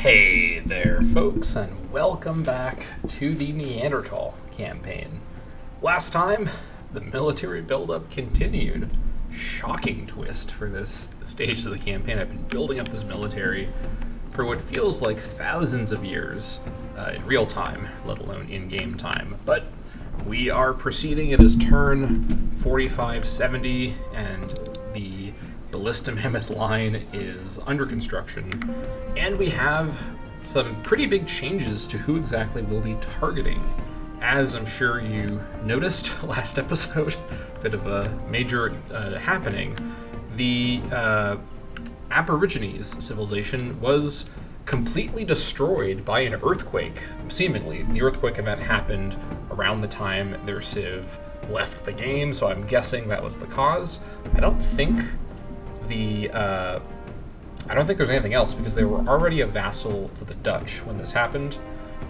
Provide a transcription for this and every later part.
Hey there, folks, and welcome back to the Neanderthal Campaign. Last time, the military buildup continued. Shocking twist for this stage of the campaign. I've been building up this military for what feels like thousands of years in real time, let alone in-game time. But we are proceeding. It is turn 4570, and the Ballista Mammoth line is under construction, and we have some pretty big changes to who exactly we'll be targeting. As I'm sure you noticed last episode, bit of a major happening, the Aborigines civilization was completely destroyed by an earthquake, seemingly. The earthquake event happened around the time their civ left the game, so I'm guessing that was the cause. I don't think there's anything else, because they were already a vassal to the Dutch when this happened.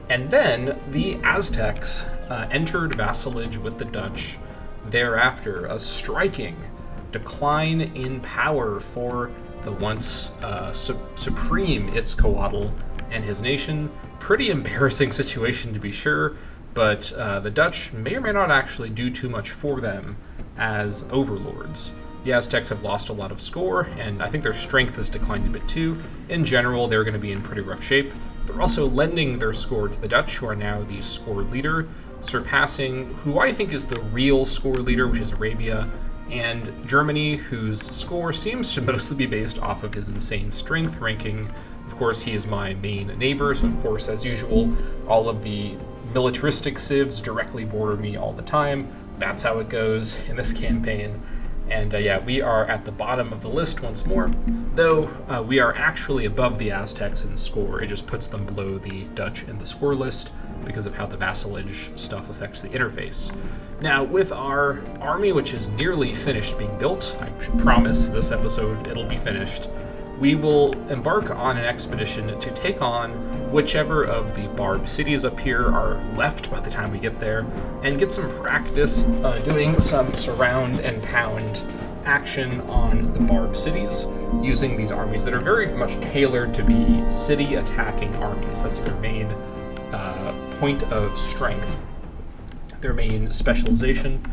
And then the Aztecs entered vassalage with the Dutch thereafter, a striking decline in power for the once supreme Itzcoatl and his nation. Pretty embarrassing situation, to be sure, but the Dutch may or may not actually do too much for them as overlords. The Aztecs have lost a lot of score, and I think their strength has declined a bit too. In general, they're going to be in pretty rough shape. They're also lending their score to the Dutch, who are now the score leader, surpassing who I think is the real score leader, which is Arabia, and Germany, whose score seems to mostly be based off of his insane strength ranking. Of course, he is my main neighbor, so of course, as usual, all of the militaristic civs directly border me all the time. That's how it goes in this campaign. And we are at the bottom of the list once more, though we are actually above the Aztecs in score. It just puts them below the Dutch in the score list because of how the vassalage stuff affects the interface. Now, with our army, which is nearly finished being built, I promise this episode it'll be finished, we will embark on an expedition to take on whichever of the barbed cities up here are left by the time we get there, and get some practice doing some surround and pound action on the barbed cities, using these armies that are very much tailored to be city attacking armies. That's their main point of strength, their main specialization,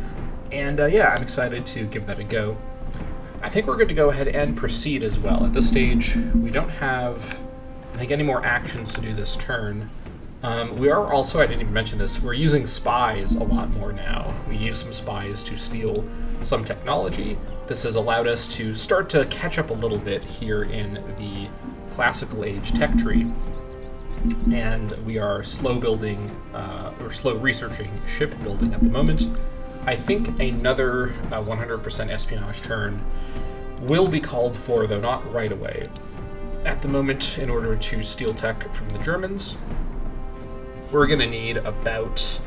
and I'm excited to give that a go. I think we're good to go ahead and proceed as well. At this stage, we don't have, I think, any more actions to do this turn. We are also, I didn't even mention this, we're using spies a lot more now. We use some spies to steal some technology. This has allowed us to start to catch up a little bit here in the classical age tech tree. And we are slow researching shipbuilding at the moment. I think another 100% espionage turn will be called for, though not right away. At the moment, in order to steal tech from the Germans, we're going to need about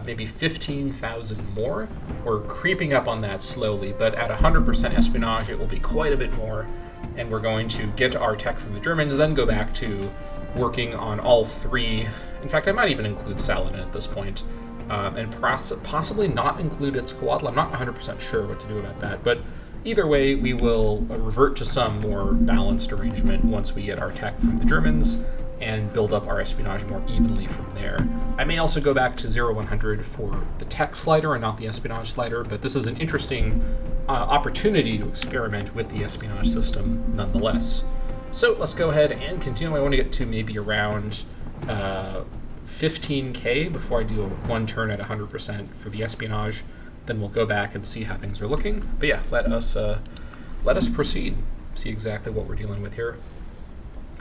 maybe 15,000 more. We're creeping up on that slowly, but at 100% espionage, it will be quite a bit more, and we're going to get our tech from the Germans, then go back to working on all three. In fact, I might even include Saladin at this point. And possibly not include Itzcoatl. I'm not 100% sure what to do about that, but either way, we will revert to some more balanced arrangement once we get our tech from the Germans and build up our espionage more evenly from there. I may also go back to 0-100 for the tech slider and not the espionage slider, but this is an interesting opportunity to experiment with the espionage system nonetheless. So let's go ahead and continue. I want to get to maybe around 15k before I do one turn at 100% for the espionage. Then we'll go back and see how things are looking. But yeah, let us proceed, see exactly what we're dealing with here.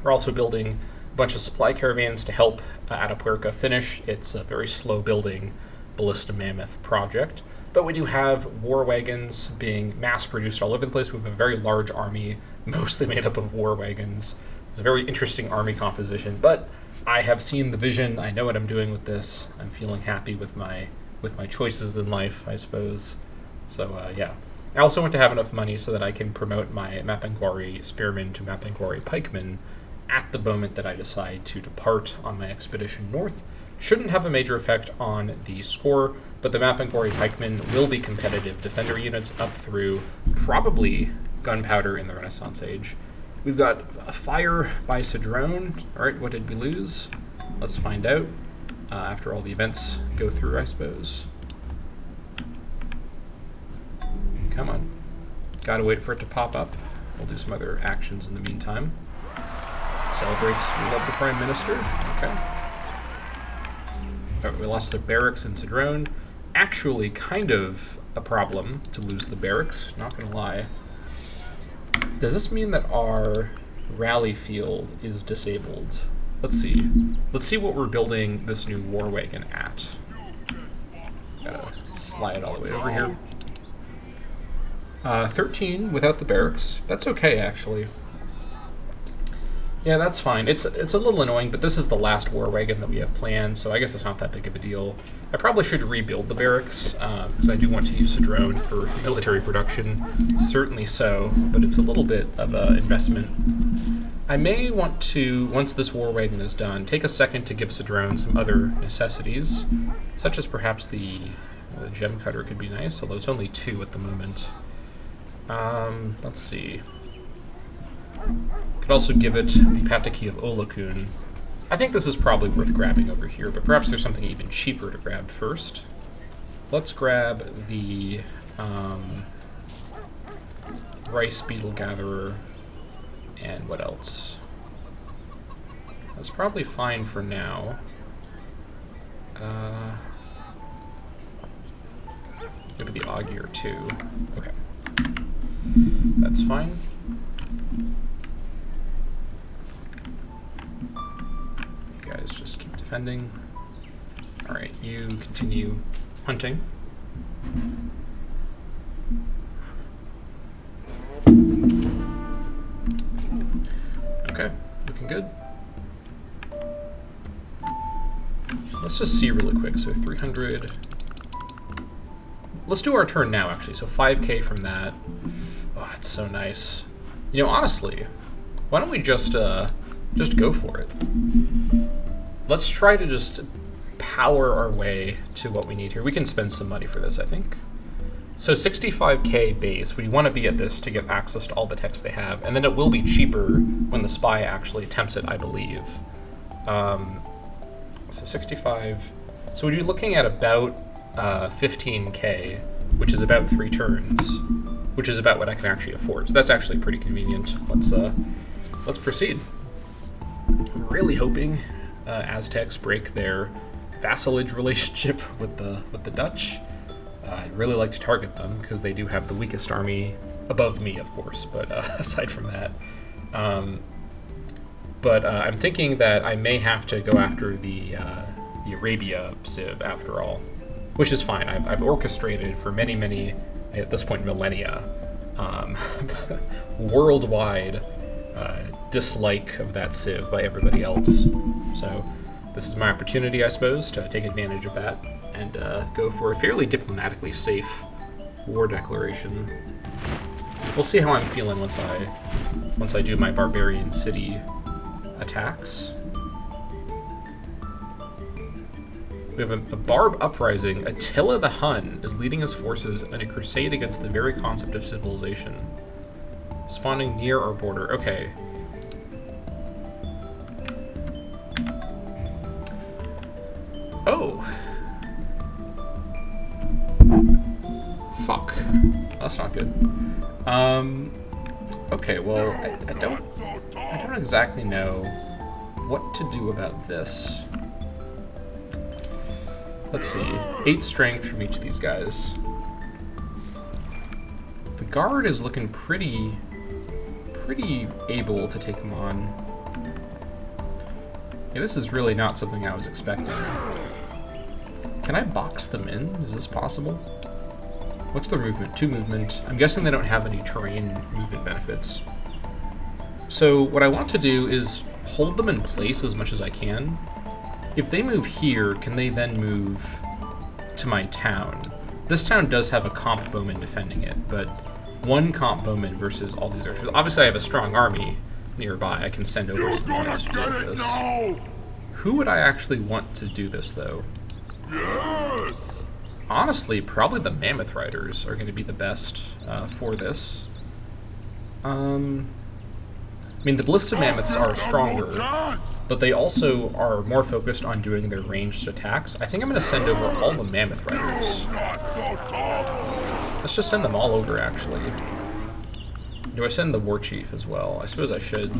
We're also building a bunch of supply caravans to help Atapuerca finish. It's a very slow building Ballista Mammoth project, but we do have war wagons being mass produced all over the place. We have a very large army, mostly made up of war wagons. It's a very interesting army composition, but I have seen the vision. I know what I'm doing with this. I'm feeling happy with my choices in life, I suppose. So I also want to have enough money so that I can promote my Mapinguari Spearmen to Mapinguari Pikemen at the moment that I decide to depart on my expedition north. Shouldn't have a major effect on the score, but the Mapinguari Pikemen will be competitive defender units up through probably gunpowder in the Renaissance Age. We've got a fire by Cedrone. All right, what did we lose? Let's find out after all the events go through, I suppose. Come on. Gotta wait for it to pop up. We'll do some other actions in the meantime. Celebrates, we love the Prime Minister. Okay. Oh, we lost the barracks in Cedrone. Actually, kind of a problem to lose the barracks, not gonna lie. Does this mean that our rally field is disabled? Let's see. Let's see what we're building this new war wagon at. Gotta slide it all the way over here. 13 without the barracks. That's okay, actually. Yeah, that's fine. It's a little annoying, but this is the last war wagon that we have planned, so I guess it's not that big of a deal. I probably should rebuild the barracks, because I do want to use a drone for military production. Certainly so, but it's a little bit of an investment. I may want to, once this war wagon is done, take a second to give Cedrone some other necessities, such as perhaps the gem cutter could be nice, although it's only 2 at the moment. Let's see. Could also give it the Pataki of Olakun. I think this is probably worth grabbing over here, but perhaps there's something even cheaper to grab first. Let's grab the Rice Beetle Gatherer, and what else? That's probably fine for now. Maybe the Augur too. Okay. That's fine. You guys just keep defending. Alright, you continue hunting. Okay, looking good. Let's just see really quick. So 300. Let's do our turn now, actually. So 5k from that. Oh, it's so nice. You know, honestly, why don't we just go for it? Let's try to just power our way to what we need here. We can spend some money for this, I think. So 65k base. We want to be at this to get access to all the techs they have, and then it will be cheaper when the spy actually attempts it, I believe. So 65. So we'd be looking at about 15k, which is about 3 turns, which is about what I can actually afford. So that's actually pretty convenient. Let's proceed. I'm really hoping Aztecs break their vassalage relationship with the Dutch. I'd really like to target them because they do have the weakest army above me, of course. But aside from that, I'm thinking that I may have to go after the Arabia Civ after all, which is fine. I've orchestrated for many, at this point, millennia, worldwide dislike of that Civ by everybody else. So this is my opportunity, I suppose, to take advantage of that and go for a fairly diplomatically safe war declaration. We'll see how I'm feeling once I do my barbarian city attacks. We have a Barb uprising. Attila the Hun is leading his forces in a crusade against the very concept of civilization. Spawning near our border. Okay. Oh. Fuck. That's not good. Okay, well, I don't exactly know what to do about this. Let's see. 8 strength from each of these guys. The guard is looking pretty able to take him on. Yeah, this is really not something I was expecting. Can I box them in? Is this possible? What's their movement? 2 movement. I'm guessing they don't have any terrain movement benefits. So what I want to do is hold them in place as much as I can. If they move here, can they then move to my town? This town does have a comp bowman defending it, but 1 comp bowman versus all these archers. Obviously, I have a strong army nearby. I can send over some units to do this. Who would I actually want to do this, though? Yes. Honestly, probably the Mammoth Riders are going to be the best for this. mean, the ballistic mammoths are stronger, but they also are more focused on doing their ranged attacks. I think I'm going to send over all the mammoth riders. Let's just send them all over, actually. Do I send the war chief as well? I suppose I should.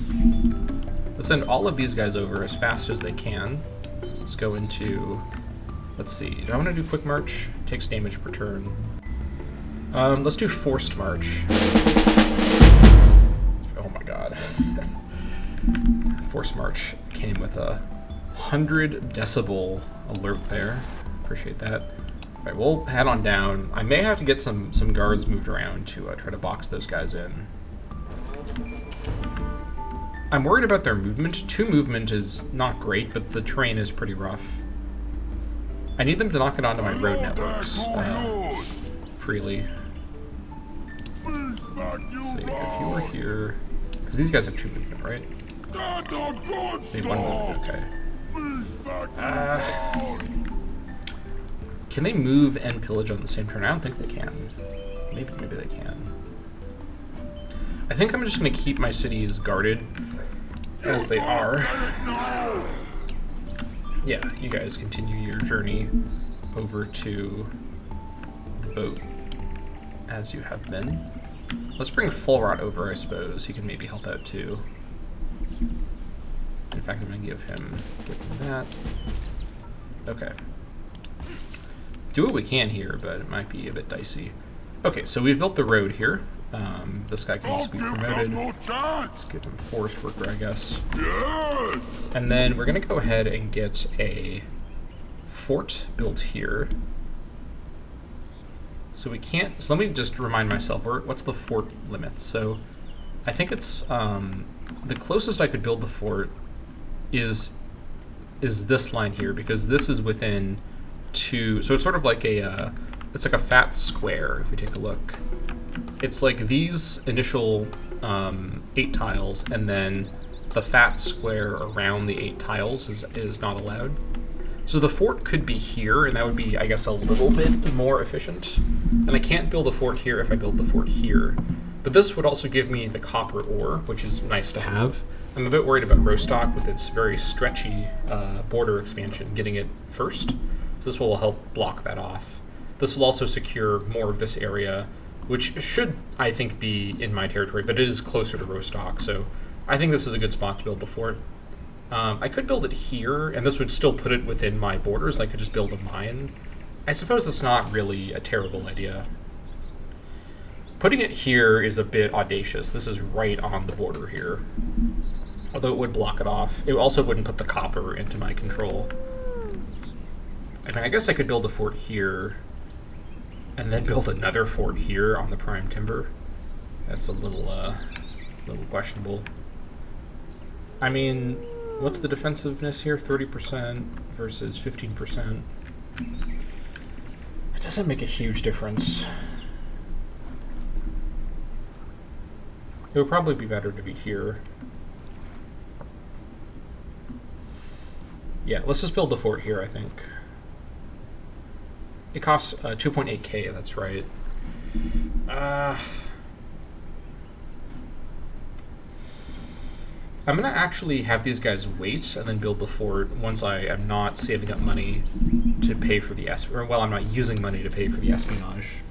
Let's send all of these guys over as fast as they can. Let's go into... Let's see. Do I want to do quick march? Takes damage per turn. Let's do forced march. Oh my god. Forced march came with a 100 decibel alert there. Appreciate that. Alright, we'll head on down. I may have to get some guards moved around to try to box those guys in. I'm worried about their movement. 2 movement is not great, but the terrain is pretty rough. I need them to knock it onto my road networks freely. Let's see, if you were here... Because these guys have 2 movement, right? They have 1 movement, okay. Can they move and pillage on the same turn? I don't think they can. Maybe they can. I think I'm just going to keep my cities guarded as they are. Yeah, you guys continue your journey over to the boat as you have been. Let's bring Full Rot over, I suppose. He can maybe help out too. In fact, I'm going to give him that. Okay. Do what we can here, but it might be a bit dicey. Okay, so we've built the road here. This guy can also be promoted. Let's give him forest worker, I guess. Yes! And then we're going to go ahead and get a fort built here. So we can't... So let me just remind myself, what's the fort limit? So I think it's... the closest I could build the fort is this line here, because this is within 2... So it's sort of like a... it's like a fat square, if we take a look. It's like these initial 8 tiles, and then the fat square around the 8 tiles is not allowed. So the fort could be here, and that would be, I guess, a little bit more efficient. And I can't build a fort here if I build the fort here. But this would also give me the copper ore, which is nice to have. I'm a bit worried about Rostock with its very stretchy border expansion, getting it first. So this will help block that off. This will also secure more of this area, which should, I think, be in my territory, but it is closer to Rostock, so I think this is a good spot to build the fort. I could build it here, and this would still put it within my borders. I could just build a mine. I suppose it's not really a terrible idea. Putting it here is a bit audacious. This is right on the border here, although it would block it off. It also wouldn't put the copper into my control. I mean, I guess I could build a fort here, and then build another fort here on the prime timber. That's a little questionable. I mean, what's the defensiveness here? 30% versus 15%. It doesn't make a huge difference. It would probably be better to be here. Yeah, let's just build the fort here, I think. It costs 2.8k, that's right. I'm going to actually have these guys wait and then build the fort once I am not saving up money to pay for the I'm not using money to pay for the espionage.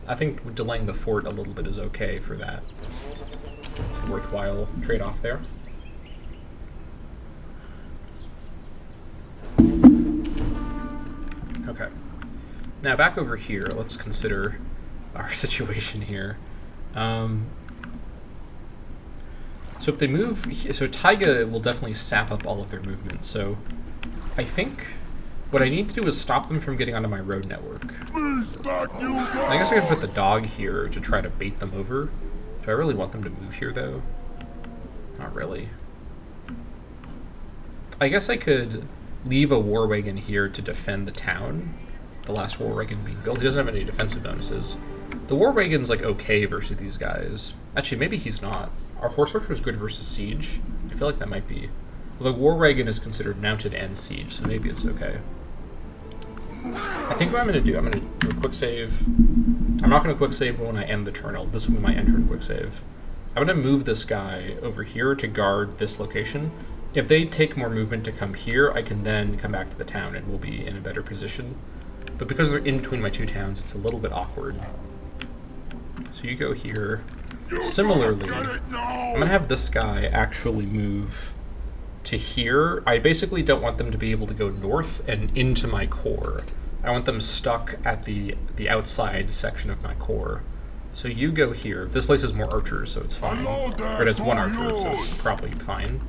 I think delaying the fort a little bit is okay for that. It's a worthwhile trade-off there. Okay. Now back over here, let's consider our situation here. So if they move, so Taiga will definitely sap up all of their movement. So I think what I need to do is stop them from getting onto my road network. I guess I could put the dog here to try to bait them over. Do I really want them to move here though? Not really. I guess I could leave a war wagon here to defend the town. The last war wagon being built. He doesn't have any defensive bonuses. The war wagon's like okay versus these guys. Actually, maybe he's not. Our horse archer is good versus siege. I feel like that might be. Well, the war wagon is considered mounted and siege, so maybe it's okay. I think what I'm going to do, I'm going to do a quick save. I'm not going to quick save when I end the turn. This will be my end turn quick save. I'm going to move this guy over here to guard this location. If they take more movement to come here, I can then come back to the town and we'll be in a better position. But because they're in between my two towns, it's a little bit awkward. So you go here. Similarly, I'm going to have this guy actually move to here. I basically don't want them to be able to go north and into my core. I want them stuck at the outside section of my core. So you go here. This place has more archers, so it's fine. Or it has one archer, so it's probably fine.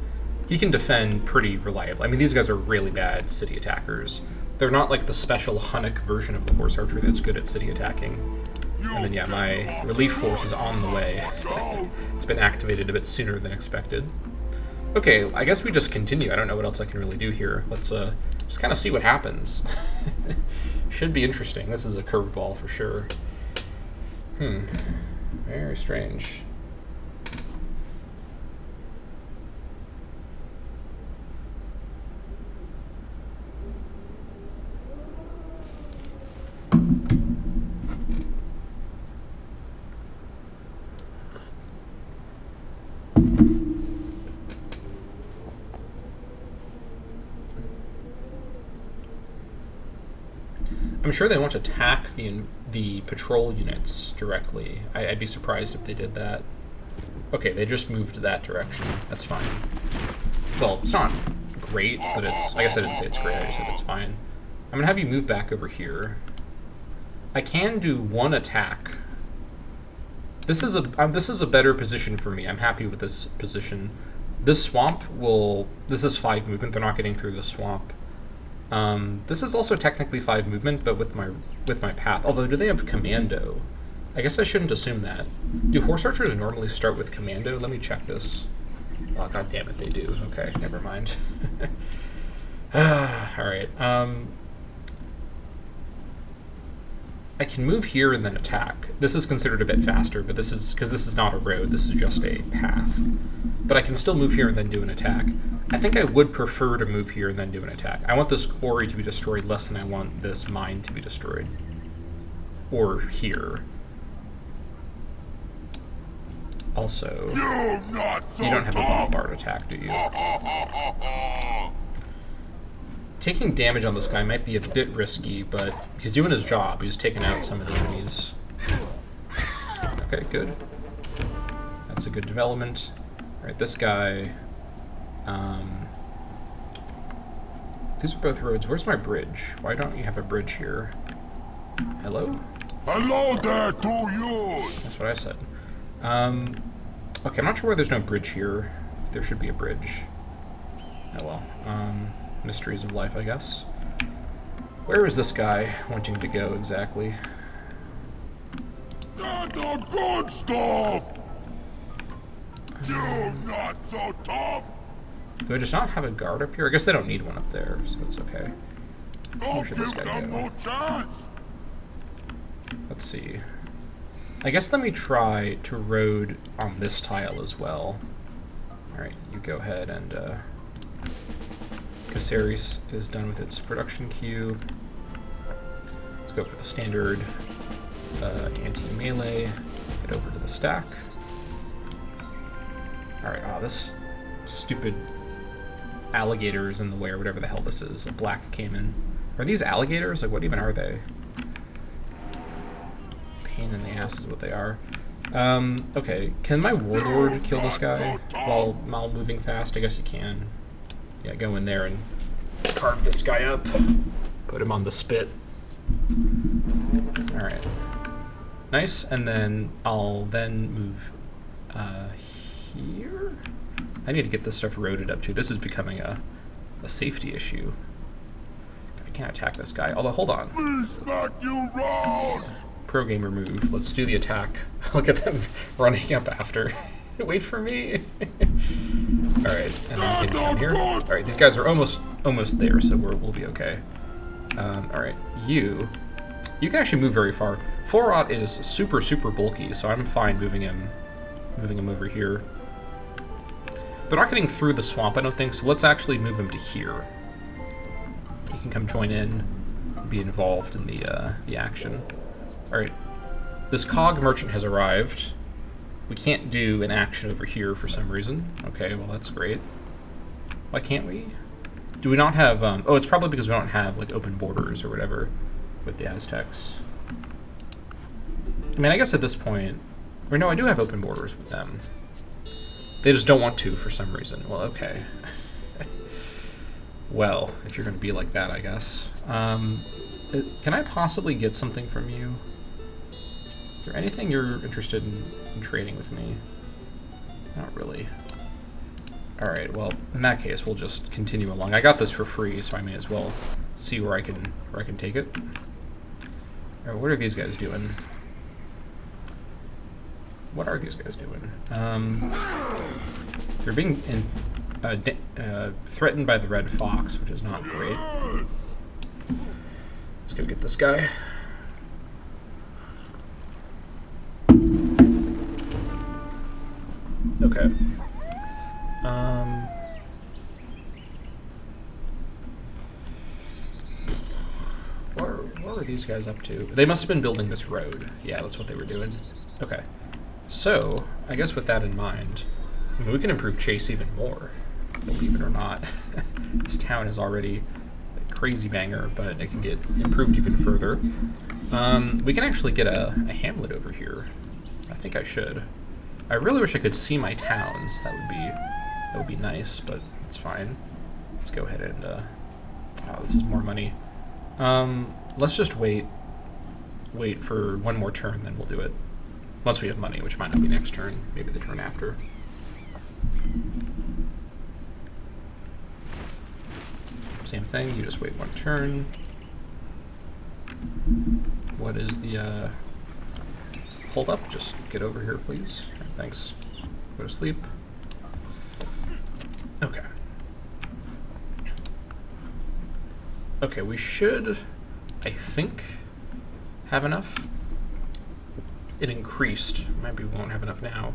He can defend pretty reliably. I mean, these guys are really bad city attackers. They're not like the special Hunnic version of the horse archer that's good at city attacking. And then, yeah, my relief force is on the way. It's been activated a bit sooner than expected. Okay, I guess we just continue. I don't know what else I can really do here. Let's just kind of see what happens. Should be interesting. This is a curveball for sure. Very strange. I'm sure they won't attack the patrol units directly. I'd be surprised if they did that. Okay, they just moved that direction. That's fine. Well, it's not great, but it's... I guess I didn't say it's great, I just said it's fine. I'm going to have you move back over here. I can do one attack. This is a better position for me. I'm happy with this position. This swamp will... This is 5 movement. They're not getting through the swamp. This is also technically 5 movement, but with my path. Although, do they have commando? I guess I shouldn't assume that. Do horse archers normally start with commando? Let me check this. Oh, god damn it, they do. Okay, never mind. Alright, I can move here and then attack. This is considered a bit faster, but this is... because this is not a road, this is just a path. But I can still move here and then do an attack. I think I would prefer to move here and then do an attack. I want this quarry to be destroyed less than I want this mine to be destroyed. Or here. Also, you don't have a bombard attack, do you? Taking damage on this guy might be a bit risky, but he's doing his job. He's taking out some of the enemies. Okay, good. That's a good development. Alright, this guy... these are both roads. Where's my bridge? Why don't you have a bridge here? Hello? Hello there to you! That's what I said. Okay, I'm not sure why there's no bridge here. There should be a bridge. Oh well. Mysteries of life, I guess. Where is this guy wanting to go exactly? Get the good stuff! You not so tough! Do I just not have a guard up here? I guess they don't need one up there, so it's okay. Where should this guy go? No chance. Let's see. I guess let me try to road on this tile as well. Alright, you go ahead and... Caceres is done with its production queue. Let's go for the standard anti-melee. Head over to the stack. Alright, this stupid alligator is in the way, or whatever the hell this is. A black Caveman. Are these alligators? Like, what even are they? Pain in the ass is what they are. Okay. Can my warlord kill this guy while moving fast? I guess he can. Yeah, go in there and carve this guy up. Put him on the spit. Alright. Nice, and then I'll then move here? I need to get this stuff roaded up too. This is becoming a safety issue. I can't attack this guy. Although, hold on. Pro gamer move. Let's do the attack. Look at them running up after. Wait for me. Alright, and then we can come here. Alright, these guys are almost there, so we'll be okay. Alright, you can actually move very far. Florot is super bulky, so I'm fine moving him over here. They're not getting through the swamp, I don't think, so let's actually move him to here. He can come join in, be involved in the action. Alright, this cog merchant has arrived. We can't do an action over here for some reason. Okay, well that's great. Why can't we? Do we not have, oh, it's probably because we don't have, like, open borders or whatever with the Aztecs. I mean, I guess at this point, or no, I do have open borders with them. They just don't want to for some reason. Well, okay. Well, if you're going to be like that, I guess. Can I possibly get something from you? Is there anything you're interested in trading with me? Not really. Alright, well, in that case, we'll just continue along. I got this for free, so I may as well see where I can take it. Alright, what are these guys doing? What are these guys doing? They're being threatened by the red fox, which is not great. Let's go get this guy. Okay. What were these guys up to? They must have been building this road. Yeah, that's what they were doing. Okay. So, I guess with that in mind, I mean, we can improve Chase even more, believe it or not. This town is already a crazy banger, but it can get improved even further. We can actually get a hamlet over here. I think I should. I really wish I could see my towns. That would be nice, but it's fine. Let's go ahead and oh, this is more money. Let's just wait for one more turn, then we'll do it. Once we have money, which might not be next turn, maybe the turn after. Same thing, you just wait one turn. What is the hold up? Just get over here, please. Thanks. Go to sleep. Okay. Okay, we should, I think, have enough. It increased. Maybe we won't have enough now.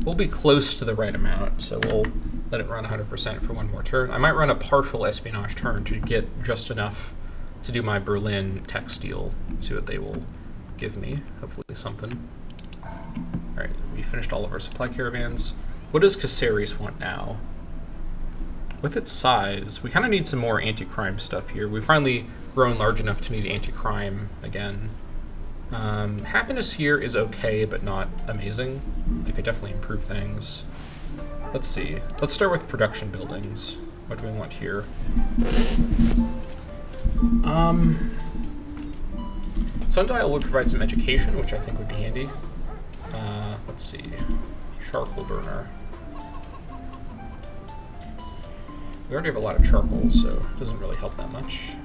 We'll be close to the right amount, so we'll let it run 100% for one more turn. I might run a partial espionage turn to get just enough to do my Berlin textile. See what they will give me. Hopefully something. Alright, we finished all of our supply caravans. What does Caceres want now? With its size, we kind of need some more anti-crime stuff here. We've finally grown large enough to need anti-crime again. Happiness here is okay, but not amazing. I could definitely improve things. Let's see. Let's start with production buildings. What do we want here? Sundial would provide some education, which I think would be handy. Let's see. Charcoal burner. We already have a lot of charcoal, so it doesn't really help that much.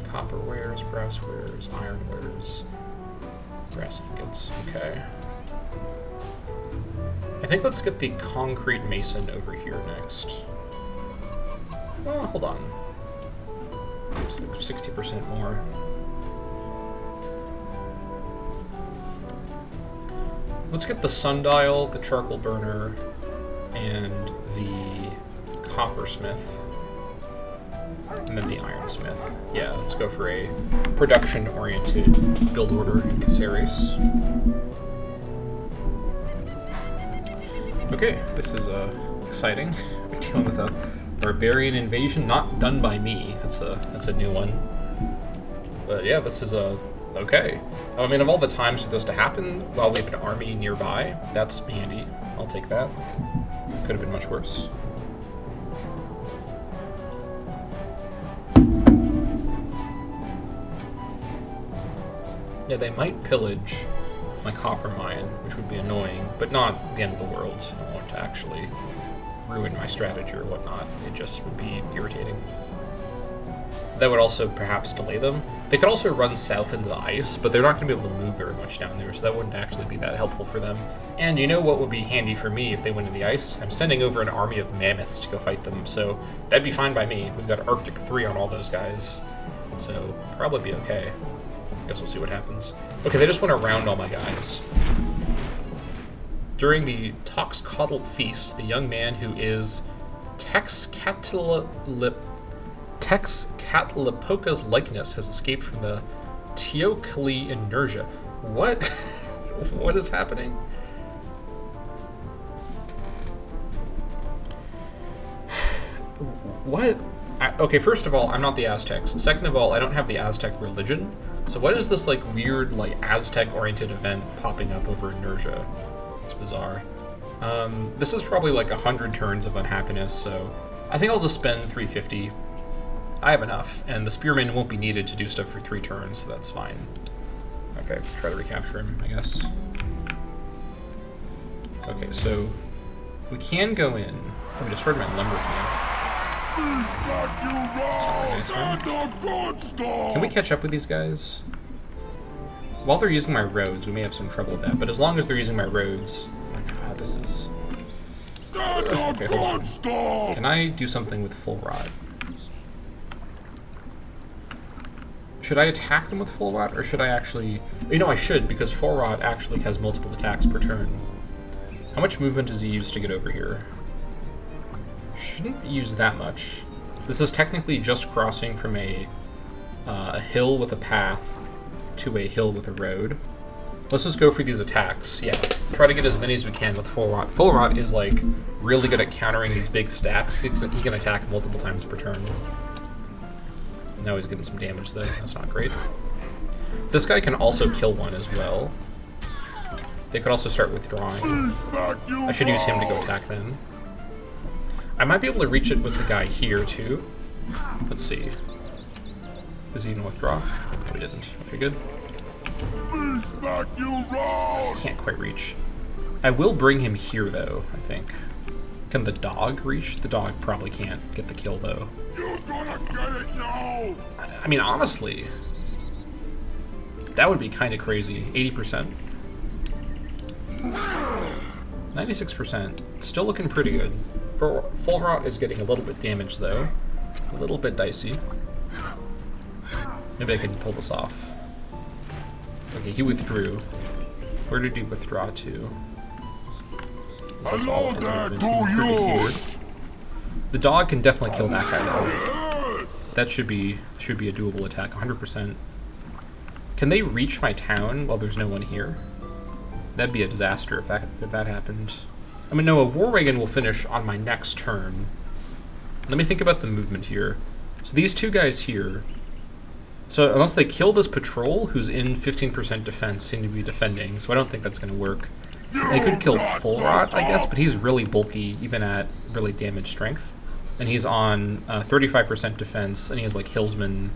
Copper wares, brass wares, iron wares, brass ingots. Okay. I think let's get the concrete mason over here next. Oh, hold on. 60% more. Let's get the sundial, the charcoal burner, and the coppersmith. And then the ironsmith. Yeah, let's go for a production-oriented build order in Caceres. Okay, this is exciting. We're dealing with a barbarian invasion, not done by me. That's a new one. But yeah, this is okay. I mean, of all the times for this to happen while we have an army nearby, that's handy. I'll take that. Could have been much worse. Yeah, they might pillage my copper mine, which would be annoying, but not the end of the world. I don't want to actually ruin my strategy or whatnot. It just would be irritating. That would also perhaps delay them. They could also run south into the ice, but they're not going to be able to move very much down there, so that wouldn't actually be that helpful for them. And you know what would be handy for me if they went in the ice? I'm sending over an army of mammoths to go fight them, so that'd be fine by me. We've got Arctic 3 on all those guys, so probably be okay. I guess we'll see what happens. Okay, they just went around all my guys. During the Toxcotl feast, the young man who is Texcatl Tex Catlipoca's likeness has escaped from the Teocli inertia. What? What is happening? What? Okay, first of all, I'm not the Aztecs. Second of all, I don't have the Aztec religion. So what is this, like, weird, like, Aztec-oriented event popping up over inertia? It's bizarre. This is probably, like, 100 turns of unhappiness, so I think I'll just spend 350. I have enough, and the Spearman won't be needed to do stuff for 3 turns, so that's fine. Okay, try to recapture him, I guess. Okay, so we can go in. Oh, we destroyed my lumber camp. That's not very nice, right? Can we catch up with these guys? While they're using my roads, we may have some trouble with that, but as long as they're using my roads... Oh my god, this is... Okay, hold on. Can I do something with full rot? Should I attack them with full rot, or should I actually... You know, I should, because full rot actually has multiple attacks per turn. How much movement does he use to get over here? Shouldn't use that much. This is technically just crossing from a hill with a path to a hill with a road. Let's just go for these attacks. Yeah, try to get as many as we can with full rot. Full rot is like really good at countering these big stacks. He can attack multiple times per turn. Now he's getting some damage though. That's not great. This guy can also kill one as well. They could also start withdrawing. I should use him to go attack them. I might be able to reach it with the guy here, too. Let's see. Is he going to withdraw? No, he didn't. Okay, good. Can't quite reach. I will bring him here, though, I think. Can the dog reach? The dog probably can't get the kill, though. You're gonna get it now! I mean, honestly, that would be kind of crazy. 80%. 96%. Still looking pretty good. Full rot is getting a little bit damaged, though. A little bit dicey. Maybe I can pull this off. Okay, he withdrew. Where did he withdraw to? It says all of his movement. He's pretty here. The dog can definitely kill that guy, though. That should be a doable attack, 100%. Can they reach my town while there's no one here? That'd be a disaster if that happened. I mean, no, a war wagon will finish on my next turn. Let me think about the movement here. So these two guys here. So unless they kill this patrol, who's in 15% defense, seem to be defending. So I don't think that's going to work. They could kill full rot, I guess, but he's really bulky, even at really damaged strength. And he's on 35% defense, and he has like Hillsman,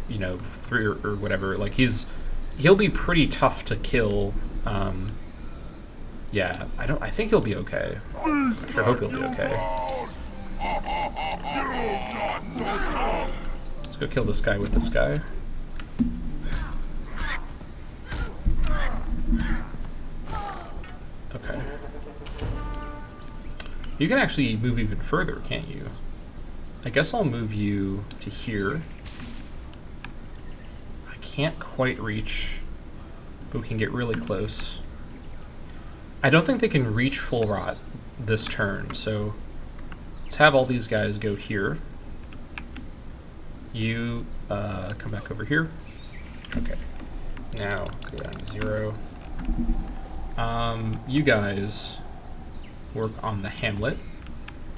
you know, 3 or whatever. Like he'll be pretty tough to kill. Yeah, I think he'll be okay. I sure hope he'll be okay. Let's go kill this guy with this guy. Okay. You can actually move even further, can't you? I guess I'll move you to here. I can't quite reach, but we can get really close. I don't think they can reach full rot this turn, so let's have all these guys go here. You come back over here. Okay. Now go down to 0. You guys work on the hamlet,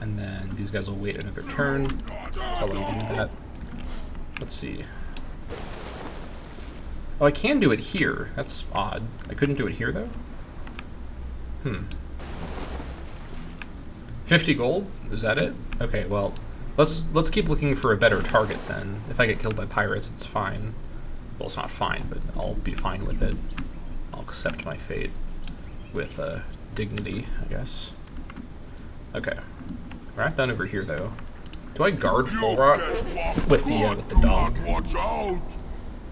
and then these guys will wait another turn. Tell them to do that. Let's see. Oh, I can do it here. That's odd. I couldn't do it here though. 50 gold? Is that it? Okay, well, let's keep looking for a better target then. If I get killed by pirates, it's fine. Well, it's not fine, but I'll be fine with it. I'll accept my fate with dignity, I guess. Okay. Right down over here, though. Do I guard full rot with the dog?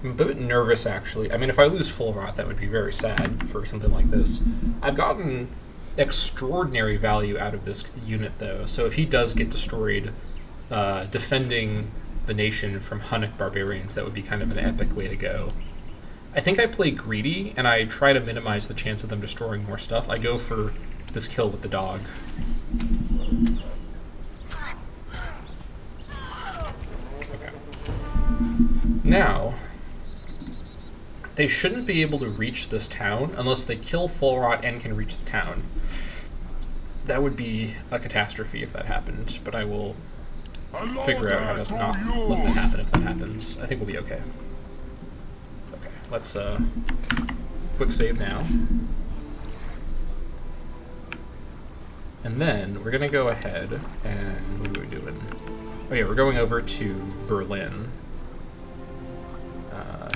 I'm a bit nervous, actually. I mean, if I lose full rot, that would be very sad for something like this. I've gotten extraordinary value out of this unit, though. So if he does get destroyed, defending the nation from Hunnic barbarians, that would be kind of an epic way to go. I think I play greedy, and I try to minimize the chance of them destroying more stuff. I go for this kill with the dog. Okay. Now, they shouldn't be able to reach this town unless they kill Full Rot and can reach the town. That would be a catastrophe if that happened, but I will figure out how to not let that happen if that happens. I think we'll be okay. Okay, let's quick save now. And then we're gonna go ahead and what are we doing? Oh yeah, we're going over to Berlin.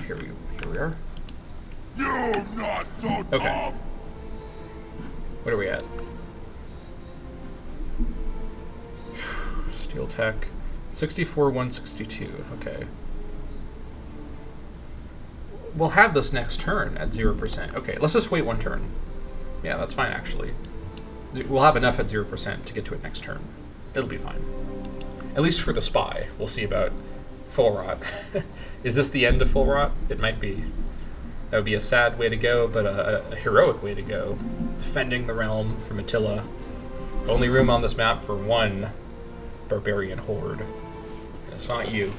Here we are. You're not so Okay. tough. What are we at? Steel Tech, 64, 162. Okay. We'll have this next turn at 0%. Okay, let's just wait one turn. Yeah, that's fine actually. We'll have enough at 0% to get to it next turn. It'll be fine. At least for the spy. We'll see about Full Rot. Is this the end of Full Rot? It might be. That would be a sad way to go, but a heroic way to go. Defending the realm from Attila. Only room on this map for one barbarian horde. It's not you.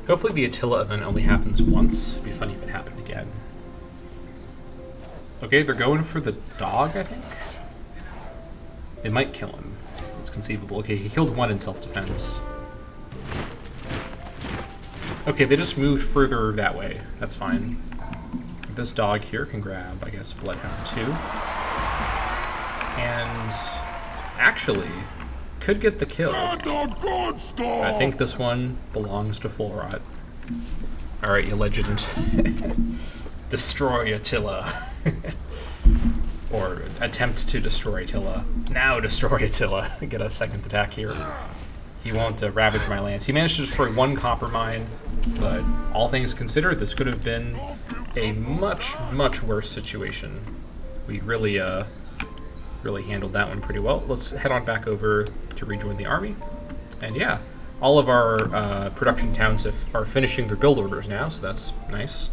Hopefully the Attila event only happens once. It'd be funny if it happened again. Okay, they're going for the dog, I think? They might kill him. It's conceivable. Okay, he killed one in self-defense. Okay, they just moved further that way. That's fine. This dog here can grab, I guess, Bloodhound 2. And actually, could get the kill. I think this one belongs to Full Rot. Alright, you legend. Destroy Attila. Or attempts to destroy Attila. Now destroy Attila. Get a second attack here. He won't ravage my lands. He managed to destroy one copper mine, but all things considered, this could have been a much, much worse situation. We really handled that one pretty well. Let's head on back over to rejoin the army. And yeah, all of our production towns are finishing their build orders now, so that's nice.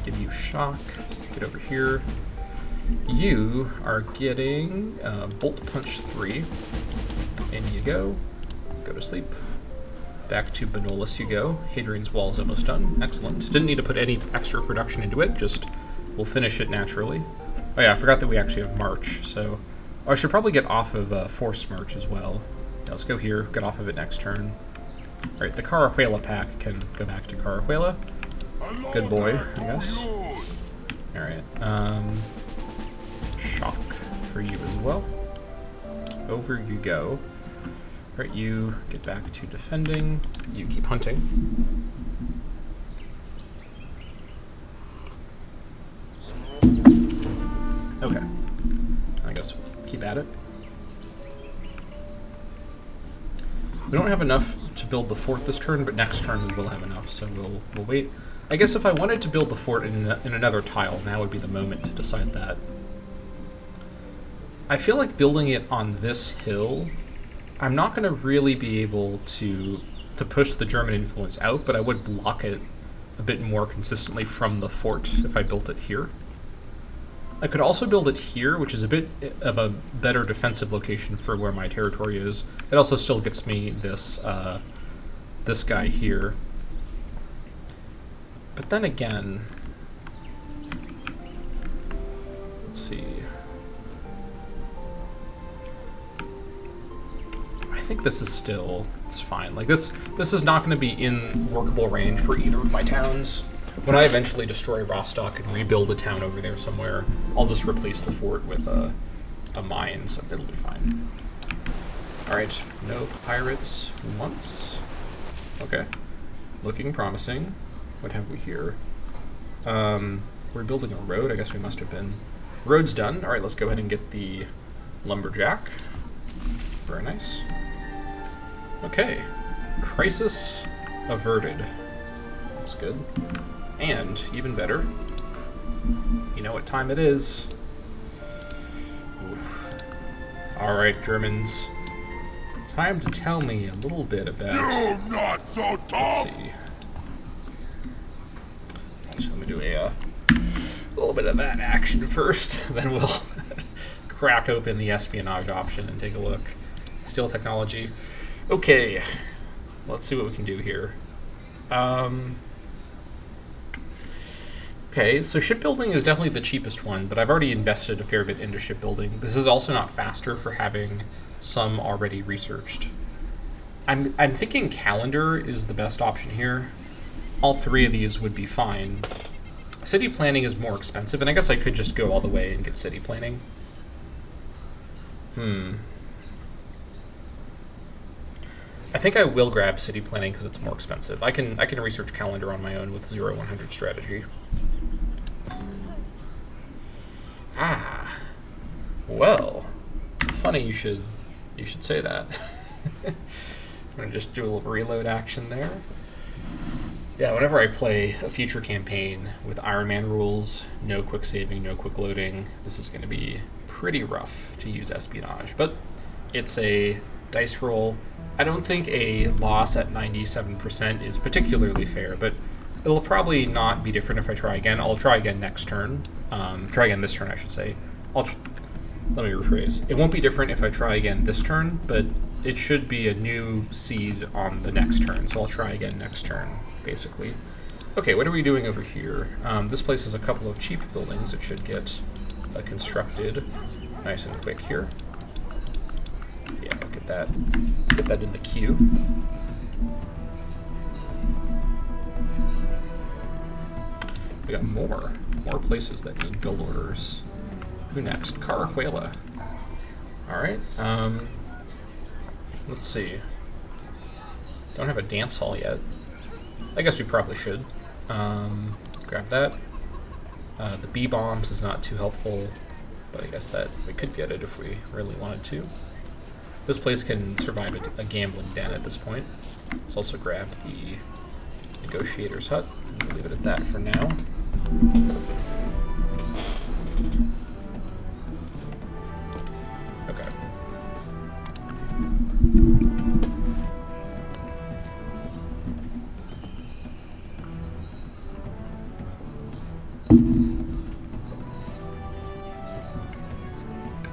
Give you shock. Get over here. You are getting Bolt Punch 3. In you go. Go to sleep. Back to Benolus you go. Hadrian's Wall is almost done. Excellent. Didn't need to put any extra production into it, just we'll finish it naturally. Oh yeah, I forgot that we actually have March, so I should probably get off of Forced March as well. Yeah, let's go here, get off of it next turn. Alright, the Carahuela pack can go back to Carahuela. Good boy, I guess. Alright, shock for you as well. Over you go. Alright, you get back to defending. You keep hunting. Okay. I guess keep at it. We don't have enough to build the fort this turn, but next turn we will have enough, so we'll wait. I guess if I wanted to build the fort in another tile, now would be the moment to decide that. I feel like building it on this hill, I'm not going to really be able to push the German influence out, but I would block it a bit more consistently from the fort if I built it here. I could also build it here, which is a bit of a better defensive location for where my territory is. It also still gets me this this guy here. But then again, let's see. I think this is still, it's fine. Like this is not going to be in workable range for either of my towns. When I eventually destroy Rostock and rebuild a town over there somewhere, I'll just replace the fort with a mine, so it'll be fine. Alright, no pirates once. Okay. Looking promising. What have we here? We're building a road, I guess we must have been. Road's done. Alright, let's go ahead and get the lumberjack. Very nice. Okay. Crisis averted. That's good. And, even better, you know what time it is. Alright, Germans. Time to tell me a little bit about... You're not so Let's tough! see. Actually, let me do a little bit of that action first, then we'll crack open the espionage option and take a look. Steel technology. Okay, let's see what we can do here. Okay, so shipbuilding is definitely the cheapest one, but I've already invested a fair bit into shipbuilding. This is also not faster for having some already researched. I'm thinking calendar is the best option here. All three of these would be fine. City planning is more expensive, and I guess I could just go all the way and get city planning. I think I will grab city planning because it's more expensive. I can research calendar on my own with 0-100 strategy. Ah, well, funny you should say that. I'm gonna just do a little reload action there. Yeah, whenever I play a future campaign with Iron Man rules, no quick saving, no quick loading, this is going to be pretty rough to use espionage. But it's a dice roll. I don't think a loss at 97% is particularly fair, but it'll probably not be different if I try again. I'll try again next turn. Try again this turn, I should say. Let me rephrase. It won't be different if I try again this turn, but it should be a new seed on the next turn, so I'll try again next turn, basically. Okay, what are we doing over here? This place has a couple of cheap buildings that should get constructed nice and quick here. Yeah, I'll get that in the queue. We got more places that need build orders. Who next? Carahuela. Alright, let's see. Don't have a dance hall yet. I guess we probably should. Grab that. The bee bombs is not too helpful, but I guess that we could get it if we really wanted to. This place can survive a gambling den at this point. Let's also grab the negotiator's hut. We'll leave it at that for now. Okay.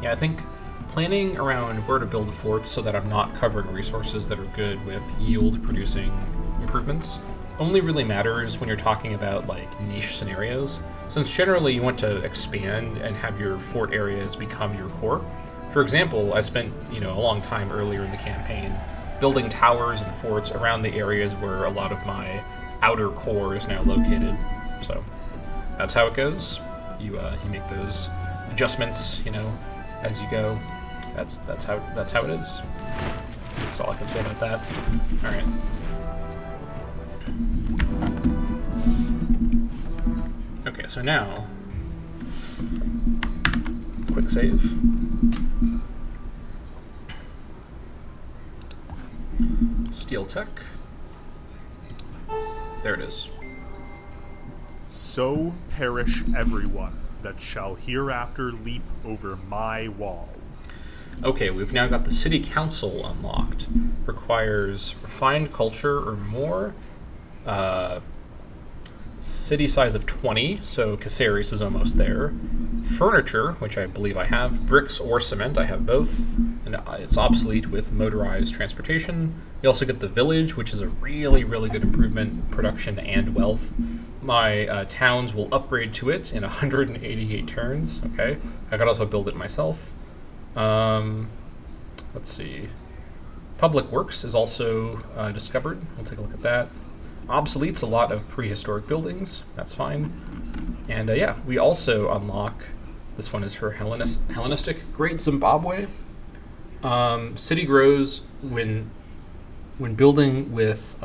Yeah, I think planning around where to build forts so that I'm not covering resources that are good with yield-producing improvements only really matters when you're talking about like niche scenarios, since generally you want to expand and have your fort areas become your core. For example, I spent a long time earlier in the campaign building towers and forts around the areas where a lot of my outer core is now located. So that's how it goes. You make those adjustments, as you go. That's how it is. That's all I can say about that. All right. Okay, so now quick save. Steel tech. There it is. So perish everyone that shall hereafter leap over my wall. Okay, we've now got the city council unlocked. Requires refined culture or more. City size of 20, so Caceres is almost there. Furniture, which I believe I have. Bricks or cement, I have both. And it's obsolete with motorized transportation. You also get the village, which is a really, really good improvement, production and wealth. My towns will upgrade to it in 188 turns. Okay, I could also build it myself. Let's see. Public Works is also discovered. We'll take a look at that. Obsoletes a lot of prehistoric buildings. That's fine. And yeah, we also unlock, this one is for Hellenistic, Great Zimbabwe. City grows when building with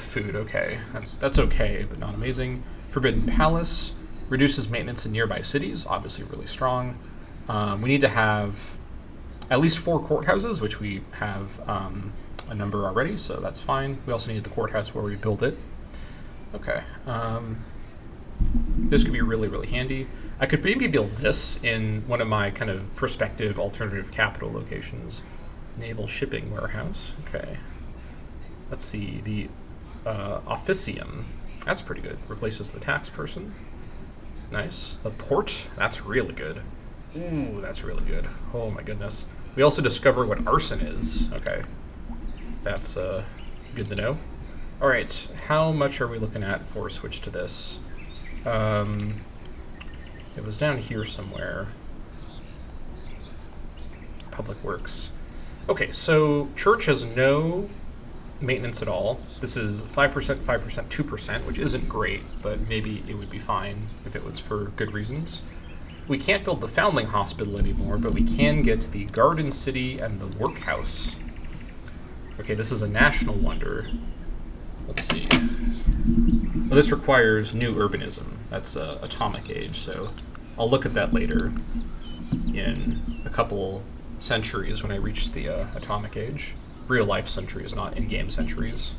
food. Okay, that's okay, but not amazing. Forbidden Palace reduces maintenance in nearby cities. Obviously, really strong. We need to have at least 4 courthouses, which we have a number already, so that's fine. We also need the courthouse where we build it. Okay. This could be really, really handy. I could maybe build this in one of my kind of prospective alternative capital locations. Naval shipping warehouse. Okay. Let's see. The officium. That's pretty good. Replaces the tax person. Nice. The port. That's really good. Ooh, that's really good. Oh my goodness. We also discover what arson is. Okay. That's good to know. All right. How much are we looking at for a switch to this? It was down here somewhere. Public Works. Okay, so church has no maintenance at all. This is 5%, 5%, 2%, which isn't great, but maybe it would be fine if it was for good reasons. We can't build the Foundling Hospital anymore, but we can get the Garden City and the Workhouse. Okay, this is a national wonder. Let's see. Well, this requires new urbanism. That's atomic age, so I'll look at that later in a couple centuries when I reach the atomic age. Real life centuries, not in-game centuries.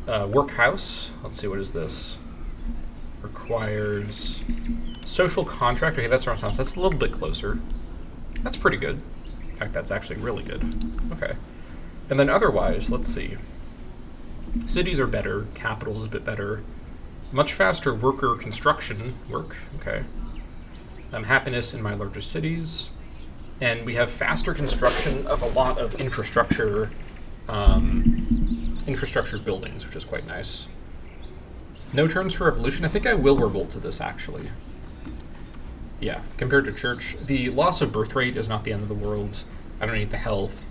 Workhouse. Let's see, what is this? Requires social contract. Okay, that's around times. That's a little bit closer. That's pretty good. In fact, that's actually really good. Okay. And then otherwise, let's see. Cities are better. Capital is a bit better. Much faster worker construction work. Okay. Happiness in my largest cities. And we have faster construction of a lot of infrastructure buildings, which is quite nice. No turns for revolution. I think I will revolt to this, actually. Yeah, compared to church. The loss of birth rate is not the end of the world. I don't need the health.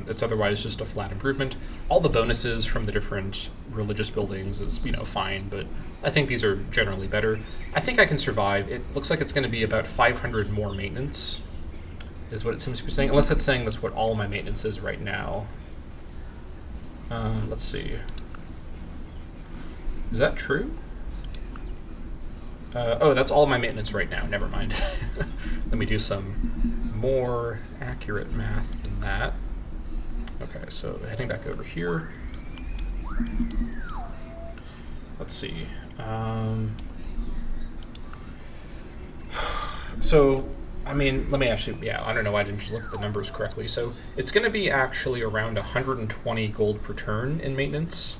It's otherwise just a flat improvement. All the bonuses from the different religious buildings is, fine, but I think these are generally better. I think I can survive. It looks like it's going to be about 500 more maintenance, is what it seems to be saying. Unless it's saying that's what all my maintenance is right now. Let's see. Is that true? Oh, that's all my maintenance right now. Never mind. Let me do some more accurate math than that. Okay, so heading back over here. Let's see. So, I mean, let me actually, I don't know why I didn't just look at the numbers correctly. So it's going to be actually around 120 gold per turn in maintenance,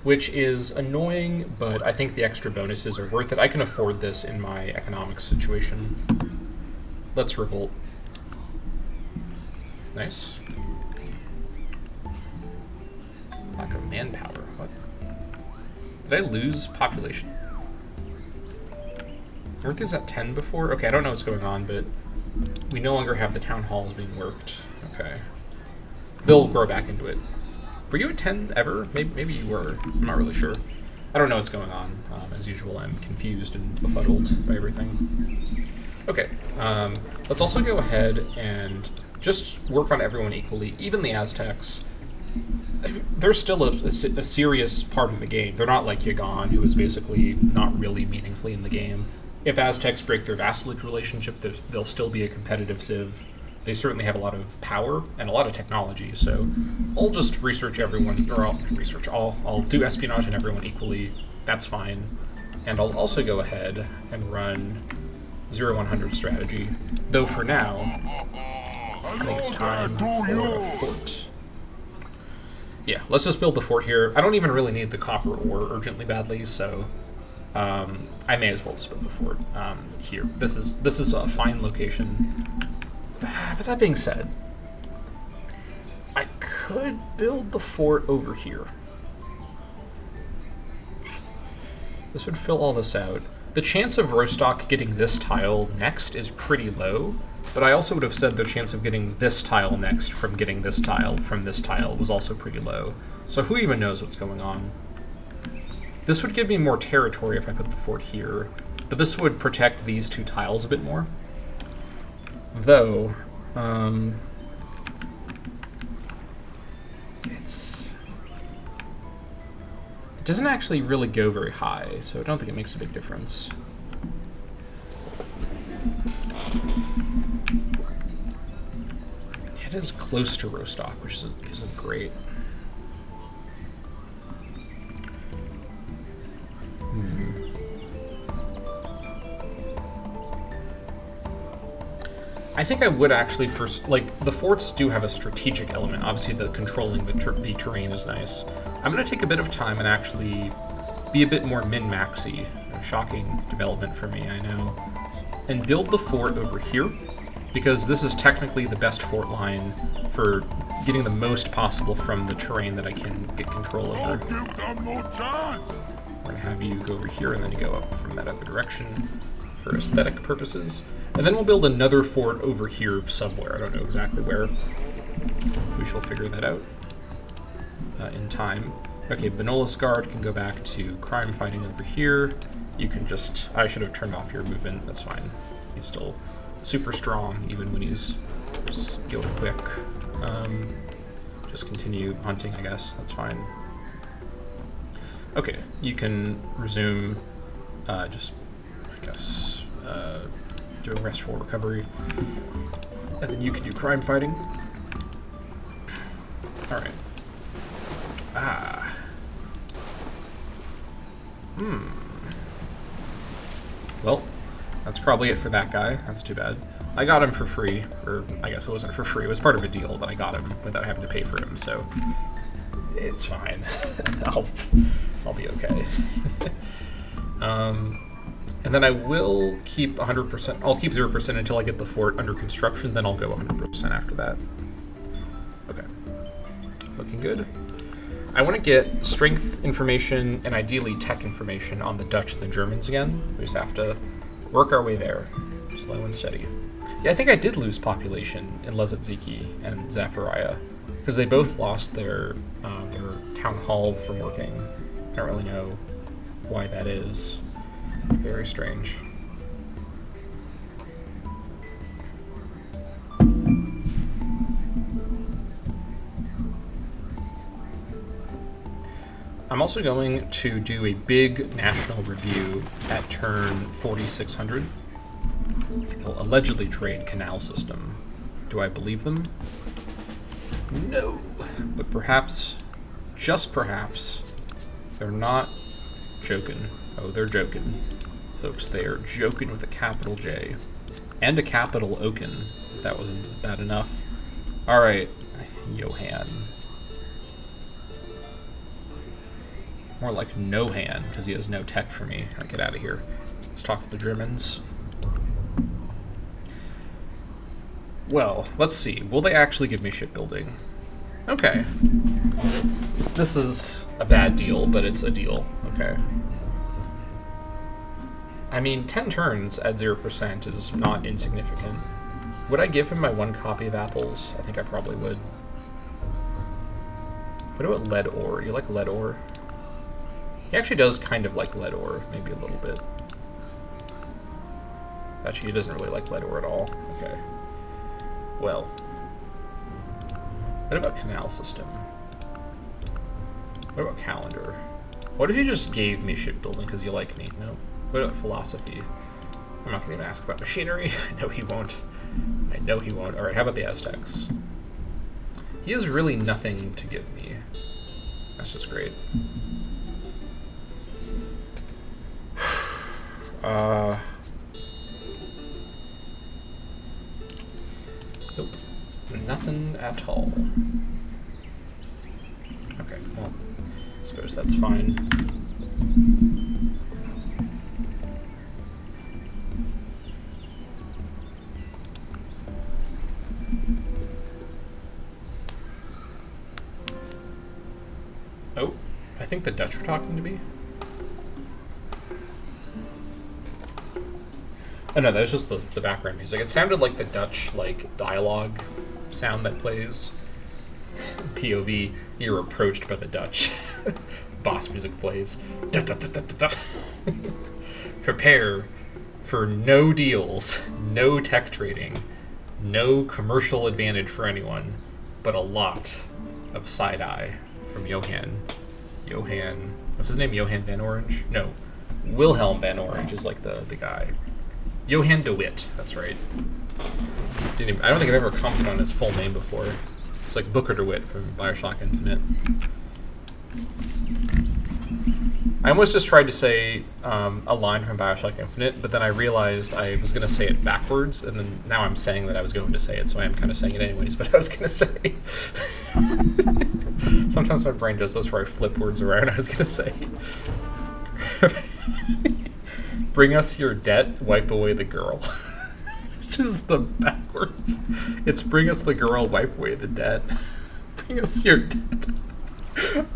which is annoying, but I think the extra bonuses are worth it. I can afford this in my economic situation. Let's revolt. Nice. Lack of manpower. What? Did I lose population? Weren't these at 10 before? Okay, I don't know what's going on, but we no longer have the town halls being worked. Okay. They'll grow back into it. Were you at 10 ever? Maybe you were. I'm not really sure. I don't know what's going on. As usual, I'm confused and befuddled by everything. Okay. Let's also go ahead and just work on everyone equally, even the Aztecs. They're still a serious part of the game. They're not like Yagan, who is basically not really meaningfully in the game. If Aztecs break their vassalage relationship, they'll still be a competitive civ. They certainly have a lot of power and a lot of technology, so I'll just research everyone, or I'll do espionage on everyone equally. That's fine. And I'll also go ahead and run 0-100 strategy, though for now, I think it's time for a fort. Yeah, let's just build the fort here. I don't even really need the copper ore urgently badly, so I may as well just build the fort here. This is a fine location. But that being said, I could build the fort over here. This would fill all this out. The chance of Rostock getting this tile next is pretty low, but I also would have said the chance of getting this tile next from getting this tile from this tile was also pretty low. So who even knows what's going on? This would give me more territory if I put the fort here, but this would protect these two tiles a bit more. Though, it doesn't actually really go very high, so I don't think it makes a big difference. It is close to Rostock, which isn't great. I think I would actually first, like, the forts do have a strategic element. Obviously, the controlling the terrain is nice. I'm going to take a bit of time and actually be a bit more min-maxy. Shocking development for me, I know. And build the fort over here, because this is technically the best fort line for getting the most possible from the terrain that I can get control over. Give them no chance. We're going to have you go over here and then you go up from that other direction for aesthetic purposes. And then we'll build another fort over here somewhere. I don't know exactly where. We shall figure that out in time. Okay, Benola's guard can go back to crime fighting over here. You can just... I should have turned off your movement. That's fine. He's still super strong, even when he's going quick. Just continue hunting, I guess. That's fine. Okay, you can resume just, I guess, doing restful recovery. And then you can do crime fighting. Alright. Well, that's probably it for that guy. That's too bad. I got him for free, or I guess it wasn't for free. It was part of a deal, but I got him without having to pay for him, so it's fine. I'll be okay. And then I will keep 100%. I'll keep 0% until I get the fort under construction. Then I'll go 100% after that. Okay, looking good. I want to get strength information and ideally tech information on the Dutch and the Germans again. We just have to work our way there, slow and steady. Yeah, I think I did lose population in Lezetziki and Zafariah, because they both lost their town hall from working. I don't really know why that is. Very strange. I'm also going to do a big national review at turn 4600. They'll allegedly trade canal system. Do I believe them? No. But perhaps, just perhaps, they're not joking. Oh, they're joking. Folks, they are joking with a capital J. And a capital Oaken, if that wasn't bad enough. Alright, Johann. More like no-hand, because he has no tech for me. Alright, get out of here. Let's talk to the Germans. Well, let's see. Will they actually give me shipbuilding? Okay. This is a bad deal, but it's a deal. Okay. I mean, 10 turns at 0% is not insignificant. Would I give him my 1 copy of apples? I think I probably would. What about lead ore? You like lead ore? He actually does kind of like lead ore, maybe a little bit. Actually, he doesn't really like lead ore at all. Okay. Well. What about canal system? What about calendar? What if you just gave me shipbuilding because you like me? No? What about philosophy? I'm not going to even ask about machinery. I know he won't. I know he won't. Alright, how about the Aztecs? He has really nothing to give me. That's just great. Nope. Nothing at all. Okay, well, I suppose that's fine. Oh, I think the Dutch are talking to me. Oh no, that was just the background music. It sounded like the Dutch, like, dialogue sound that plays. POV, you're approached by the Dutch. Boss music plays. Da, da, da, da, da, da. Prepare for no deals, no tech trading, no commercial advantage for anyone, but a lot of side-eye from Johann. Johann, what's his name? Johann Van Orange? No, Wilhelm Van Orange is like the guy. Johann de Witt, that's right. I don't think I've ever commented on his full name before. It's like Booker DeWitt from Bioshock Infinite. I almost just tried to say a line from Bioshock Infinite, but then I realized I was going to say it backwards, and then now I'm saying that I was going to say it, so I am kind of saying it anyways, but I was going to say... Sometimes my brain does this where I flip words around. I was going to say... Bring us your debt, wipe away the girl. Which is the backwards. It's bring us the girl, wipe away the debt. Bring us your debt,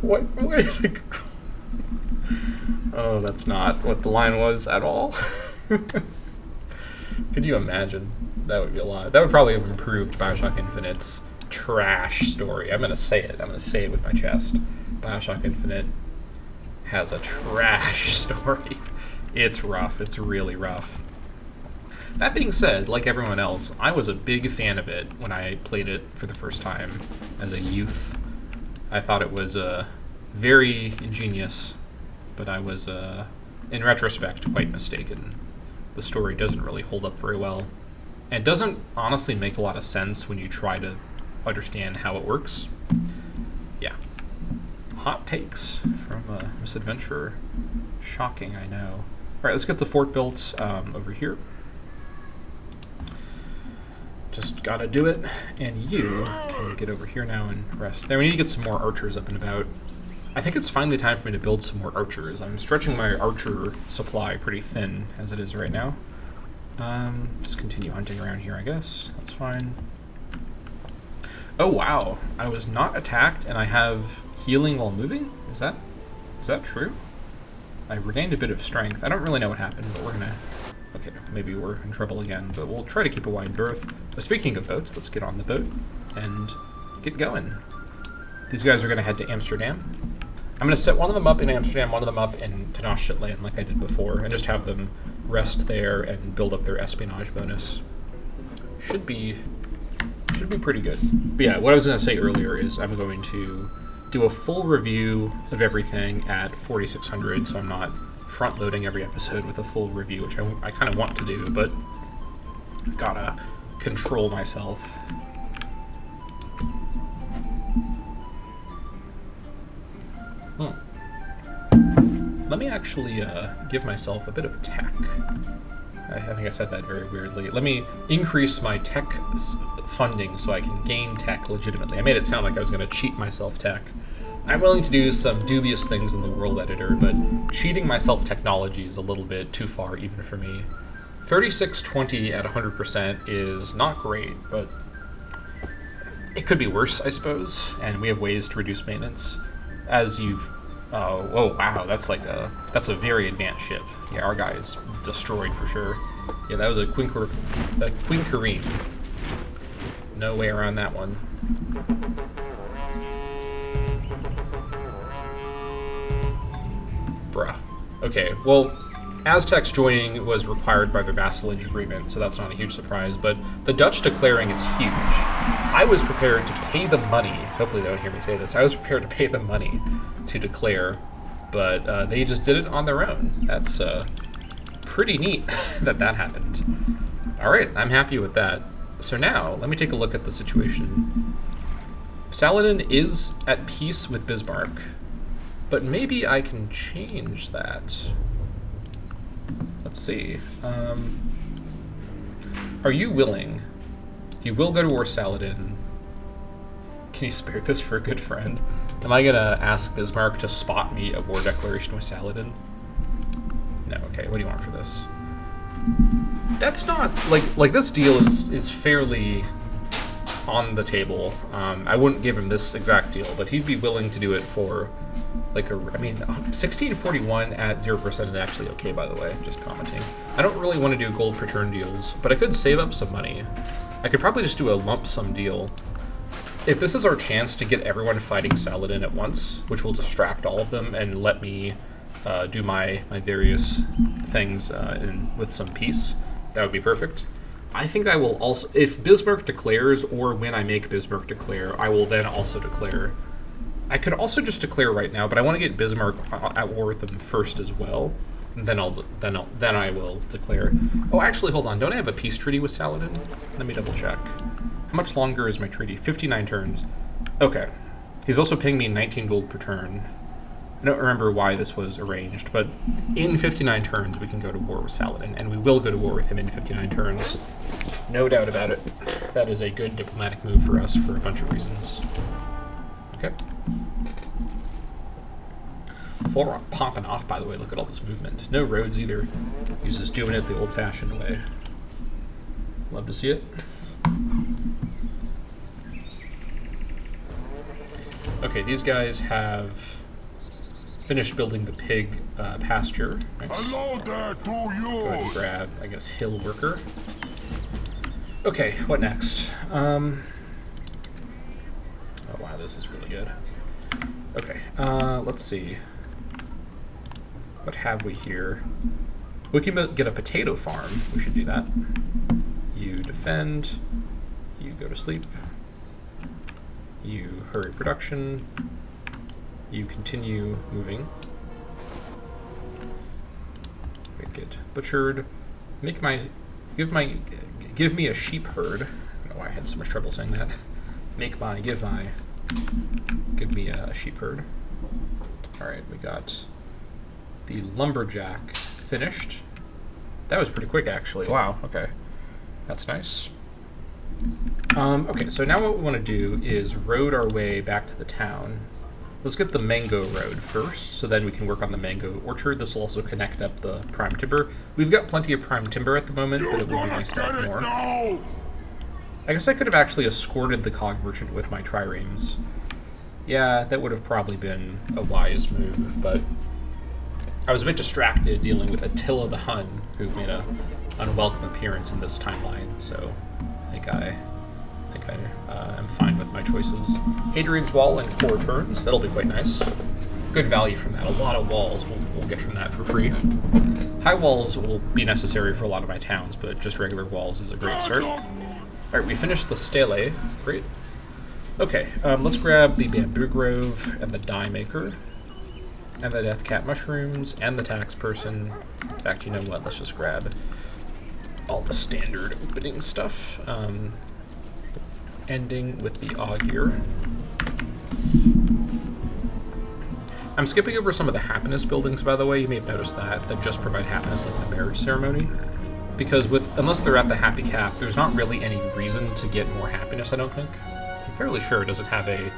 wipe away the girl. Oh, that's not what the line was at all. Could you imagine? That would be a lot. That would probably have improved Bioshock Infinite's trash story. I'm going to say it. I'm going to say it with my chest. Bioshock Infinite has a trash story. It's rough. It's really rough. That being said, like everyone else, I was a big fan of it when I played it for the first time as a youth. I thought it was very ingenious, but I was, in retrospect, quite mistaken. The story doesn't really hold up very well. And doesn't honestly make a lot of sense when you try to understand how it works. Yeah. Hot takes from Misadventurer. Shocking, I know. Alright, let's get the fort built over here. Just gotta do it, and you can get over here now and rest. Now we need to get some more archers up and about. I think it's finally time for me to build some more archers. I'm stretching my archer supply pretty thin as it is right now. Just continue hunting around here, I guess. That's fine. Oh wow, I was not attacked and I have healing while moving? Is that true? I regained a bit of strength. I don't really know what happened, but we're gonna... Okay, maybe we're in trouble again, but we'll try to keep a wide berth. Speaking of boats, let's get on the boat and get going. These guys are going to head to Amsterdam. I'm going to set one of them up in Amsterdam, one of them up in Tenochtitlan like I did before, and just have them rest there and build up their espionage bonus. Should be pretty good. But yeah, what I was going to say earlier is I'm going to do a full review of everything at 4600, so I'm not front-loading every episode with a full review, which I kind of want to do, but gotta control myself. Let me actually give myself a bit of tech. I think I said that very weirdly. Let me increase my tech funding so I can gain tech legitimately. I made it sound like I was going to cheat myself tech. I'm willing to do some dubious things in the world editor, but cheating myself technology is a little bit too far even for me. 3620 at 100% is not great, but it could be worse, I suppose, and we have ways to reduce maintenance. As you've... oh, wow, that's a very advanced ship. Yeah, our guy is destroyed for sure. Yeah, that was a Quinquerine. No way around that one. Bruh. Okay, well, Aztecs joining was required by their vassalage agreement, so that's not a huge surprise, but the Dutch declaring is huge. I was prepared to pay the money, hopefully they don't hear me say this, I was prepared to pay the money to declare, but they just did it on their own. That's pretty neat that happened. Alright, I'm happy with that. So now, let me take a look at the situation. Saladin is at peace with Bismarck, but maybe I can change that. Let's see. Are you willing? You will go to war, Saladin. Can you spare this for a good friend? Am I gonna ask Bismarck to spot me a war declaration with Saladin? No, okay, what do you want for this? That's not, like this deal is fairly on the table. I wouldn't give him this exact deal, but he'd be willing to do it for, like, 1641 at 0% is actually okay, by the way, just commenting. I don't really want to do gold per turn deals, but I could save up some money. I could probably just do a lump sum deal. If this is our chance to get everyone fighting Saladin at once, which will distract all of them and let me do my various things with some peace, that would be perfect. I think I will also, if Bismarck declares, or when I make Bismarck declare, I will then also declare. I could also just declare right now, but I want to get Bismarck at war with them first as well. And then I will declare. Oh, actually, hold on. Don't I have a peace treaty with Saladin? Let me double check. How much longer is my treaty? 59 turns. Okay. He's also paying me 19 gold per turn. I don't remember why this was arranged, but in 59 turns we can go to war with Saladin, and we will go to war with him in 59 turns. No doubt about it. That is a good diplomatic move for us for a bunch of reasons. Okay. Full Rock popping off, by the way. Look at all this movement. No roads either. He's just doing it the old-fashioned way. Love to see it. Okay, these guys have finished building the pig pasture. Nice. Hello there to Go ahead and you. grab, I guess, hill worker. Okay, what next? Oh wow, this is really good. Okay, let's see. What have we here? We can get a potato farm. We should do that. You defend. You go to sleep. You hurry production. You continue moving. Get butchered. Give me a sheep herd. I don't know why I had so much trouble saying that. Give me a sheep herd. All right, we got the lumberjack finished. That was pretty quick, actually. Wow. Okay, that's nice. Okay, so now what we want to do is road our way back to the town. Let's get the mango road first, so then we can work on the mango orchard. This will also connect up the prime timber. We've got plenty of prime timber at the moment, but it would be nice to have more. No. I guess I could have actually escorted the cog merchant with my triremes. Yeah, that would have probably been a wise move, but I was a bit distracted dealing with Attila the Hun, who made a unwelcome appearance in this timeline, so I think I am fine with my choices. Hadrian's Wall in 4 turns. That'll be quite nice. Good value from that. A lot of walls we'll get from that for free. High walls will be necessary for a lot of my towns, but just regular walls is a great start. Alright, we finished the stele. Great. Okay, let's grab the bamboo grove and the dye maker. And the death cat mushrooms and the tax person. In fact, you know what? Let's just grab all the standard opening stuff. Ending with the augur. I'm skipping over some of the happiness buildings, by the way. You may have noticed that just provide happiness like the marriage ceremony. Because unless they're at the happy cap, there's not really any reason to get more happiness, I don't think. I'm fairly sure it doesn't have a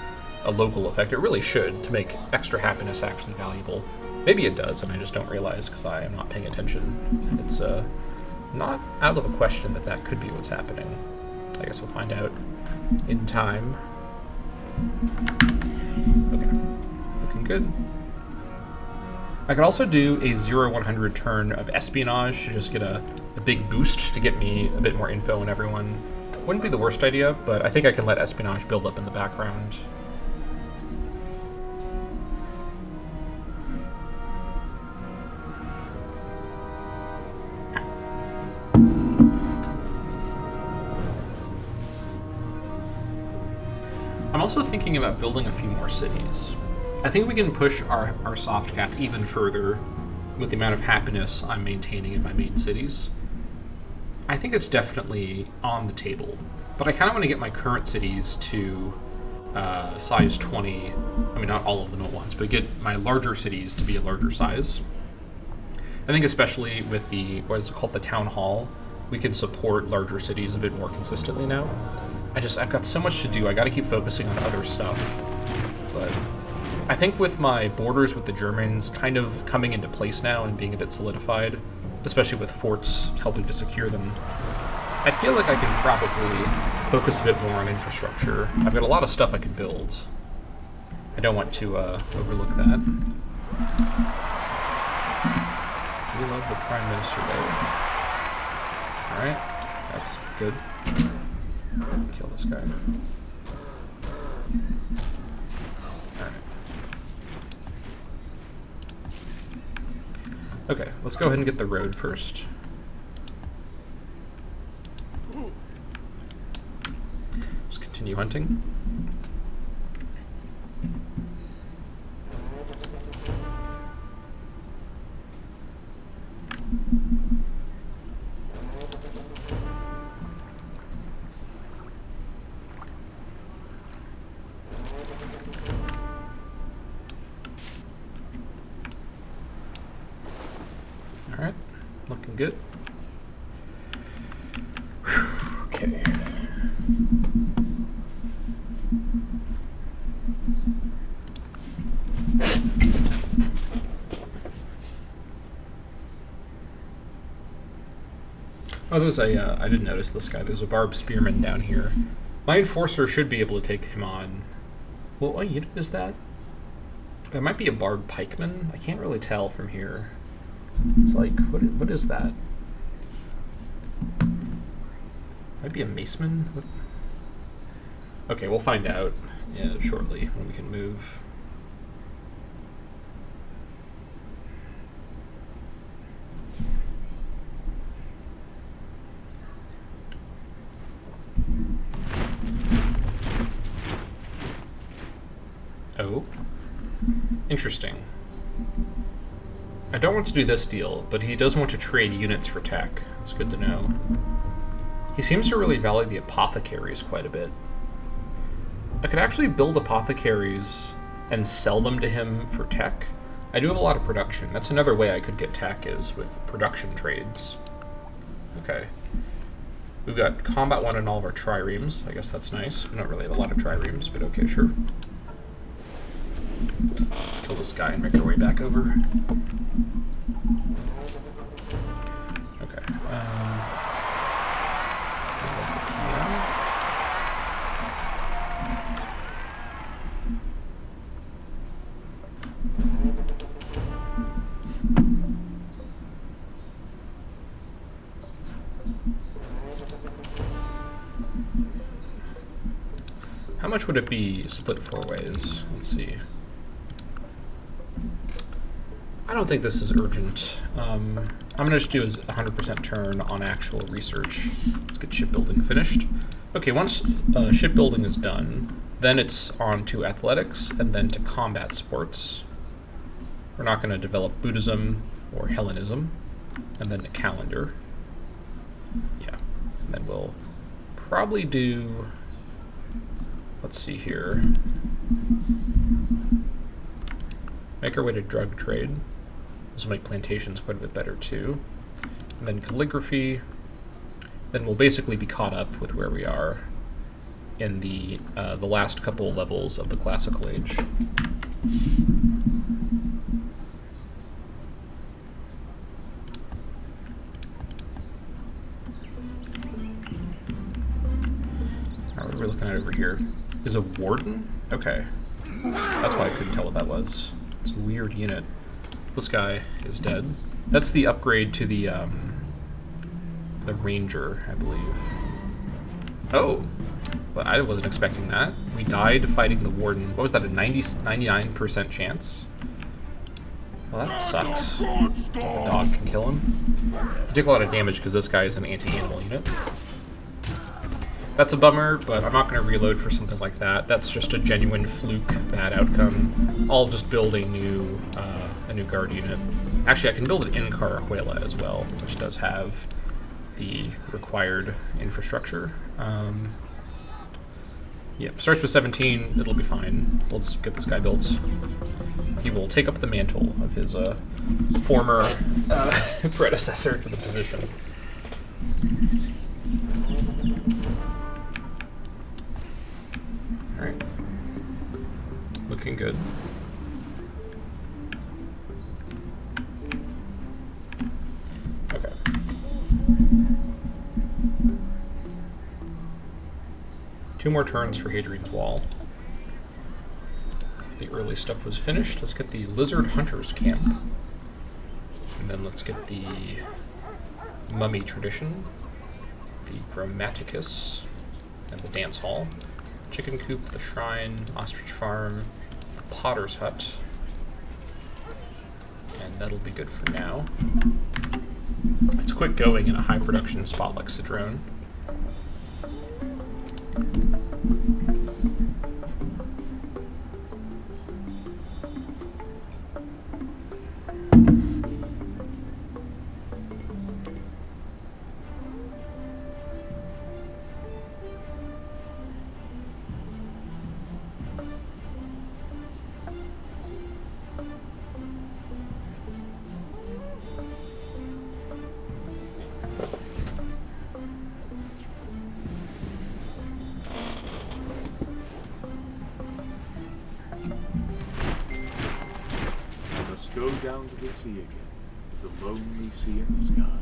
local effect. It really should, to make extra happiness actually valuable. Maybe it does, and I just don't realize because I am not paying attention. It's not out of the question that could be what's happening. I guess we'll find out in time. Okay, looking good. I could also do a 0-100 turn of espionage to just get a big boost to get me a bit more info on everyone. Wouldn't be the worst idea, but I think I can let espionage build up in the background. I'm also thinking about building a few more cities. I think we can push our soft cap even further with the amount of happiness I'm maintaining in my main cities. I think it's definitely on the table, but I kind of want to get my current cities to size 20. I mean, not all of them at once, but get my larger cities to be a larger size. I think especially with what is called the town hall, we can support larger cities a bit more consistently now. I've got so much to do. I got to keep focusing on other stuff. But I think with my borders with the Germans kind of coming into place now and being a bit solidified, especially with forts helping to secure them, I feel like I can probably focus a bit more on infrastructure. I've got a lot of stuff I can build. I don't want to overlook that. We love the Prime Minister Day. Alright, that's good. Kill this guy. Alright. Okay, let's go ahead and get the road first. Just continue hunting. good. Whew, okay. Oh, there's a, I didn't notice this guy. There's a barbed spearman down here. My enforcer should be able to take him on. Well, what unit is that? That might be a barbed pikeman. I can't really tell from here. It's like, what is that? Might be a maceman? What? Okay, we'll find out shortly when we can move. Oh, interesting. I don't want to do this deal, but he does want to trade units for tech. That's good to know. He seems to really value the apothecaries quite a bit. I could actually build apothecaries and sell them to him for tech. I do have a lot of production. That's another way I could get tech, is with production trades. Okay. We've got combat 1 in all of our triremes. I guess that's nice. We don't really have a lot of triremes, but okay, sure. Let's kill this guy and make our way back over. Okay. How much would it be split 4 ways? Let's see. I don't think this is urgent. I'm going to just do a 100% turn on actual research. Let's get shipbuilding finished. Okay, once shipbuilding is done, then it's on to athletics and then to combat sports. We're not going to develop Buddhism or Hellenism, and then to calendar. Yeah, and then we'll probably do, let's see here, make our way to drug trade. This will make plantations quite a bit better too. And then calligraphy. Then we'll basically be caught up with where we are in the last couple levels of the classical age. Now, what are we looking at over here? Is a warden? Okay. That's why I couldn't tell what that was. It's a weird unit. This guy is dead. That's the upgrade to the ranger, I believe. Oh, but I wasn't expecting that. We died fighting the warden. What was that, a 99% chance? Well, that sucks. The dog can kill him. You take a lot of damage because this guy is an anti-animal unit. That's a bummer, but I'm not going to reload for something like that. That's just a genuine fluke bad outcome. I'll just build a new guard unit. Actually, I can build an in-car Ajuela as well, which does have the required infrastructure. Yeah, starts with 17. It'll be fine. We'll just get this guy built. He will take up the mantle of his former predecessor to the position. Alright. Looking good. Okay. Two more turns for Hadrian's Wall. The early stuff was finished. Let's get the Lizard Hunters Camp. And then let's get the Mummy Tradition, the Grammaticus, and the Dance Hall. Chicken Coop, the Shrine, Ostrich Farm, the Potter's Hut. And that'll be good for now. It's quick going in a high production spot like Cedrone. must go down to the sea again, the lonely sea in the sky,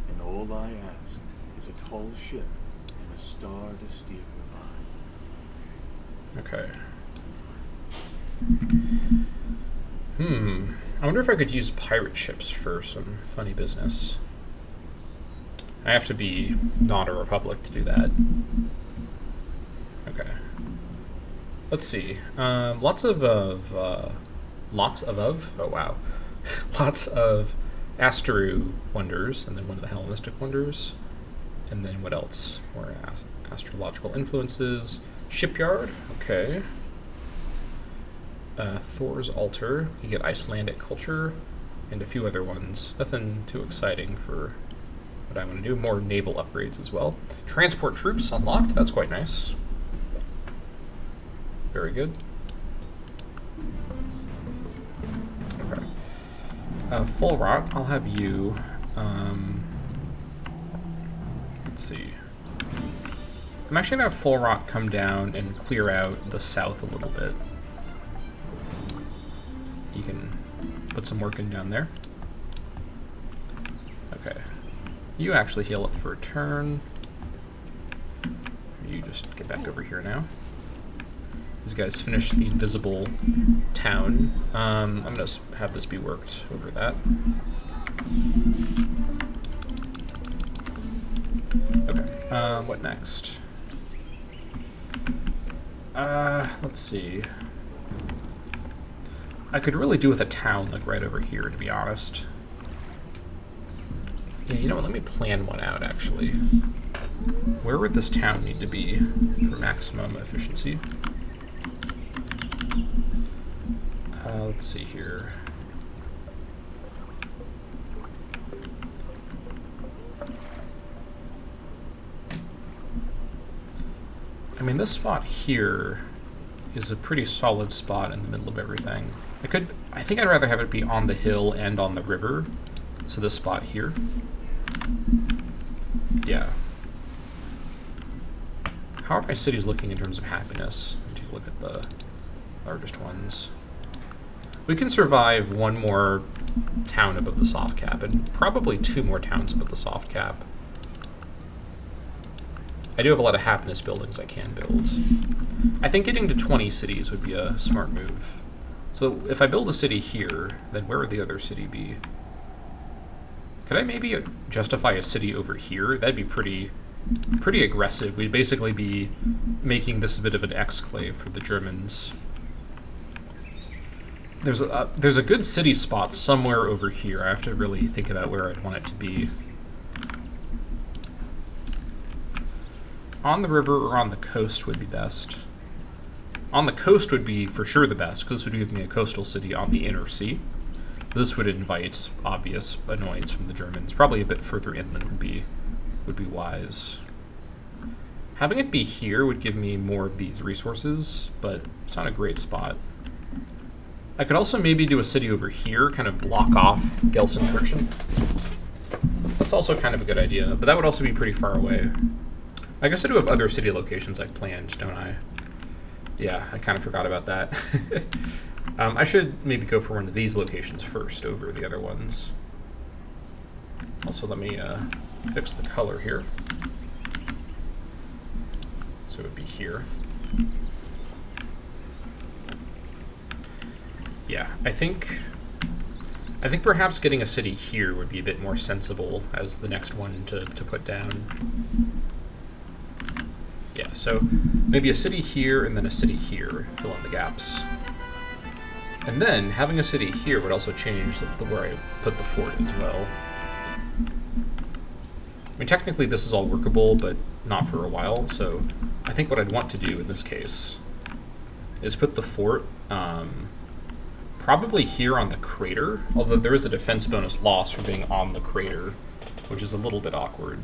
and all I ask is a tall ship and a star to steer me by. Okay. I wonder if I could use pirate ships for some funny business. I have to be not a republic to do that. Okay. Let's see. Lots of oh wow. Lots of Asteru wonders, and then one of the Hellenistic wonders. And then what else? More astrological influences. Shipyard, okay. Thor's altar. You get Icelandic culture, and a few other ones. Nothing too exciting for what I want to do. More naval upgrades as well. Transport troops unlocked. That's quite nice. Very good. Okay. Full rot. I'll have you. Let's see. I'm actually gonna have full rot come down and clear out the south a little bit. You can put some work in down there. Okay. You actually heal up for a turn. You just get back over here now. These guys finish the invisible town. I'm gonna have this be worked over that. Okay. What next? Let's see. I could really do with a town like right over here, to be honest. Yeah, you know what? Let me plan one out, actually. Where would this town need to be for maximum efficiency? Let's see here. I mean, this spot here is a pretty solid spot in the middle of everything. I think I'd rather have it be on the hill and on the river. So this spot here. Yeah. How are my cities looking in terms of happiness? Let me take a look at the largest ones. We can survive one more town above the soft cap, and probably 2 more towns above the soft cap. I do have a lot of happiness buildings I can build. I think getting to 20 cities would be a smart move. So if I build a city here, then where would the other city be? Could I maybe justify a city over here? That'd be pretty aggressive. We'd basically be making this a bit of an exclave for the Germans. There's a good city spot somewhere over here. I have to really think about where I'd want it to be. On the river or on the coast would be best. On the coast would be for sure the best, because this would give me a coastal city on the inner sea. This would invite obvious annoyance from the Germans. Probably a bit further inland would be wise. Having it be here would give me more of these resources, but it's not a great spot. I could also maybe do a city over here, kind of block off Gelsenkirchen. That's also kind of a good idea, but that would also be pretty far away. I guess I do have other city locations I've planned, don't I? Yeah, I kind of forgot about that. I should maybe go for one of these locations first over the other ones. Also, let me fix the color here. So it would be here. Yeah, I think perhaps getting a city here would be a bit more sensible as the next one to put down. Yeah, so maybe a city here and then a city here, fill in the gaps. And then having a city here would also change where I put the fort as well. I mean, technically this is all workable, but not for a while, so I think what I'd want to do in this case is put the fort probably here on the crater, although there is a defense bonus loss for being on the crater, which is a little bit awkward.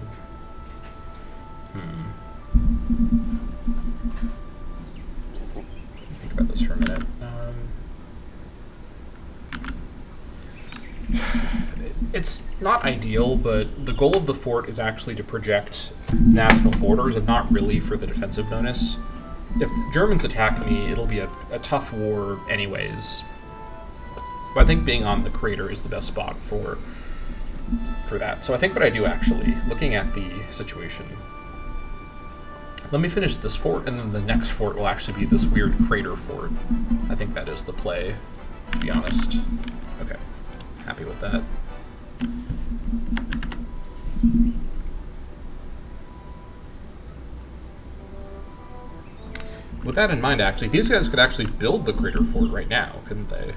Think about this for a minute. It's not ideal, but the goal of the fort is actually to project national borders and not really for the defensive bonus. If the Germans attack me, it'll be a tough war anyways. But I think being on the crater is the best spot for that. So I think what I do, actually, looking at the situation, let me finish this fort, and then the next fort will actually be this weird crater fort. I think that is the play, to be honest. Okay, happy with that. With that in mind, actually, these guys could actually build the crater fort right now, couldn't they?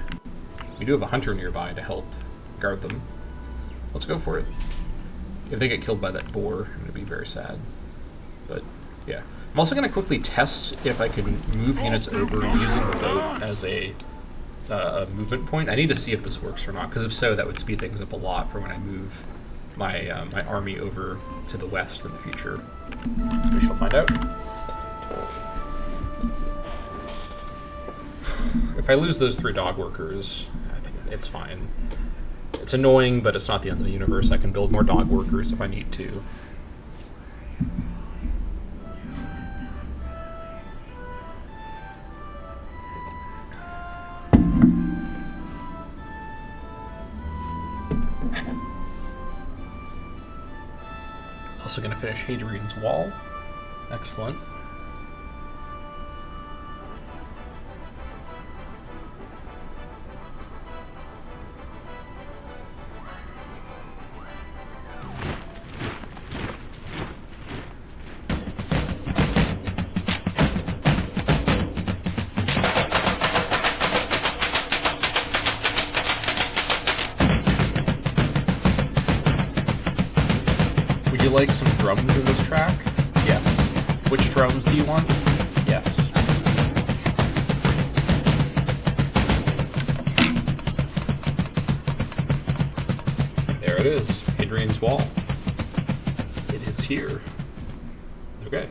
We do have a hunter nearby to help guard them. Let's go for it. If they get killed by that boar, I'm going to be very sad. But, yeah. I'm also going to quickly test if I can move units over using the boat as a movement point. I need to see if this works or not, because if so, that would speed things up a lot for when I move my, my army over to the west in the future. We shall find out. If I lose those 3 dog workers, I think it's fine. It's annoying, but it's not the end of the universe. I can build more dog workers if I need to. Also going to finish Hadrian's Wall. Excellent. Would you like some drums in this track? Yes. Which drums do you want? Yes. There it is. Hadrian's Wall. It is here. Okay.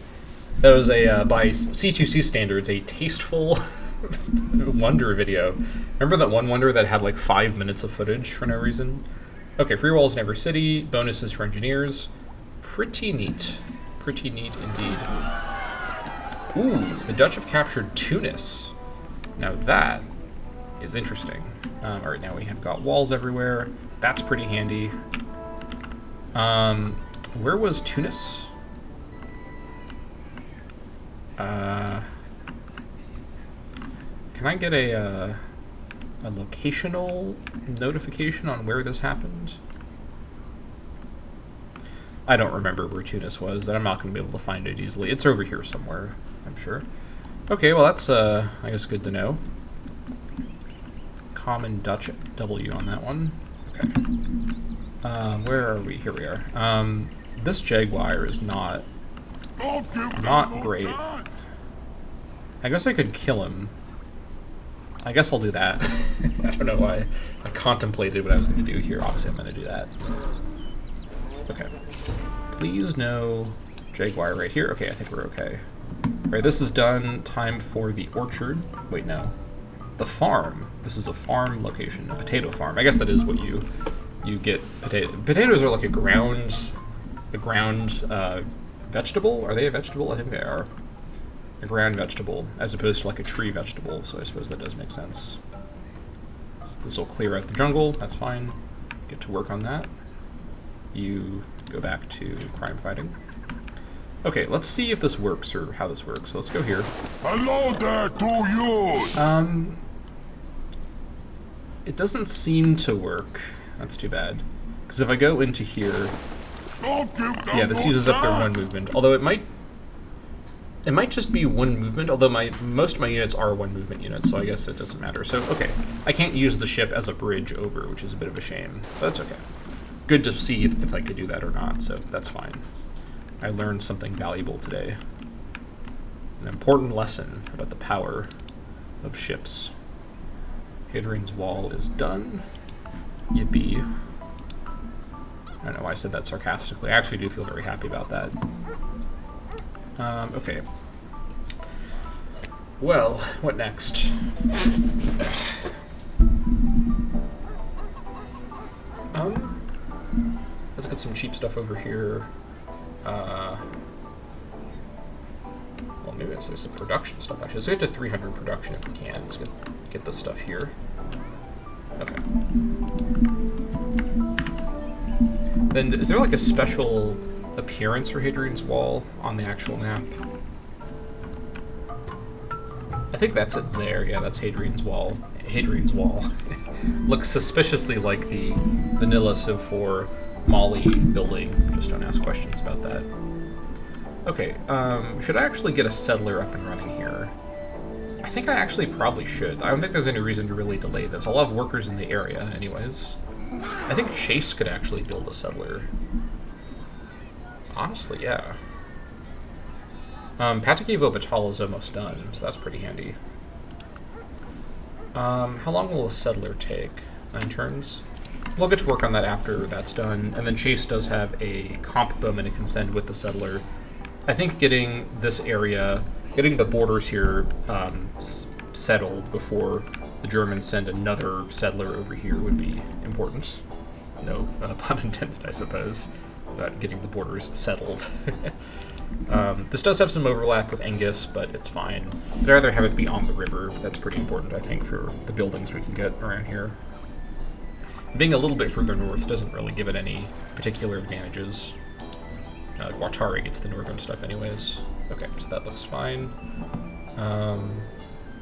That was a, by C2C standards, a tasteful wonder video. Remember that one wonder that had like 5 minutes of footage for no reason? Okay, free walls in every city, bonuses for engineers. Pretty neat. Pretty neat indeed. Ooh, the Dutch have captured Tunis. Now that is interesting. Alright, now we have got walls everywhere. That's pretty handy. Where was Tunis? Can I get a locational notification on where this happened? I don't remember where Tunis was, and I'm not going to be able to find it easily. It's over here somewhere, I'm sure. Okay, well that's, I guess, good to know. Common Dutch W on that one. Okay. Where are we? Here we are. This Jaguar is not great. I guess I could kill him. I guess I'll do that. I don't know why I contemplated what I was going to do here. Obviously, I'm going to do that. Okay. Please no Jaguar right here. Okay, I think we're okay. Alright, this is done. Time for the orchard. Wait, no. The farm. This is a farm location, a potato farm. I guess that is what you get. Potatoes are like a ground vegetable. Are they a vegetable? I think they are. A ground vegetable, as opposed to like a tree vegetable, so I suppose that does make sense. This will clear out the jungle, that's fine. Get to work on that. You go back to crime fighting. Okay, let's see if this works, or how this works. So let's go here. Hello there to you! It doesn't seem to work. That's too bad. Because if I go into here... Yeah, this uses up their one movement, although it might just be one movement, although most of my units are one movement units, so I guess it doesn't matter. So, okay, I can't use the ship as a bridge over, which is a bit of a shame, but that's okay. Good to see if I could do that or not, so that's fine. I learned something valuable today. An important lesson about the power of ships. Hadrian's Wall is done. Yippee. I don't know why I said that sarcastically. I actually do feel very happy about that. Okay. Well, what next? Let's get some cheap stuff over here. Well, maybe let's do some production stuff, actually. Let's get to 300 production if we can. Let's get this stuff here. Okay. Then, is there like a special appearance for Hadrian's Wall on the actual map? I think that's it there. Yeah, that's Hadrian's Wall. Hadrian's Wall. Looks suspiciously like the vanilla Civ 4 Mali building. Just don't ask questions about that. Okay, should I actually get a settler up and running here? I think I actually probably should. I don't think there's any reason to really delay this. I'll have workers in the area anyways. I think Chase could actually build a settler. Honestly, yeah. Patakivo Batal is almost done, so that's pretty handy. How long will a settler take? 9 turns? We'll get to work on that after that's done, and then Chase does have a comp bowman to contend with the settler. I think getting this area, getting the borders here settled before the Germans send another settler over here would be important. No pun intended, I suppose, about getting the borders settled. This does have some overlap with Angus, but it's fine. I'd rather have it be on the river. That's pretty important, I think, for the buildings we can get around here. Being a little bit further north doesn't really give it any particular advantages. Guattari gets the northern stuff anyways. Okay, so that looks fine.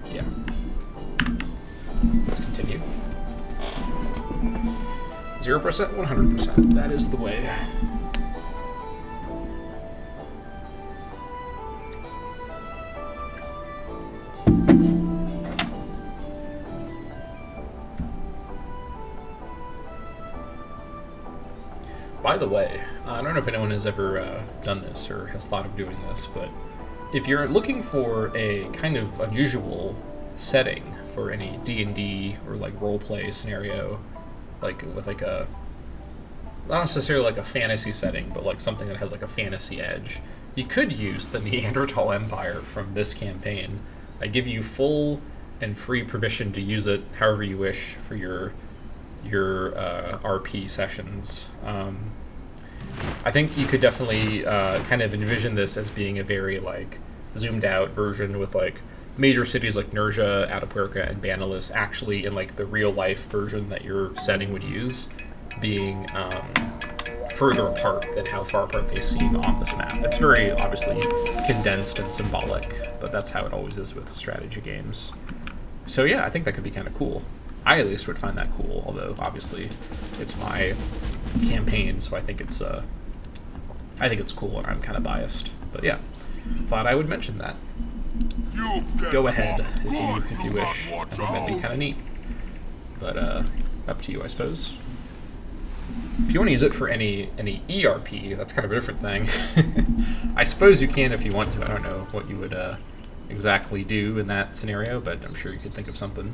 Yeah. Let's continue. 0%, 100%. That is the way. By the way, I don't know if anyone has ever done this or has thought of doing this, but if you're looking for a kind of unusual setting for any D&D or like roleplay scenario, like with like a, not necessarily like a fantasy setting, but like something that has like a fantasy edge, you could use the Neanderthal Empire from this campaign. I give you full and free permission to use it however you wish for your RP sessions. I think you could definitely kind of envision this as being a very like zoomed out version with like major cities like Nurja, Atapuerca, and Banalis actually in like the real life version that your setting would use being further apart than how far apart they seem on this map. It's very obviously condensed and symbolic, but that's how it always is with strategy games. So yeah, I think that could be kind of cool. I at least would find that cool, although obviously it's my campaign, so I think it's cool and I'm kind of biased. But yeah, thought I would mention that. Go ahead if you wish. I think that'd be kind of neat. But up to you, I suppose. If you want to use it for any ERP, that's kind of a different thing. I suppose you can if you want to. I don't know what you would exactly do in that scenario, but I'm sure you could think of something.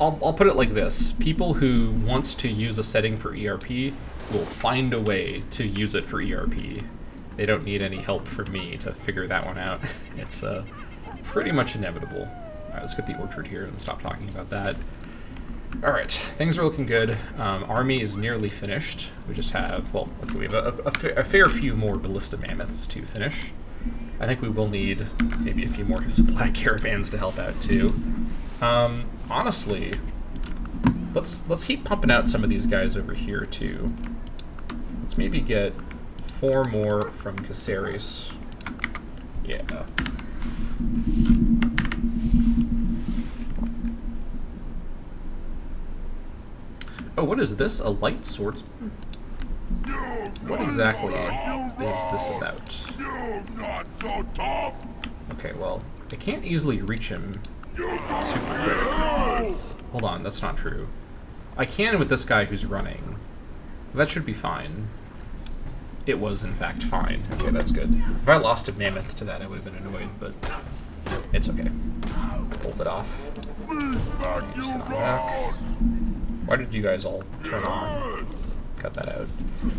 I'll put it like this. People who wants to use a setting for ERP will find a way to use it for ERP. They don't need any help from me to figure that one out. It's pretty much inevitable. All right, let's get the orchard here and stop talking about that. All right, things are looking good. Army is nearly finished. We just have, well, okay, we have a fair few more ballista mammoths to finish. I think we will need maybe a few more supply caravans to help out too. Honestly, let's keep pumping out some of these guys over here too. Let's maybe get 4 more from Caceres. Yeah. Oh, what is this? A light swordsman? What exactly is this about? Okay, well, I can't easily reach him super quick. Hold on, that's not true. I can with this guy who's running. That should be fine. It was, in fact, fine. Okay, that's good. If I lost a mammoth to that, I would have been annoyed, but it's okay. Pulled it off. Just head on back. Why did you guys all turn on? Cut that out.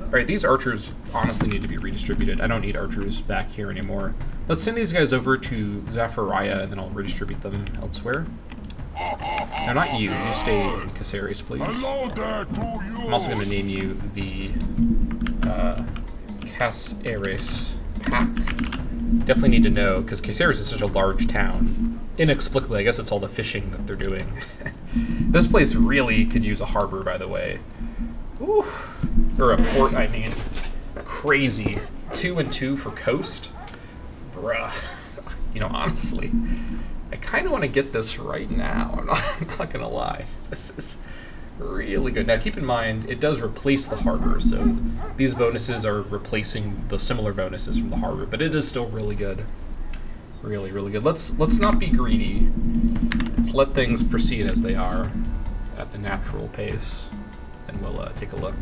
Alright, these archers honestly need to be redistributed. I don't need archers back here anymore. Let's send these guys over to Zafariah, and then I'll redistribute them elsewhere. No, not you. You stay in Caceres, please. I'm also going to name you the Caceres Pack. Definitely need to know, because Caceres is such a large town. Inexplicably, I guess it's all the fishing that they're doing. This place really could use a harbor, by the way. Ooh. Or a port, I mean. Crazy. 2 and 2 for coast. Bruh. You know, honestly, I kind of want to get this right now. I'm not going to lie. This is really good. Now, keep in mind, it does replace the harbor, so these bonuses are replacing the similar bonuses from the harbor, but it is still really good. Really, really good. Let's not be greedy. Let's let things proceed as they are at the natural pace, and we'll take a look.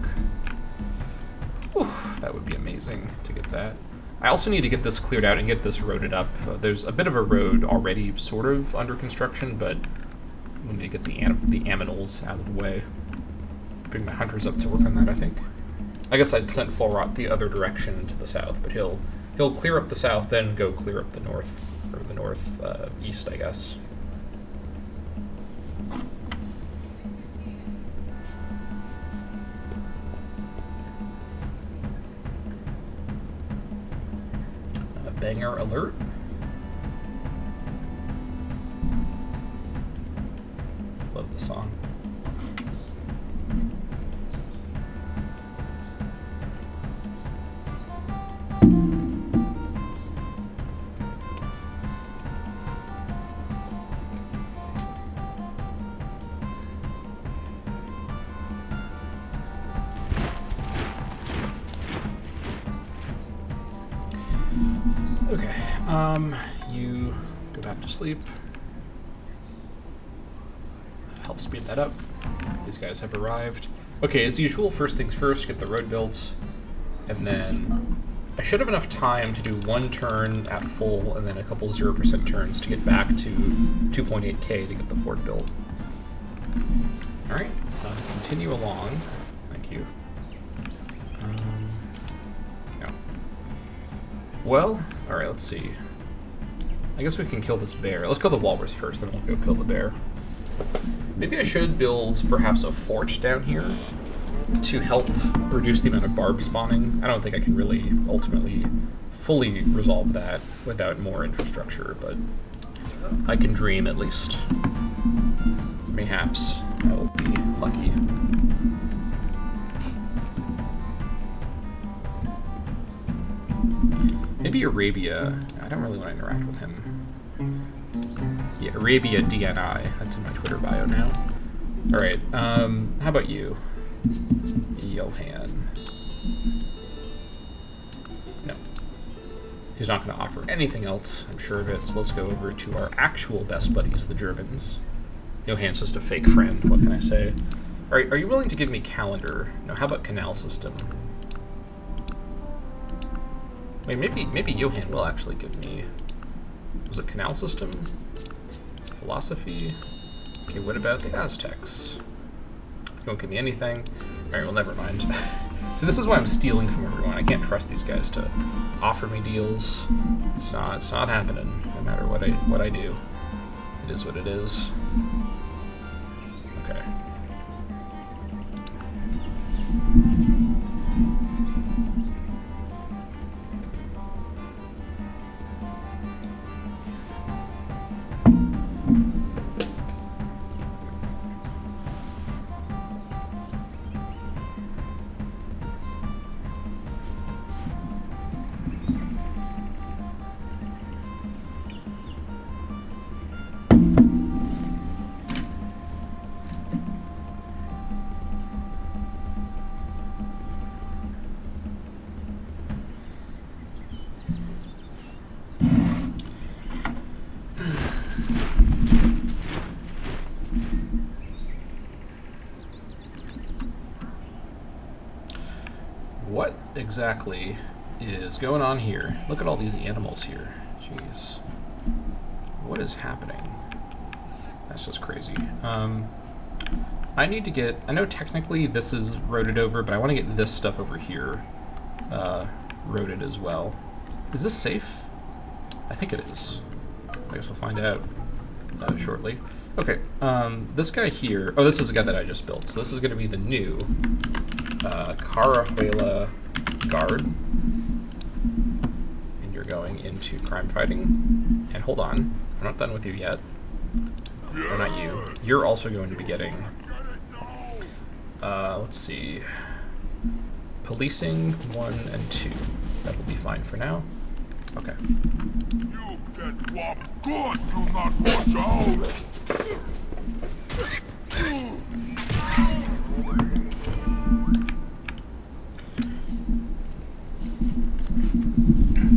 Whew, that would be amazing to get that. I also need to get this cleared out and get this roaded up. There's a bit of a road already sort of under construction, but we need to get the aminals out of the way. Bring my hunters up to work on that, I think. I guess I'd sent Florot the other direction to the south, but he'll clear up the south, then go clear up the north, or the northeast, I guess. Banger alert. Love the song. Okay, you go back to sleep. Help speed that up. These guys have arrived. Okay, as usual, first things first, get the road built, and then I should have enough time to do 1 turn at full and then a couple 0% turns to get back to 2.8k to get the fort built. Alright, continue along. Thank you. Well, alright, let's see. I guess we can kill this bear. Let's kill the walrus first, then we'll go kill the bear. Maybe I should build perhaps a fort down here to help reduce the amount of barb spawning. I don't think I can really ultimately fully resolve that without more infrastructure, but I can dream at least. Mayhaps I will be lucky. Maybe Arabia. I don't really want to interact with him. Yeah, Arabia DNI. That's in my Twitter bio now. Alright, how about you? Johan. No. He's not going to offer anything else, I'm sure of it. So let's go over to our actual best buddies, the Germans. Johan's just a fake friend, what can I say? Alright, are you willing to give me calendar? No, how about canal system? Wait, maybe Johan will actually give me... Was it canal system? Philosophy? Okay, what about the Aztecs? You won't give me anything. Alright, well, never mind. So this is why I'm stealing from everyone. I can't trust these guys to offer me deals. It's not happening, no matter what I do. It is what it is. Okay. What exactly is going on here? Look at all these animals here. Jeez. What is happening? That's just crazy. I need to get... I know technically this is roaded over, but I want to get this stuff over here roaded as well. Is this safe? I think it is. I guess we'll find out shortly. Okay, this guy here... Oh, this is the guy that I just built. So this is going to be the new Carahuela Guard. And you're going into crime fighting. And hold on, I'm not done with you yet. or not you. You're also going to be getting, let's see, policing 1 and 2. That'll be fine for now. Okay. You get whopped good, you not watch out!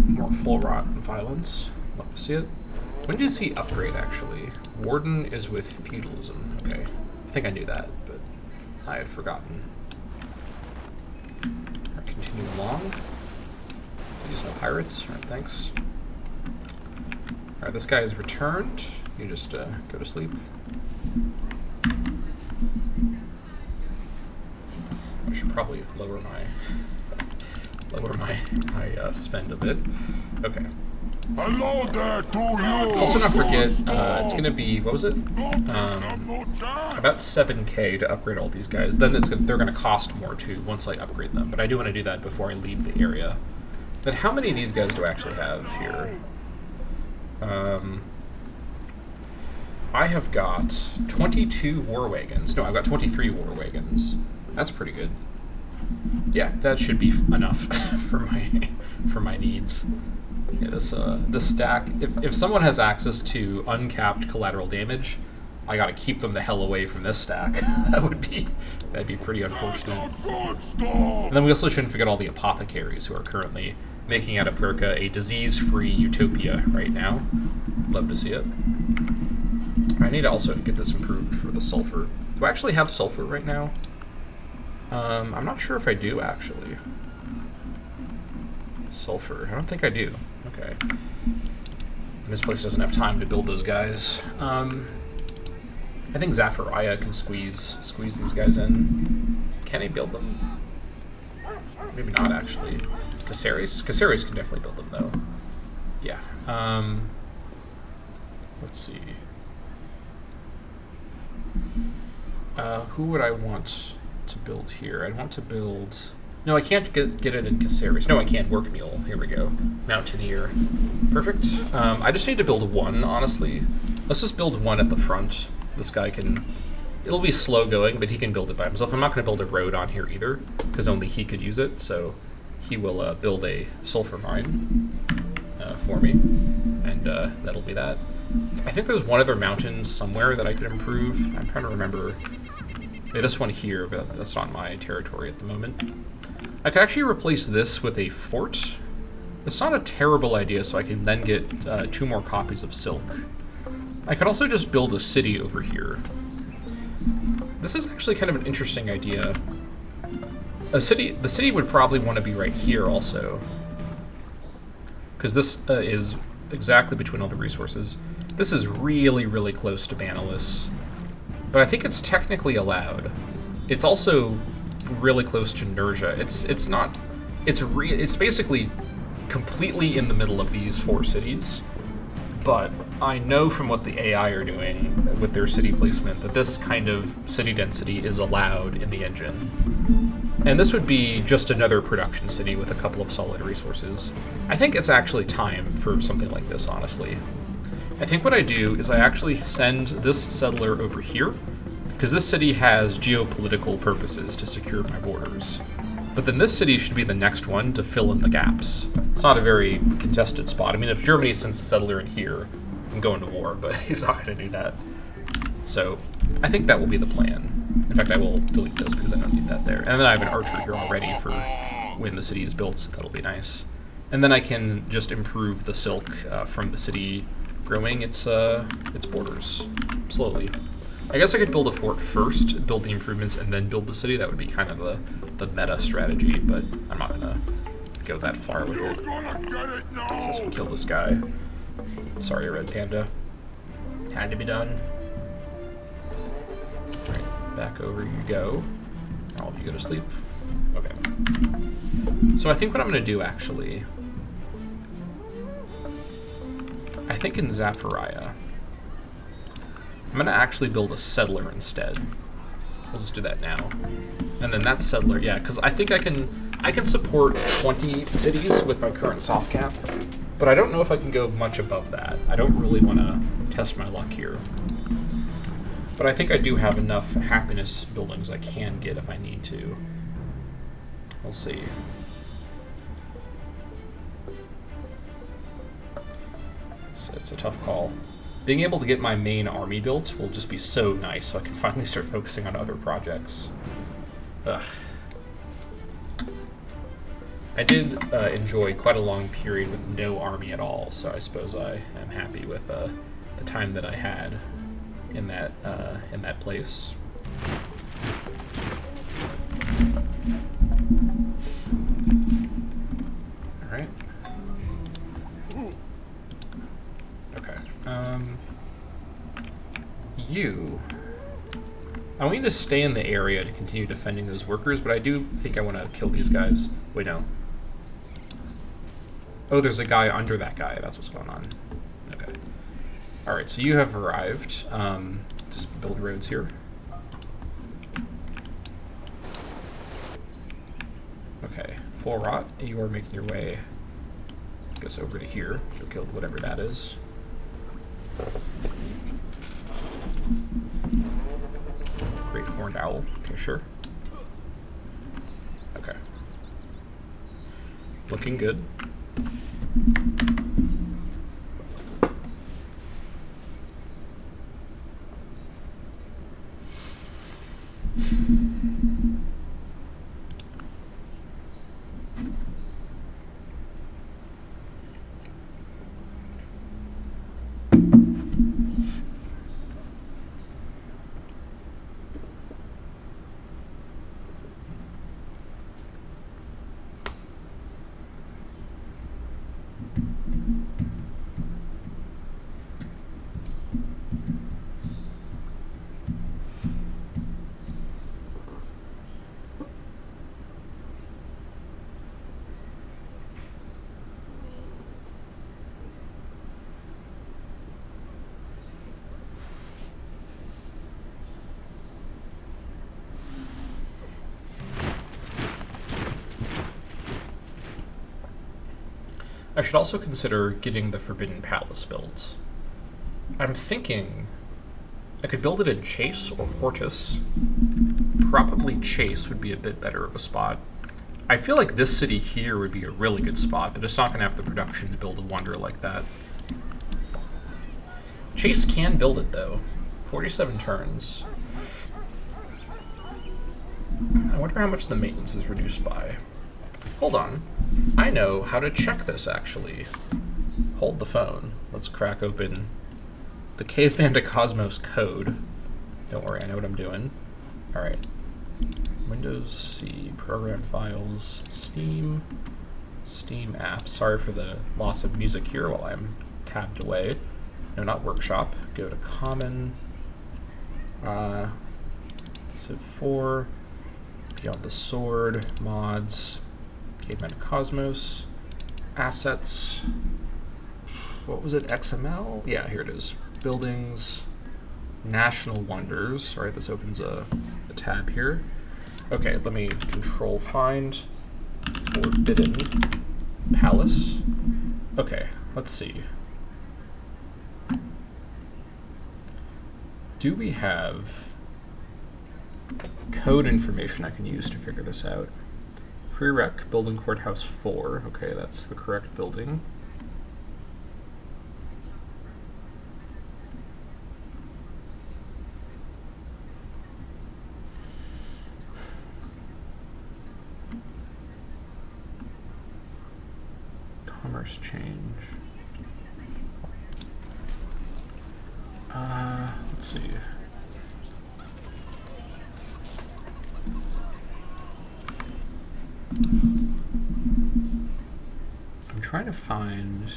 More full rot and violence. Love to see it. When does he upgrade, actually? Warden is with feudalism. Okay. I think I knew that, but I had forgotten. Alright, continue along. Please no pirates. Alright, thanks. Alright, this guy is returned. You just go to sleep. I should probably lower my spend a bit. Okay. Hello there to you! Let's also not forget, it's going to be, what was it? About 7k to upgrade all these guys. Then they're going to cost more too once I upgrade them. But I do want to do that before I leave the area. Then how many of these guys do I actually have here? I have got 22 war wagons. No, I've got 23 war wagons. That's pretty good. Yeah, that should be enough for my needs. Yeah, this stack. If someone has access to uncapped collateral damage, I gotta keep them the hell away from this stack. That'd be pretty unfortunate. And then we also shouldn't forget all the apothecaries who are currently making Atapuerca a disease-free utopia right now. Love to see it. I need to also get this improved for the sulfur. Do I actually have sulfur right now? I'm not sure if I do, actually. Sulfur. I don't think I do. Okay. And this place doesn't have time to build those guys. I think Zachariah can squeeze these guys in. Can he build them? Maybe not, actually. Caceres can definitely build them, though. Yeah. Let's see. Who would I want to build here? I'd want to build... No, I can't get it in Caceres. No, I can't. Work mule. Here we go. Mountaineer. Perfect. I just need to build one, honestly. Let's just build one at the front. This guy can... It'll be slow going, but he can build it by himself. I'm not going to build a road on here either, because only he could use it, so he will build a sulfur mine for me, and that'll be that. I think there's one other mountain somewhere that I could improve. I'm trying to remember. Maybe this one here, but that's not my territory at the moment. I could actually replace this with a fort. It's not a terrible idea, so I can then get 2 more copies of silk. I could also just build a city over here. This is actually kind of an interesting idea. The city would probably want to be right here also, because this is exactly between all the resources. This is really, really close to Banalis, but I think it's technically allowed. It's also really close to Nurja. It's basically completely in the middle of these 4 cities, but I know from what the AI are doing with their city placement that this kind of city density is allowed in the engine. And this would be just another production city with a couple of solid resources. I think it's actually time for something like this, honestly. I think what I do is I actually send this settler over here, because this city has geopolitical purposes to secure my borders. But then this city should be the next one to fill in the gaps. It's not a very contested spot. I mean, if Germany sends a settler in here, I'm going to war, but he's not going to do that. So I think that will be the plan. In fact, I will delete this because I don't need that there. And then I have an archer here already for when the city is built, so that'll be nice. And then I can just improve the silk from the city growing its borders slowly. I guess I could build a fort first, build the improvements, and then build the city. That would be kind of the meta strategy, but I'm not going to go that far with it. So this will kill this guy. Sorry, Red Panda. Had to be done. Alright, back over you go. All of you go to sleep. Okay. So I think what I'm going to do, actually... I think in Zachariah, I'm going to actually build a settler instead. Let's just do that now. And then that settler, yeah, because I think I can support 20 cities with my current soft cap, but I don't know if I can go much above that. I don't really want to test my luck here. But I think I do have enough happiness buildings I can get if I need to. We'll see. It's a tough call. Being able to get my main army built will just be so nice, so I can finally start focusing on other projects. Ugh. I did enjoy quite a long period with no army at all, so I suppose I am happy with the time that I had in that place. All right. Okay. You. I want you to stay in the area to continue defending those workers, but I do think I want to kill these guys. Wait, no. Oh, there's a guy under that guy. That's what's going on. Okay. All right, so you have arrived. Just build roads here. Okay, full rot. You are making your way, I guess, over to here. You'll kill whatever that is. Great horned owl. Okay, sure. Okay. Looking good. I should also consider getting the Forbidden Palace built. I'm thinking I could build it in Chase or Hortus. Probably Chase would be a bit better of a spot. I feel like this city here would be a really good spot, but it's not going to have the production to build a wonder like that. Chase can build it, though. 47 turns. I wonder how much the maintenance is reduced by. Hold on. I know how to check this, actually. Hold the phone. Let's crack open the Caveman to Cosmos code. Don't worry, I know what I'm doing. Alright. Windows C, program files, Steam apps. Sorry for the loss of music here while I'm tabbed away. No, not workshop. Go to common. Civ 4. Beyond the Sword. Mods. Caveman to Cosmos. Assets. What was it? XML? Yeah, here it is. Buildings. National Wonders. All right, this opens a tab here. Okay, let me control find Forbidden Palace. Okay, let's see. Do we have code information I can use to figure this out? Prereq, building courthouse 4. Okay, that's the correct building. Commerce change. Let's see. I'm trying to find...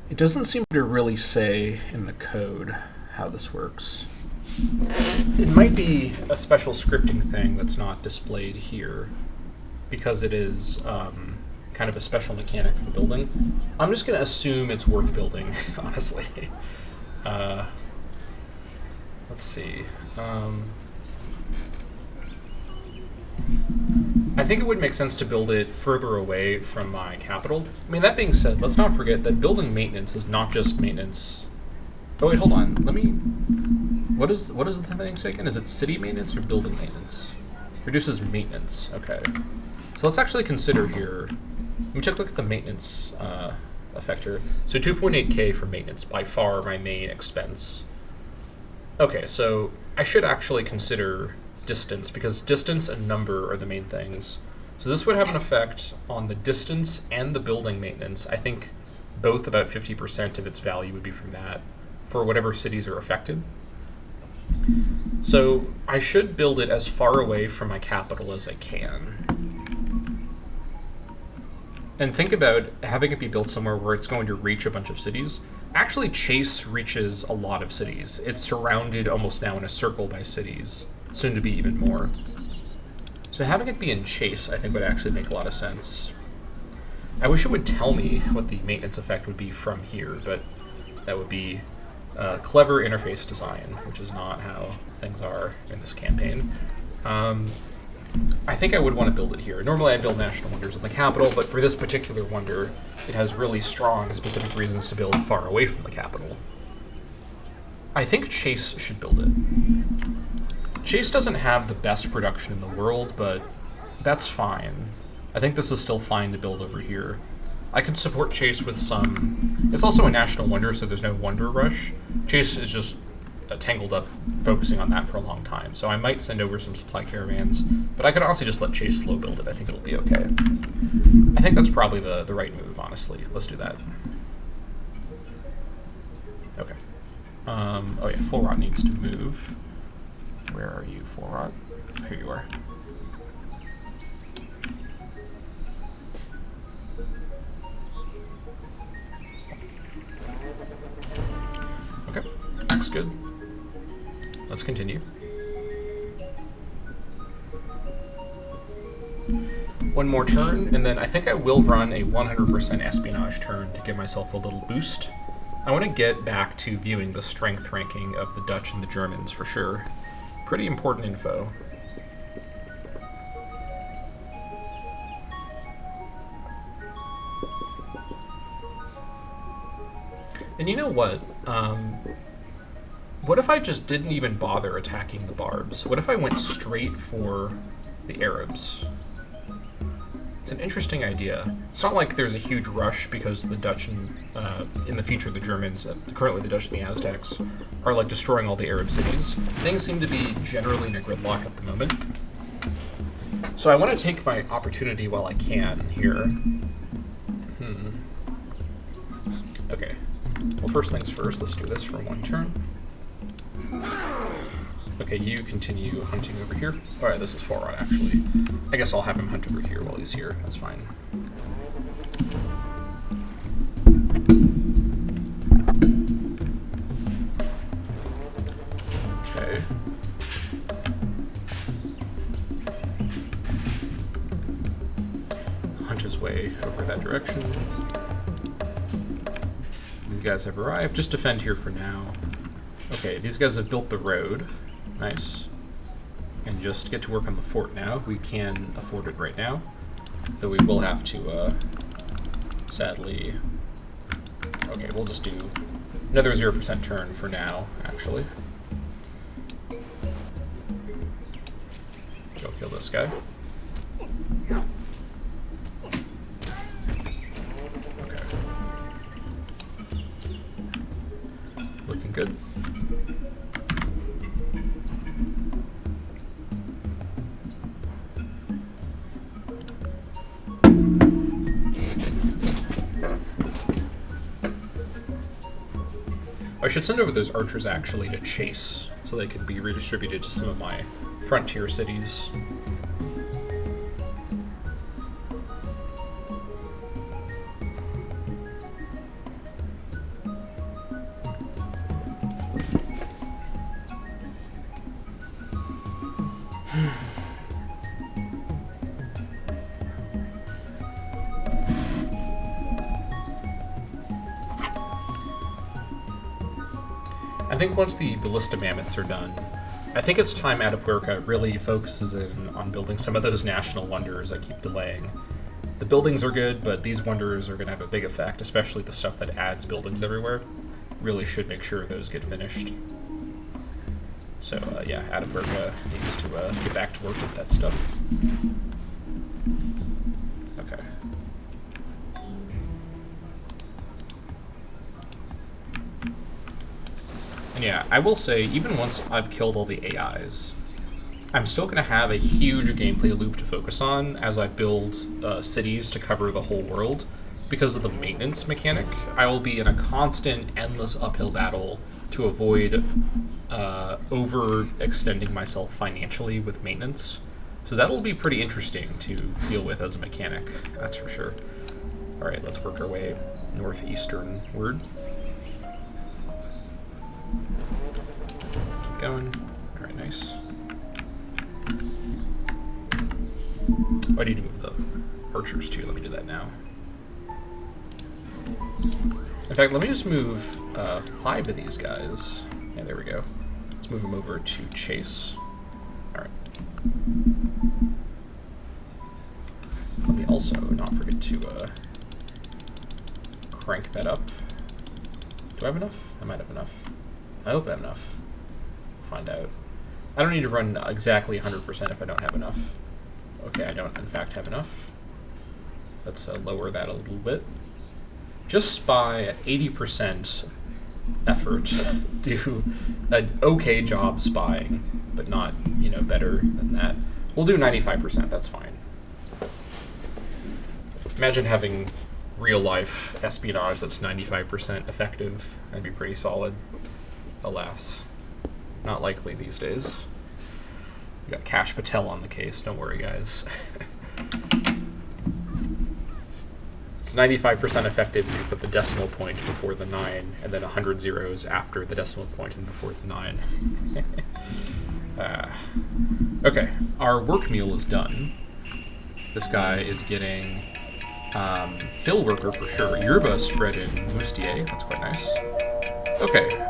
It doesn't seem to really say in the code how this works. It might be a special scripting thing that's not displayed here because it is kind of a special mechanic for the building. I'm just going to assume it's worth building, honestly. Let's see. I think it would make sense to build it further away from my capital. I mean, that being said, let's not forget that building maintenance is not just maintenance. Oh wait, hold on. Let me... What is the thing say again? Is it city maintenance or building maintenance? Reduces maintenance. Okay. So let's actually consider here... Let me take a look at the maintenance effect here. So 2.8k for maintenance, by far my main expense. Okay, so I should actually consider distance, because distance and number are the main things. So this would have an effect on the distance and the building maintenance. I think both about 50% of its value would be from that, for whatever cities are affected. So I should build it as far away from my capital as I can. And think about having it be built somewhere where it's going to reach a bunch of cities. Actually, Chase reaches a lot of cities. It's surrounded almost now in a circle by cities, soon to be even more. So having it be in Chase, I think, would actually make a lot of sense. I wish it would tell me what the maintenance effect would be from here, but that would be clever interface design, which is not how things are in this campaign. I think I would want to build it here. Normally I build national wonders in the capital, but for this particular wonder, it has really strong specific reasons to build far away from the capital. I think Chase should build it. Chase doesn't have the best production in the world, but that's fine. I think this is still fine to build over here. I could support Chase with some... It's also a national wonder, so there's no wonder rush. Chase is just tangled up focusing on that for a long time, so I might send over some supply caravans, but I could honestly just let Chase slow build it. I think it'll be okay. I think that's probably the right move, honestly. Let's do that. Okay. Oh yeah, Full Rot needs to move. Where are you, Full Rot? Here you are. Okay, looks good. Let's continue. One more turn, and then I think I will run a 100% espionage turn to give myself a little boost. I want to get back to viewing the strength ranking of the Dutch and the Germans for sure. Pretty important info. And you know what? What if I just didn't even bother attacking the Barbs? What if I went straight for the Arabs? It's an interesting idea. It's not like there's a huge rush because the Dutch and, in the future, the Germans, currently the Dutch and the Aztecs, are like destroying all the Arab cities. Things seem to be generally in a gridlock at the moment. So I want to take my opportunity while I can here. Okay. Well, first things first, let's do this for one turn. Okay, you continue hunting over here. Alright, this is Full Rot, actually. I guess I'll have him hunt over here while he's here. That's fine. Okay. Hunt his way over that direction. These guys have arrived. Just defend here for now. Okay, these guys have built the road. Nice. And just get to work on the fort now. We can afford it right now. Though we will have to, sadly... Okay, we'll just do another 0% turn for now, actually. Go kill this guy. Okay. Looking good. I should send over those archers actually to Chase, so they can be redistributed to some of my frontier cities. I think once the ballista mammoths are done, I think it's time Atapuerca really focuses in on building some of those national wonders I keep delaying. The buildings are good, but these wonders are going to have a big effect, especially the stuff that adds buildings everywhere. Really should make sure those get finished. So, yeah, Atapuerca needs to get back to work with that stuff. Okay. And yeah, I will say, even once I've killed all the AIs, I'm still going to have a huge gameplay loop to focus on as I build cities to cover the whole world. Because of the maintenance mechanic, I will be in a constant, endless uphill battle to avoid overextending myself financially with maintenance. So that'll be pretty interesting to deal with as a mechanic, that's for sure. Alright, let's work our way northeasternward. Keep going. Alright, nice. Oh, I need to move the archers too. Let me do that now. In fact, let me just move 5 of these guys. Yeah, there we go. Let's move them over to chase. Alright. Let me also not forget to crank that up. Do I have enough? I might have enough. I hope I have enough. Find out. I don't need to run exactly 100% if I don't have enough. Okay, I don't in fact have enough. Let's lower that a little bit. Just by 80% effort, do an okay job spying, but not, you know, better than that. We'll do 95%, that's fine. Imagine having real-life espionage that's 95% effective. That'd be pretty solid. Alas, not likely these days. We got Cash Patel on the case, don't worry, guys. It's 95% effective if you put the decimal point before the 9, and then 100 zeros after the decimal point and before the 9. Okay, our work meal is done. This guy is getting hill worker for sure. Yerba spread in Moustier, that's quite nice. Okay,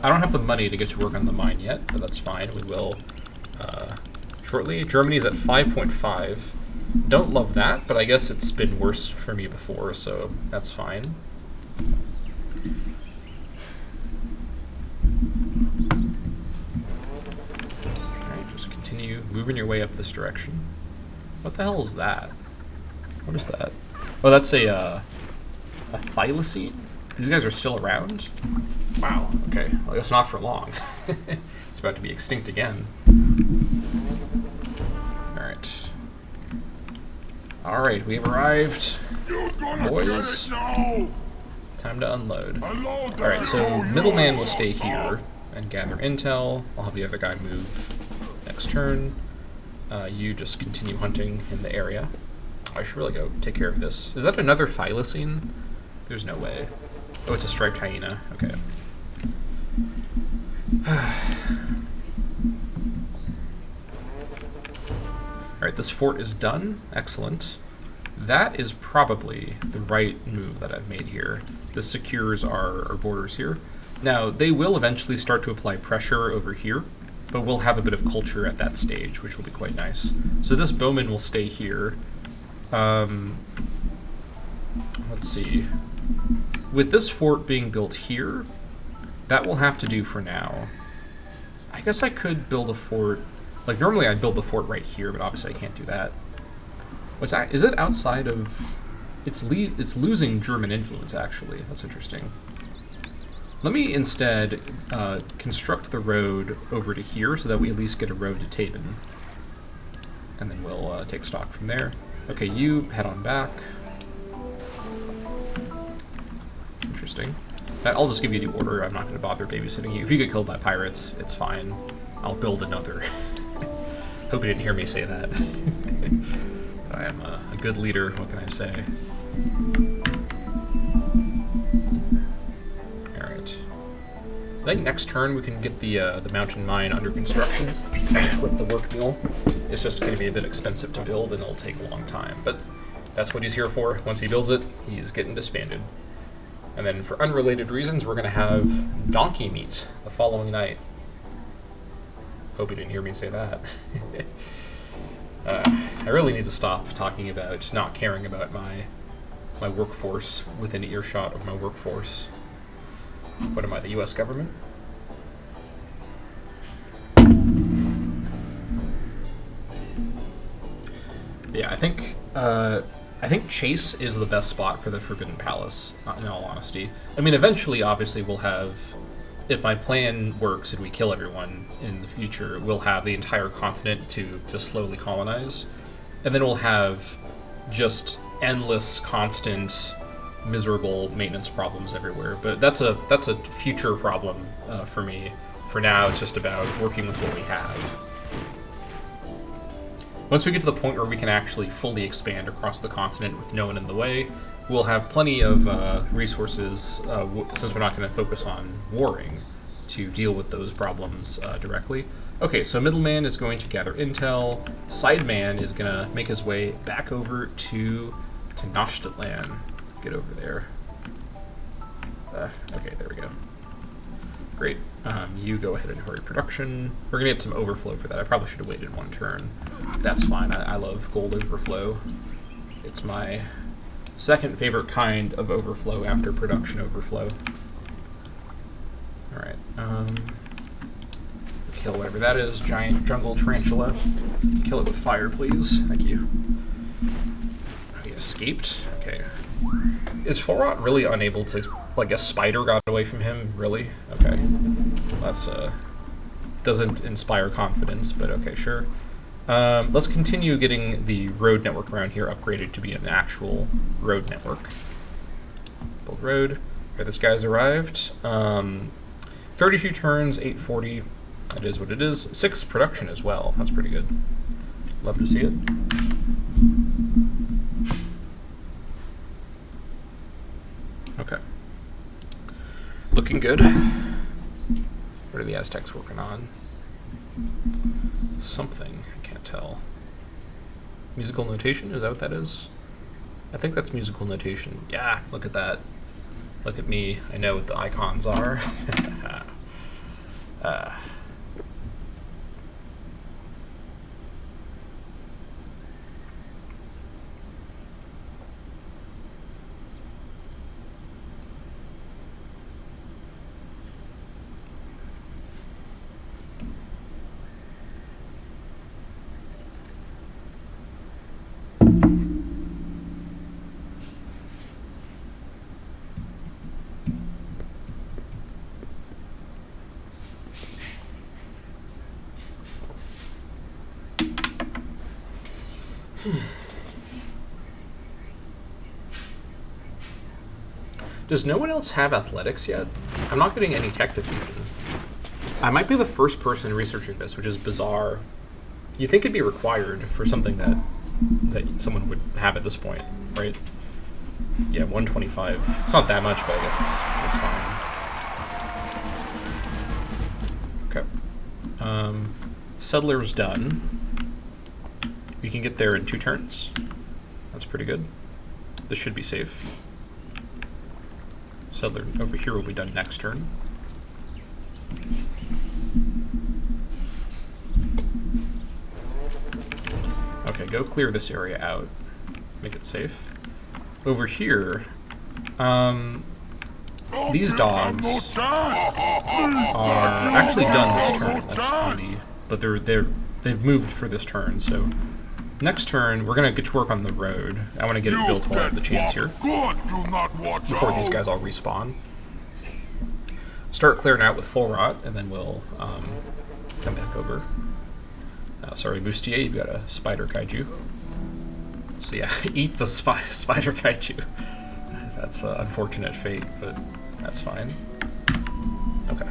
I don't have the money to get to work on the mine yet, but that's fine. We will shortly. Germany's at 5.5. Don't love that, but I guess it's been worse for me before, so that's fine. Alright, just continue moving your way up this direction. What the hell is that? What is that? Oh, that's a thylacine? These guys are still around? Wow, okay. Well, I guess not for long. It's about to be extinct again. Alright. Alright, we've arrived. Boys, time to unload. Alright, so middleman will stay here and gather intel. I'll have the other guy move next turn. You just continue hunting in the area. I should really go take care of this. Is that another thylacine? There's no way. Oh, it's a striped hyena. Okay. Alright, this fort is done. Excellent. That is probably the right move that I've made here. This secures our borders here. Now, they will eventually start to apply pressure over here, but we'll have a bit of culture at that stage, which will be quite nice. So this bowman will stay here. Let's see. With this fort being built here, that will have to do for now. I guess I could build a fort. Like, normally I'd build the fort right here, but obviously I can't do that. What's that? Is it outside of... It's losing German influence, actually. That's interesting. Let me instead construct the road over to here so that we at least get a road to Caveman. And then we'll take stock from there. Okay, you head on back. Interesting. I'll just give you the order. I'm not going to bother babysitting you. If you get killed by pirates, it's fine. I'll build another. Hope you didn't hear me say that. I am a good leader. What can I say? All right. I think next turn we can get the mountain mine under construction with the work mule. It's just going to be a bit expensive to build, and it'll take a long time. But that's what he's here for. Once he builds it, he's getting disbanded. And then for unrelated reasons, we're going to have donkey meat the following night. Hope you didn't hear me say that. I really need to stop talking about not caring about my workforce within earshot of my workforce. What am I, the US government? Yeah, I think Chase is the best spot for the Forbidden Palace, in all honesty. I mean, eventually, obviously, we'll have, if my plan works and we kill everyone in the future, we'll have the entire continent to slowly colonize. And then we'll have just endless, constant, miserable maintenance problems everywhere. But that's a future problem for me. For now, it's just about working with what we have. Once we get to the point where we can actually fully expand across the continent with no one in the way, we'll have plenty of resources, since we're not going to focus on warring, to deal with those problems directly. Okay, so Middleman is going to gather intel. Sideman is going to make his way back over to Tenochtitlan. Get over there. Okay, there we go. Great. You go ahead and hurry production. We're going to get some overflow for that. I probably should have waited one turn. That's fine. I love gold overflow. It's my second favorite kind of overflow after production overflow. Alright. Kill whatever that is. Giant jungle tarantula. Kill it with fire, please. Thank you. He escaped. Okay. Is Forot really unable to... Like, a spider got away from him? Really? Okay. That's, doesn't inspire confidence, but okay, sure. Let's continue getting the road network around here upgraded to be an actual road network. Build road. Okay, this guy's arrived. 32 turns, 840. That is what it is. 6 production as well. That's pretty good. Love to see it. Okay. Looking good. What are the Aztecs working on? Something. I can't tell. Musical notation? Is that what that is? I think that's musical notation. Yeah, look at that. Look at me. I know what the icons are. Does no one else have athletics yet? I'm not getting any tech diffusion. I might be the first person researching this, which is bizarre. You think it'd be required for something that someone would have at this point, right? Yeah, 125. It's not that much, but I guess it's fine. Okay. Settler's done. We can get there in 2 turns. That's pretty good. This should be safe. Settler over here will be done next turn. Okay, go clear this area out. Make it safe. Over here, these dogs are actually done this turn. That's funny, but they've moved for this turn. So next turn, we're gonna get to work on the road. I want to get it built while I have the chance here, before these guys all respawn. Start clearing out with full rot, and then we'll come back over. Sorry, Bustier, you've got a spider kaiju. So yeah, eat the spider kaiju. That's an unfortunate fate, but that's fine. Okay.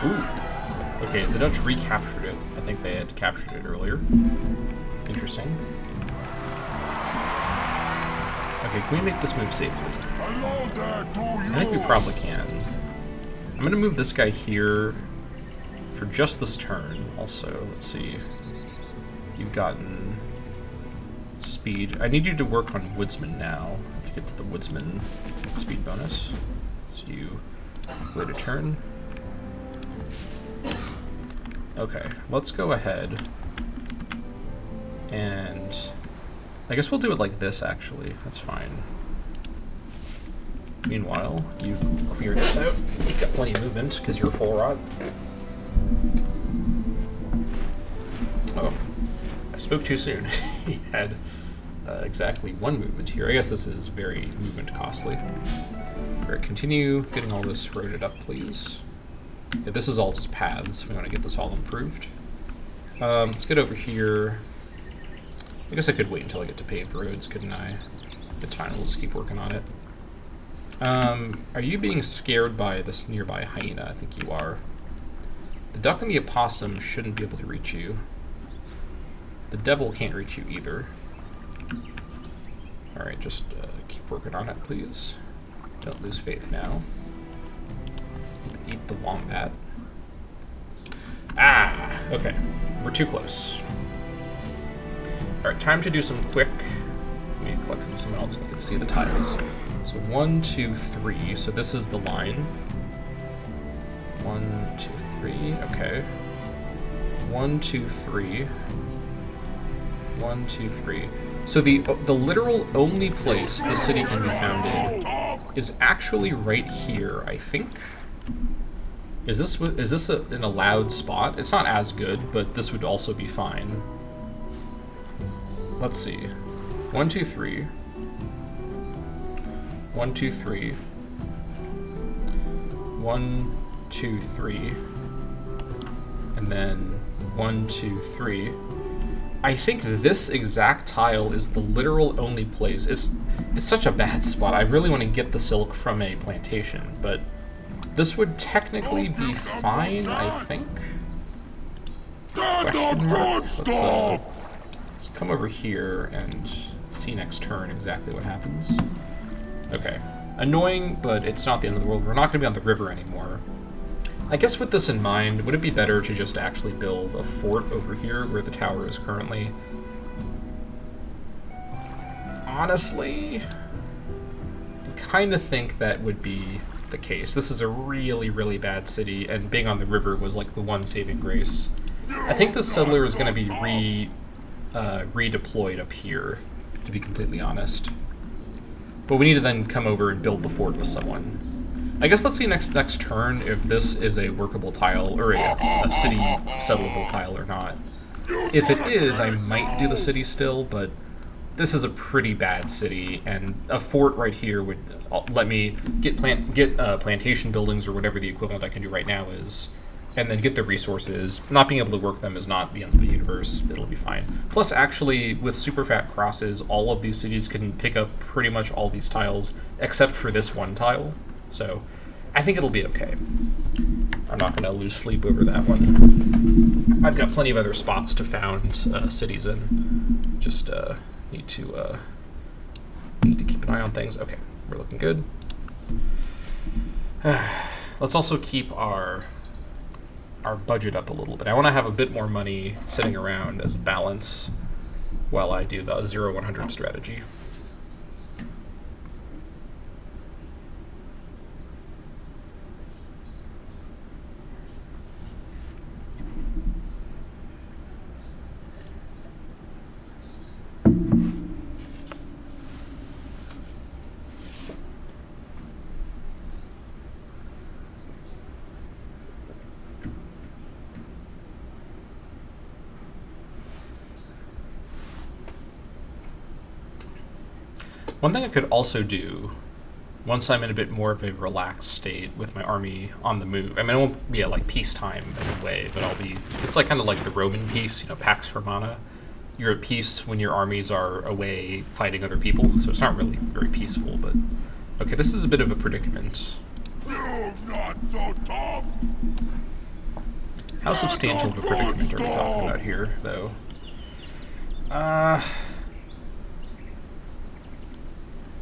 Ooh. Okay, the Dutch recaptured it. I think they had captured it earlier. Interesting. Okay, can we make this move safely? Hello there to you. I think we probably can. I'm gonna move this guy here for just this turn. Also, let's see. You've gotten speed. I need you to work on Woodsman now to get to the Woodsman speed bonus. So you wait a turn. Okay, let's go ahead and I guess we'll do it like this actually. That's fine. Meanwhile, you clear this out. You've got plenty of movement because you're full rod. Oh, I spoke too soon. He had exactly one movement here. I guess this is very movement costly. Alright, continue getting all this roaded up, please. Yeah, this is all just paths. We want to get this all improved. Let's get over here. I guess I could wait until I get to paved roads, couldn't I? It's fine, we'll just keep working on it. Are you being scared by this nearby hyena? I think you are. The duck and the opossum shouldn't be able to reach you. The devil can't reach you either. Alright, just keep working on it, please. Don't lose faith now. Eat the wombat. Ah! Okay. We're too close. Alright, time to do some quick... Let me click on someone else so I can see the tiles. So 1, 2, 3. So this is the line. 1, 2, 3. Okay. 1, 2, 3. 1, 2, 3. So the literal only place the city can be founded is actually right here, I think. Is this an allowed spot? It's not as good, but this would also be fine. Let's see. 1, 2, 3. 1, 2, 3. 1, 2, 3. And then 1, 2, 3. I think this exact tile is the literal only place. It's such a bad spot. I really want to get the silk from a plantation, but this would technically be fine, I think. Question mark? Let's come over here and see next turn exactly what happens. Okay. Annoying, but it's not the end of the world. We're not going to be on the river anymore. I guess with this in mind, would it be better to just actually build a fort over here where the tower is currently? Honestly, I kind of think that would be the case. This is a really, really bad city, and being on the river was like the one saving grace. I think the settler is going to be redeployed up here, to be completely honest. But we need to then come over and build the fort with someone. I guess let's see next turn if this is a workable tile, or a city settleable tile or not. If it is, I might do the city still, but this is a pretty bad city, and a fort right here would let me get plantation buildings or whatever the equivalent I can do right now is, and then get the resources. Not being able to work them is not the end of the universe. It'll be fine. Plus, actually, with super fat crosses, all of these cities can pick up pretty much all these tiles, except for this one tile. So, I think it'll be okay. I'm not going to lose sleep over that one. I've got plenty of other spots to found cities in. Just need to keep an eye on things. Okay, we're looking good. Let's also keep our budget up a little bit. I want to have a bit more money sitting around as a balance while I do the 0-100 strategy. One thing I could also do, once I'm in a bit more of a relaxed state with my army on the move, I mean, it won't be at like peacetime in a way, but it's like kind of like the Roman peace, Pax Romana. You're at peace when your armies are away fighting other people, so it's not really very peaceful, but... Okay, this is a bit of a predicament. You're not so tough. How substantial of a predicament are we talking about here, though?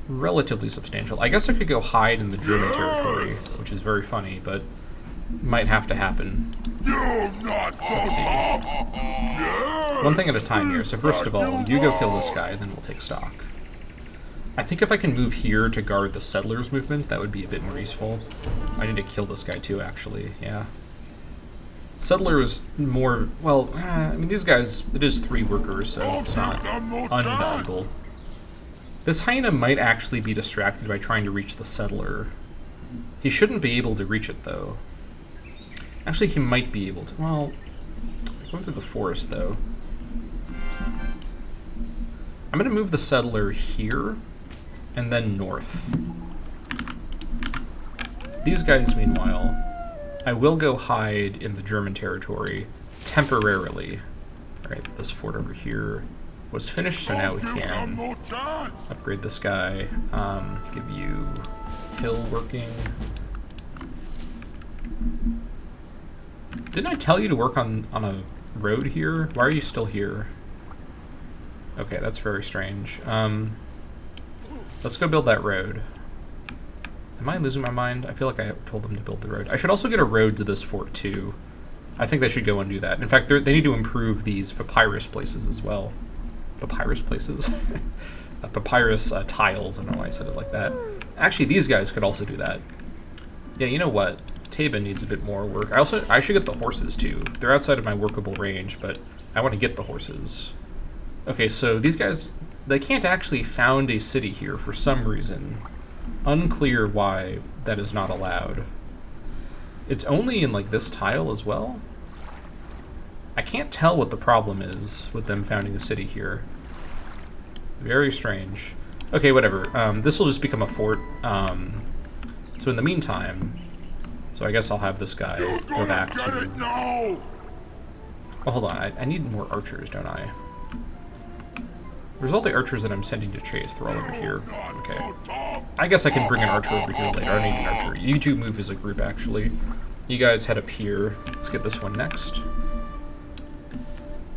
Relatively substantial. I guess I could go hide in the German territory, which is very funny, but might have to happen. Let's see. One thing at a time here. So first of all, you go kill this guy, then we'll take stock. I think if I can move here to guard the settlers' movement, that would be a bit more useful. I need to kill this guy too, actually. Yeah. Settlers more... Well, I mean, these guys, it is 3 workers, so it's not unvaluable. This hyena might actually be distracted by trying to reach the settler. He shouldn't be able to reach it, though. Actually, he might be able to. Well, going through the forest, though. I'm going to move the settler here, and then north. These guys, meanwhile, I will go hide in the German territory temporarily. Alright, this fort over here was finished, so now we can upgrade this guy. Give you hill working. Didn't I tell you to work on a road here? Why are you still here? Okay, that's very strange. Let's go build that road. Am I losing my mind? I feel like I told them to build the road. I should also get a road to this fort, too. I think they should go and do that. In fact, they need to improve these papyrus places as well. Papyrus places? Papyrus tiles. I don't know why I said it like that. Actually, these guys could also do that. Yeah, you know what? Caveman needs a bit more work. I should get the horses, too. They're outside of my workable range, but I want to get the horses. Okay, so these guys, they can't actually found a city here for some reason. Unclear why that is not allowed. It's only in, like, this tile as well? I can't tell what the problem is with them founding a city here. Very strange. Okay, whatever. This will just become a fort. So in the meantime... So I guess I'll have this guy go back to... Oh, hold on. I need more archers, don't I? There's all the archers that I'm sending to chase. They're all over here. Okay. I guess I can bring an archer over here later. I need an archer. You two move as a group, actually. You guys head up here. Let's get this one next.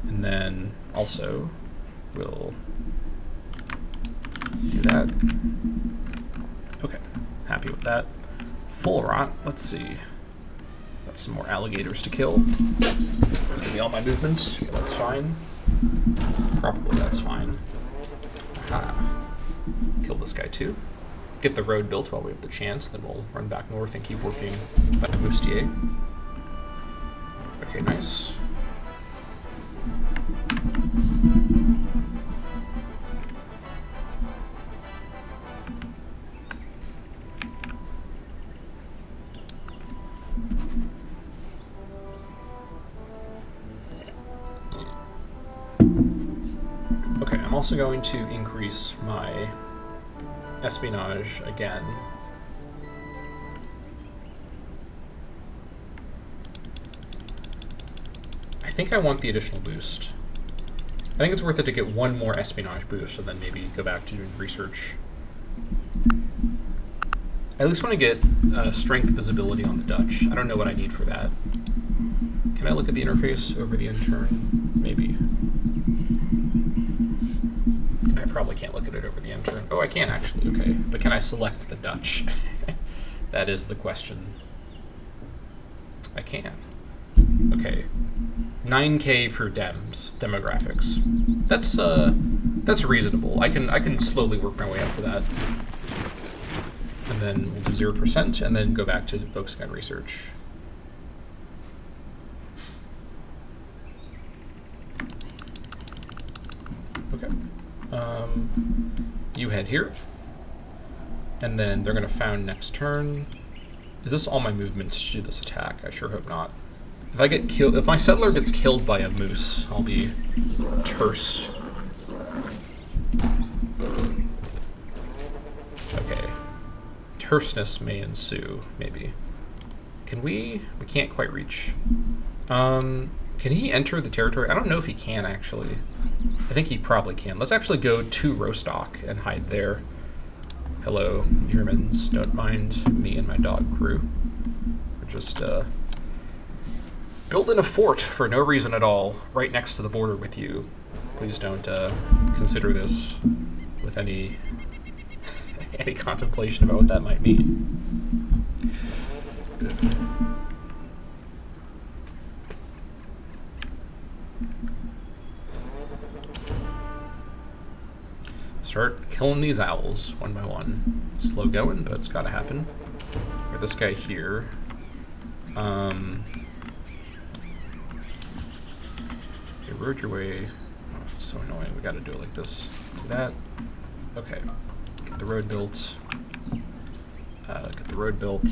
And then also we'll do that. Okay. Happy with that. Full rot. Let's see. Got some more alligators to kill. That's gonna be all my movement. Yeah, that's fine. Probably that's fine. Aha. Kill this guy too. Get the road built while we have the chance, then we'll run back north and keep working at Moustier. Okay, nice. Okay, I'm also going to increase my espionage again. I think I want the additional boost. I think it's worth it to get one more espionage boost and then maybe go back to doing research. I at least want to get strength visibility on the Dutch. I don't know what I need for that. Can I look at the interface over the intern? Maybe. I probably can't look at it over the intern. Oh, I can actually, okay. But can I select the Dutch? That is the question. I can. Okay. 9K for demographics. That's reasonable. I can slowly work my way up to that. And then we'll do 0% and then go back to focusing on research. Okay. You head here. And then they're gonna found next turn. Is this all my movements to do this attack? I sure hope not. If I get killed, if my settler gets killed by a moose, I'll be terse. Okay. Terseness may ensue, maybe. Can we can't quite reach. Can he enter the territory? I don't know if he can, actually. I think he probably can. Let's actually go to Rostock and hide there. Hello, Germans. Don't mind me and my dog crew. We're just, build in a fort for no reason at all, right next to the border with you. Please don't consider this with any any contemplation about what that might mean. Good. Start killing these owls one by one. Slow going, but it's gotta happen. Got this guy here. Erode your way. Oh, it's so annoying. We gotta do it like this. Do that. Okay. Get the road built. Get the road built.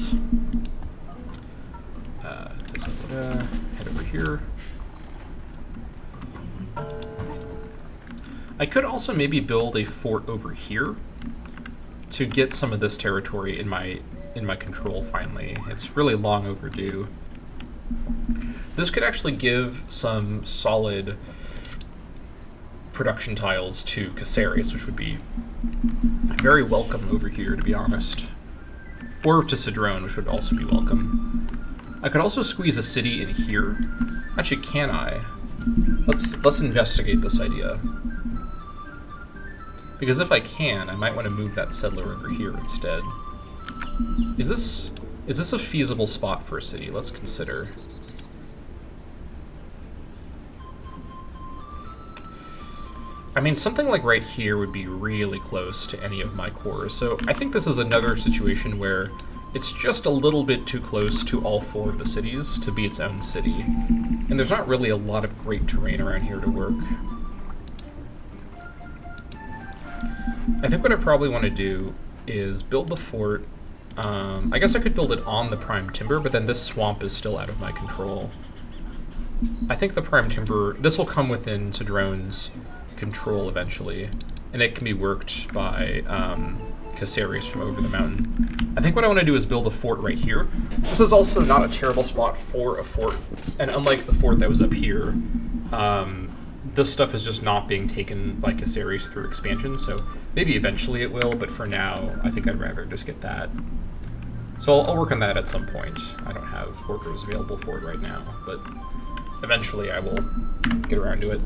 Head over here. I could also maybe build a fort over here to get some of this territory in my control finally. It's really long overdue. This could actually give some solid production tiles to Caceres, which would be very welcome over here, to be honest. Or to Cedrone, which would also be welcome. I could also squeeze a city in here. Actually, can I? Let's investigate this idea. Because if I can, I might want to move that settler over here instead. Is this a feasible spot for a city? Let's consider. I mean, something like right here would be really close to any of my cores, so I think this is another situation where it's just a little bit too close to all four of the cities to be its own city. And there's not really a lot of great terrain around here to work. I think what I probably want to do is build the fort. I guess I could build it on the prime timber, but then this swamp is still out of my control. I think the prime timber, this will come within Cedrone's control eventually, and it can be worked by Caceres from over the mountain. I think what I want to do is build a fort right here. This is also not a terrible spot for a fort, and unlike the fort that was up here, this stuff is just not being taken by Caceres through expansion, so maybe eventually it will, but for now, I think I'd rather just get that. So I'll work on that at some point. I don't have workers available for it right now, but eventually I will get around to it.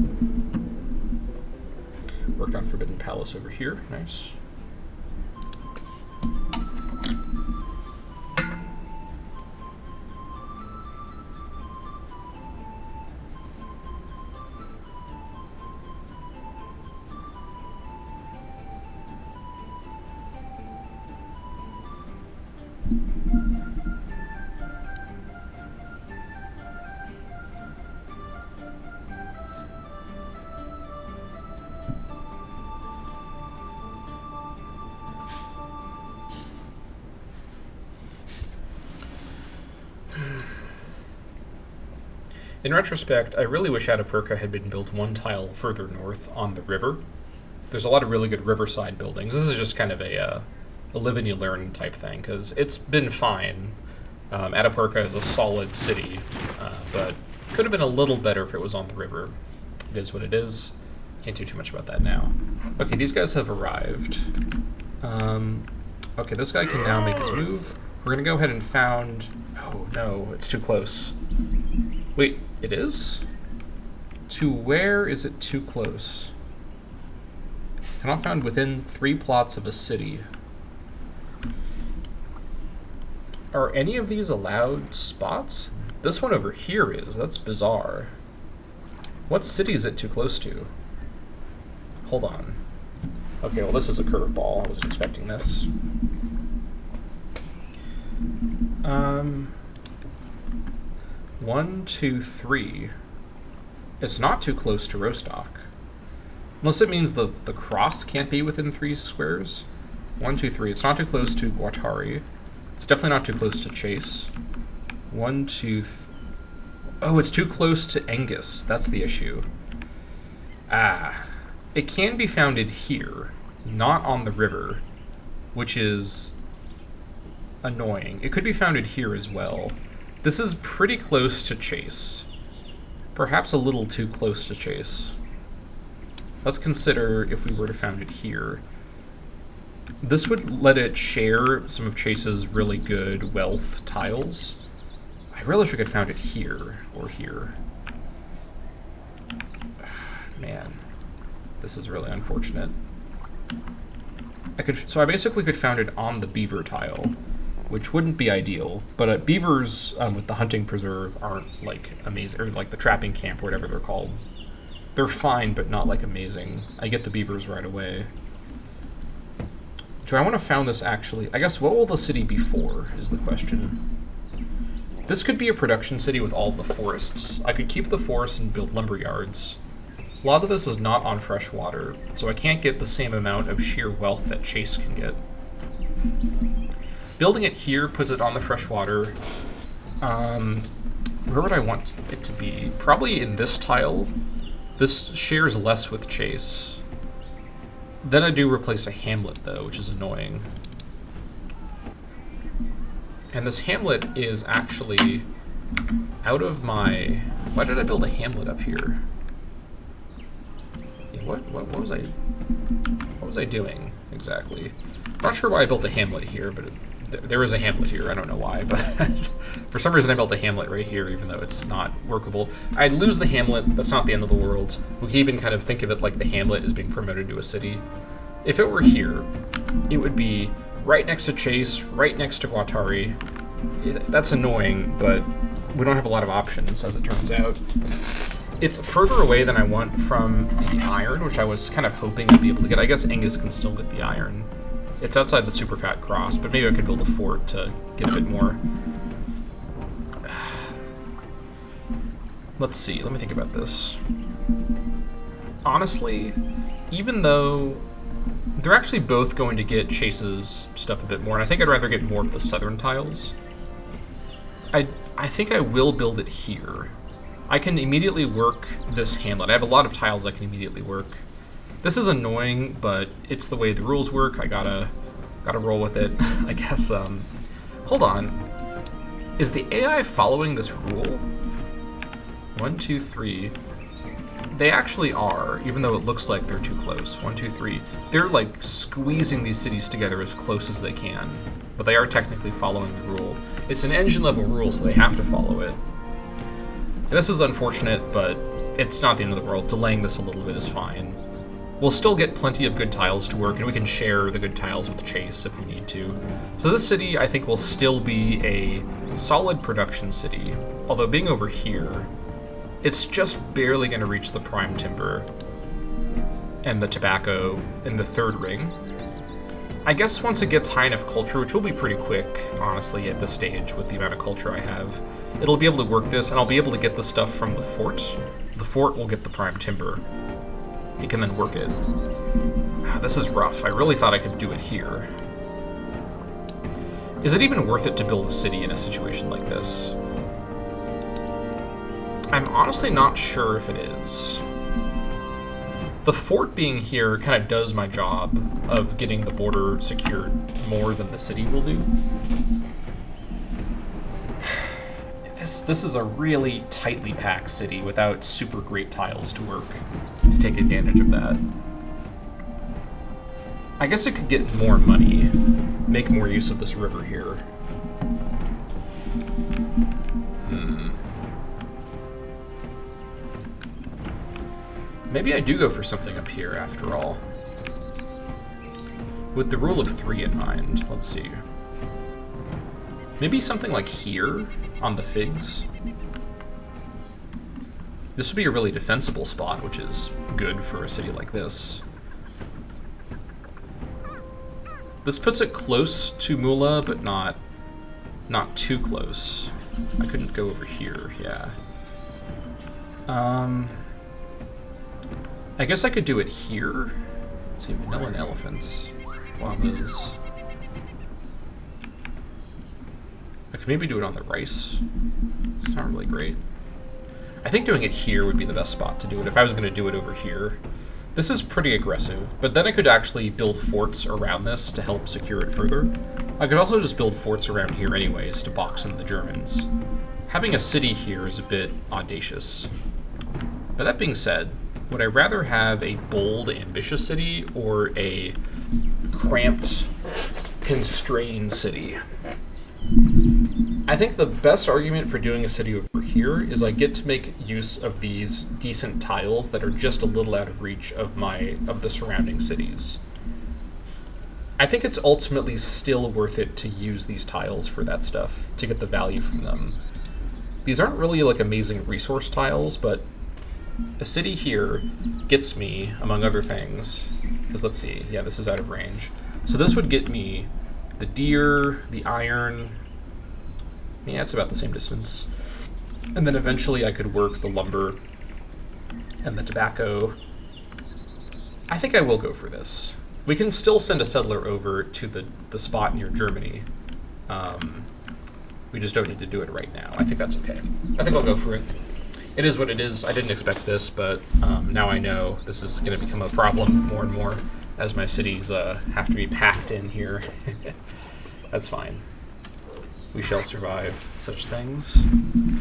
Worked on Forbidden Palace over here. Nice. In retrospect, I really wish Atapuerca had been built one tile further north on the river. There's a lot of really good riverside buildings. This is just kind of a live and you learn type thing, because it's been fine. Atapuerca is a solid city, but could have been a little better if it was on the river. It is what it is. Can't do too much about that now. Okay, these guys have arrived. Okay, this guy can now make his move. We're going to go ahead and found... Oh, no, it's too close. Wait, it is? To where is it too close? Cannot found within 3 plots of a city. Are any of these allowed spots? This one over here is. That's bizarre. What city is it too close to? Hold on. Okay, well this is a curveball. I wasn't expecting this. 1, 2, 3. It's not too close to Rostock. Unless it means the cross can't be within 3 squares. 1, 2, 3. It's not too close to Guattari. It's definitely not too close to Chase. 1, 2, oh, it's too close to Angus. That's the issue. Ah. It can be founded here, not on the river, which is annoying. It could be founded here as well. This is pretty close to Chase. Perhaps a little too close to Chase. Let's consider if we were to found it here. This would let it share some of Chase's really good wealth tiles. I really wish we could found it here or here. Man, this is really unfortunate. So I basically could found it on the beaver tile, which wouldn't be ideal, but beavers with the hunting preserve aren't like amazing, or like the trapping camp or whatever they're called. They're fine, but not like amazing. I get the beavers right away. Do I want to found this actually? I guess what will the city be for is the question. This could be a production city with all the forests. I could keep the forests and build lumber yards. A lot of this is not on fresh water, so I can't get the same amount of sheer wealth that Chase can get. Building it here puts it on the fresh water. Where would I want it to be? Probably in this tile. This shares less with Chase. Then I do replace a hamlet, though, which is annoying. And this hamlet is actually out of my... Why did I build a hamlet up here? What was I doing exactly? I'm not sure why I built a hamlet here, but there is a hamlet here. I don't know why, but for some reason I built a hamlet right here, even though it's not workable. I'd lose the hamlet. That's not the end of the world. We can even kind of think of it like the hamlet is being promoted to a city. If it were here, it would be right next to Chase, right next to Guattari. That's annoying, but we don't have a lot of options, as it turns out. It's further away than I want from the iron, which I was kind of hoping I'd be able to get. I guess Angus can still get the iron. It's outside the super fat cross, but maybe I could build a fort to get a bit more. Let's see, let me think about this. Honestly, even though they're actually both going to get Chase's stuff a bit more, and I think I'd rather get more of the southern tiles, I think I will build it here. I can immediately work this hamlet. I have a lot of tiles I can immediately work. This is annoying, but it's the way the rules work. I gotta roll with it, I guess. Hold on. Is the AI following this rule? 1, 2, 3. They actually are, even though it looks like they're too close. 1, 2, 3. They're like squeezing these cities together as close as they can, but they are technically following the rule. It's an engine level rule, so they have to follow it. This is unfortunate, but it's not the end of the world. Delaying this a little bit is fine. We'll still get plenty of good tiles to work, and we can share the good tiles with Chase if we need to. So this city, I think, will still be a solid production city. Although being over here, it's just barely going to reach the prime timber and the tobacco in the third ring. I guess once it gets high enough culture, which will be pretty quick, honestly, at this stage with the amount of culture I have, it'll be able to work this, and I'll be able to get the stuff from the fort. The fort will get the prime timber. It can then work it. This is rough. I really thought I could do it here. Is it even worth it to build a city in a situation like this? I'm honestly not sure if it is. The fort being here kind of does my job of getting the border secured more than the city will do. This is a really tightly packed city without super great tiles to work to take advantage of that. I guess it could get more money, make more use of this river here. Maybe I do go for something up here after all. With the rule of 3 in mind, let's see. Maybe something like here on the figs. This would be a really defensible spot, which is good for a city like this. This puts it close to Mula, but not too close. I couldn't go over here, yeah. I guess I could do it here. Let's see, vanilla and elephants. Llamas. I could maybe do it on the rice. It's not really great. I think doing it here would be the best spot to do it if I was going to do it over here. This is pretty aggressive, but then I could actually build forts around this to help secure it further. I could also just build forts around here anyways to box in the Germans. Having a city here is a bit audacious. But that being said, would I rather have a bold, ambitious city or a cramped, constrained city? I think the best argument for doing a city over here is I get to make use of these decent tiles that are just a little out of reach of the surrounding cities. I think it's ultimately still worth it to use these tiles for that stuff, to get the value from them. These aren't really like amazing resource tiles, but a city here gets me, among other things, because let's see, yeah, this is out of range. So this would get me the deer, the iron. Yeah, it's about the same distance. And then eventually I could work the lumber and the tobacco. I think I will go for this. We can still send a settler over to the spot near Germany. We just don't need to do it right now. I think that's okay. I think I'll go for it. It is what it is. I didn't expect this, but now I know this is going to become a problem more and more as my cities have to be packed in here. That's fine. We shall survive such things.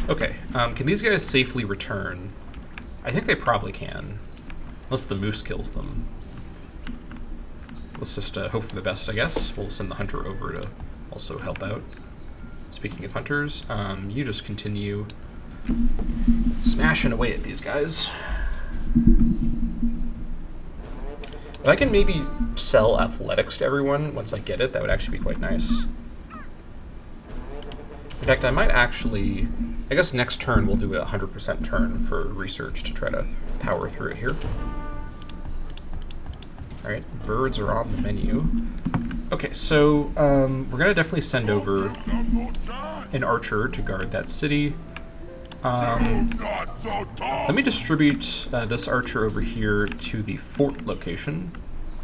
Okay, can these guys safely return? I think they probably can, unless the moose kills them. Let's just hope for the best, I guess. We'll send the hunter over to also help out. Speaking of hunters, you just continue smashing away at these guys. If I can maybe sell athletics to everyone once I get it, that would actually be quite nice. In fact, I might actually, I guess next turn we'll do a 100% turn for research to try to power through it here. Alright, birds are on the menu. Okay, so we're going to definitely send over an archer to guard that city. Let me distribute this archer over here to the fort location.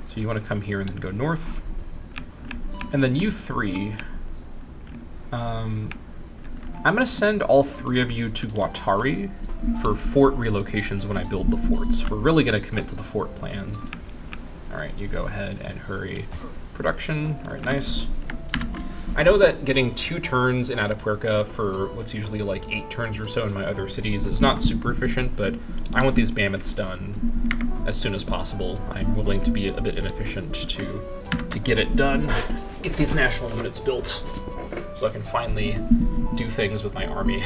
So you want to come here and then go north. And then you three, I'm going to send all three of you to Guattari for fort relocations when I build the forts. We're really going to commit to the fort plan. Alright, you go ahead and hurry production. Alright, nice. I know that getting 2 turns in Atapuerca for what's usually like 8 turns or so in my other cities is not super efficient, but I want these mammoths done as soon as possible. I'm willing to be a bit inefficient to get it done, get these national units built, so I can finally do things with my army.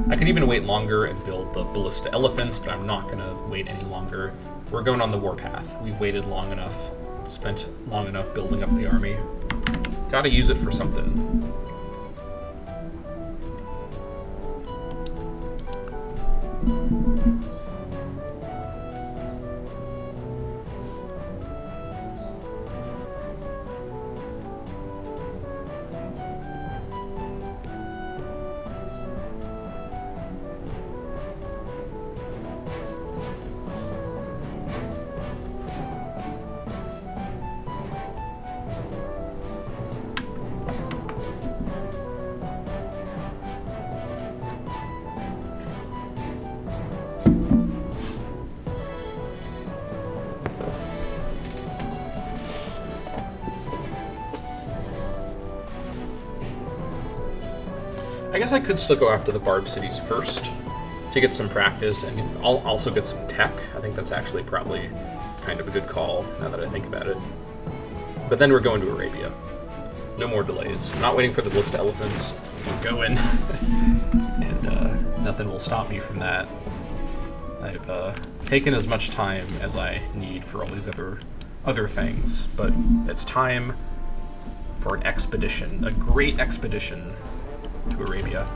I could even wait longer and build the ballista elephants, but I'm not going to wait any longer. We're going on the warpath. We've waited long enough, spent long enough building up the army. Gotta use it for something. I guess I could still go after the Barb cities first to get some practice, and I'll also get some tech. I think that's actually probably kind of a good call now that I think about it. But then we're going to Arabia. No more delays. I'm not waiting for the ballista elephants. We're going. And nothing will stop me from that. I've taken as much time as I need for all these other things, but it's time for an expedition, a great expedition to Arabia.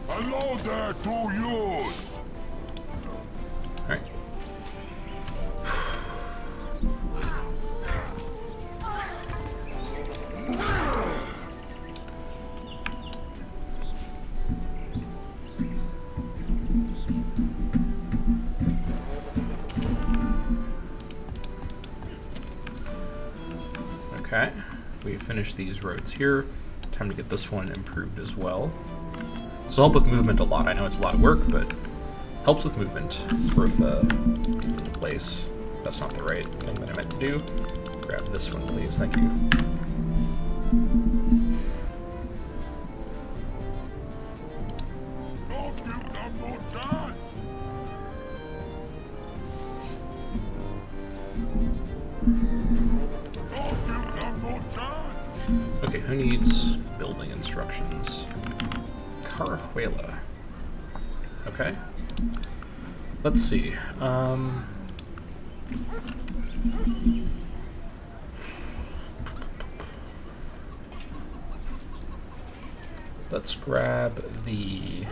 Hello there to you. All right. Okay, we finished these roads here. Time to get this one improved as well. This will help with movement a lot. I know it's a lot of work, but helps with movement. It's worth being in place. That's not the right thing that I meant to do. Grab this one, please. Thank you. Okay, who needs building instructions? Carajuela. Okay. Let's see. Let's grab the...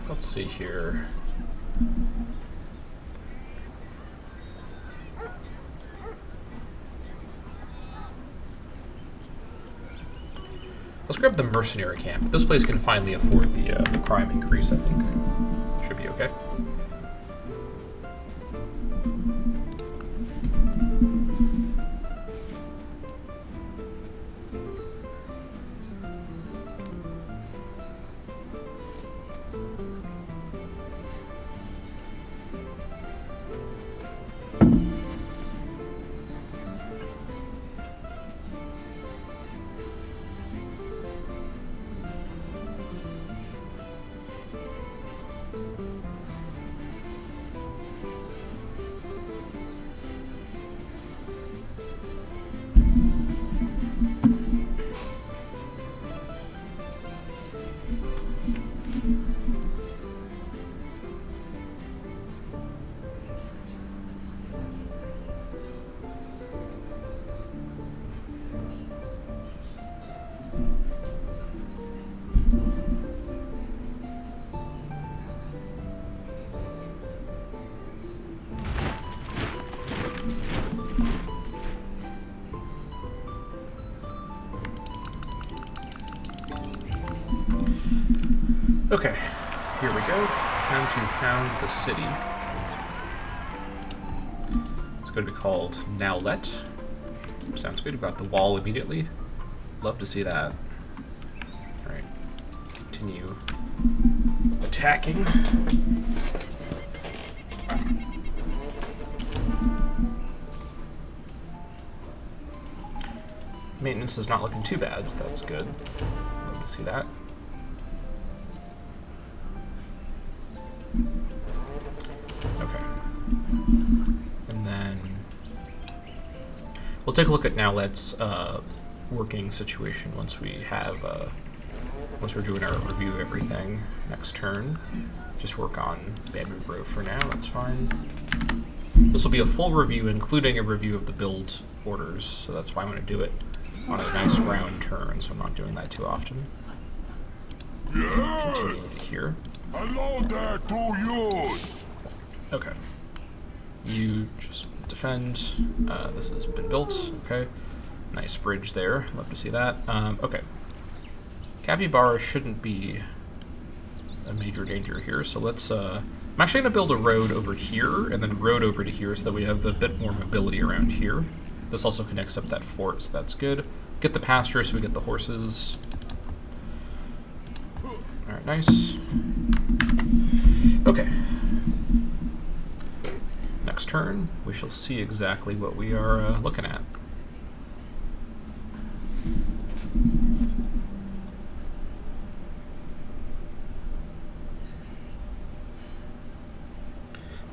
let's see here. Let's grab the mercenary camp. This place can finally afford the crime increase, I think. Should be okay. Okay, here we go. Time to found the city. It's going to be called Nowlet. Sounds good. We've got the wall immediately. Love to see that. Alright, continue attacking. Maintenance is not looking too bad, so that's good. Love to see that. Okay. And then we'll take a look at Nowlet's working situation once we have once we're doing our review of everything next turn. Just work on Bamboo Grove for now, that's fine. This will be a full review, including a review of the build orders, so that's why I'm going to do it on a nice round turn, so I'm not doing that too often. Continue Yes! here. Hello there to you! Okay. You just defend. This has been built. Okay. Nice bridge there. Love to see that. Okay. Capybara shouldn't be a major danger here, so let's... I'm actually going to build a road over here, and then a road over to here so that we have a bit more mobility around here. This also connects up that fort, so that's good. Get the pasture so we get the horses. Alright, nice. Okay. Next turn, we shall see exactly what we are looking at.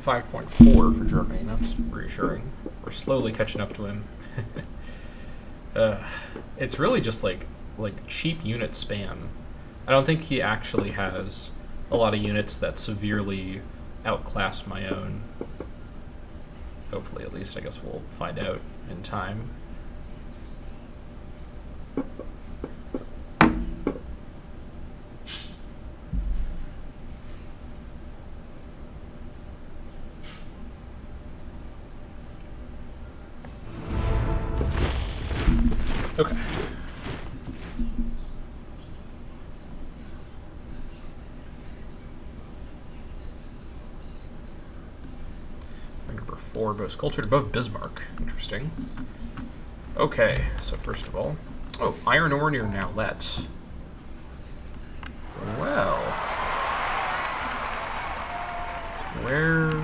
.4 for Germany. That's reassuring. We're slowly catching up to him. It's really just like cheap unit spam. I don't think he actually has a lot of units that severely outclass my own. Hopefully, at least. I guess we'll find out in time. Okay. Number 4, most cultured above Bismarck. Interesting. Okay, so first of all... Oh, iron ore near Nowlet. Well... Where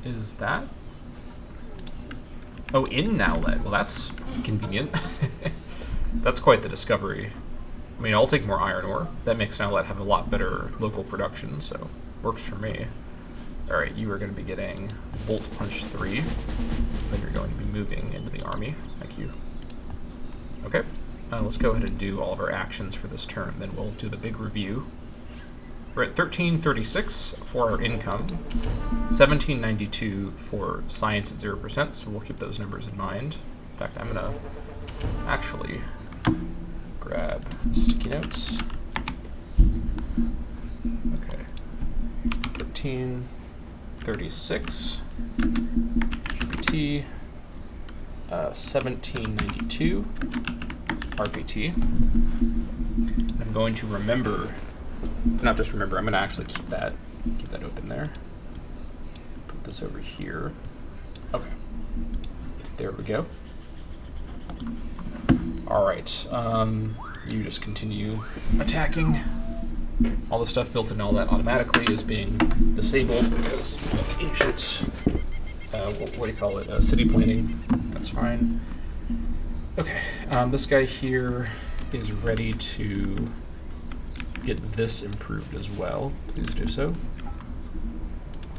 is that? Oh, in Nowlet. Well, that's convenient. That's quite the discovery. I mean, I'll take more iron ore. That makes Nowlet have a lot better local production, so works for me. All right, you are going to be getting Bolt Punch 3. Then you're going to be moving into the army. Thank you. Okay, let's go ahead and do all of our actions for this turn. Then we'll do the big review. We're at 1336 for our income, 1792 for science at 0%, so we'll keep those numbers in mind. In fact, I'm going to actually grab sticky notes. Okay, 1336, GPT, 1792, RPT. I'm going to remember, not just remember, I'm going to actually keep that open there. Put this over here. Okay, there we go. All right, you just continue attacking. All the stuff built in all that automatically is being disabled because of ancient, what do you call it, city planning. That's fine. Okay, this guy here is ready to get this improved as well. Please do so.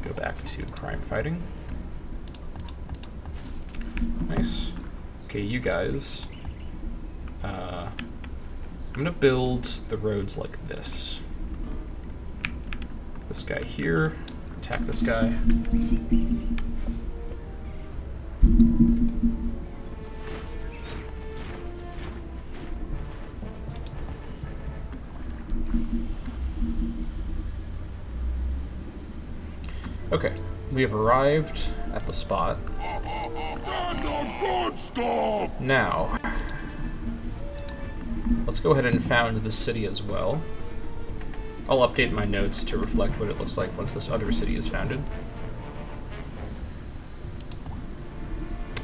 Go back to crime fighting. Nice. Okay, you guys. I'm gonna build the roads like this. This guy here, attack this guy. Okay, we have arrived at the spot. Now, let's go ahead and found this city as well. I'll update my notes to reflect what it looks like once this other city is founded.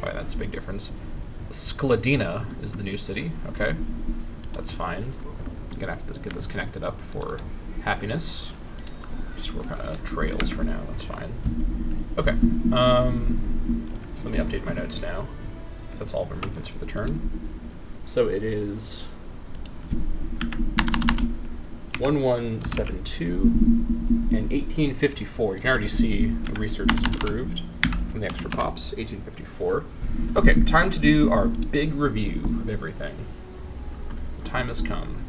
Oh, yeah, that's a big difference. Skladina is the new city. Okay, that's fine. I'm gonna have to get this connected up for happiness. Just work on trails for now, that's fine. Okay, so let me update my notes now, because that's all of our movements for the turn. So it is 1172 and 1854. You can already see the research is improved from the extra pops, 1854. Okay, time to do our big review of everything. The time has come.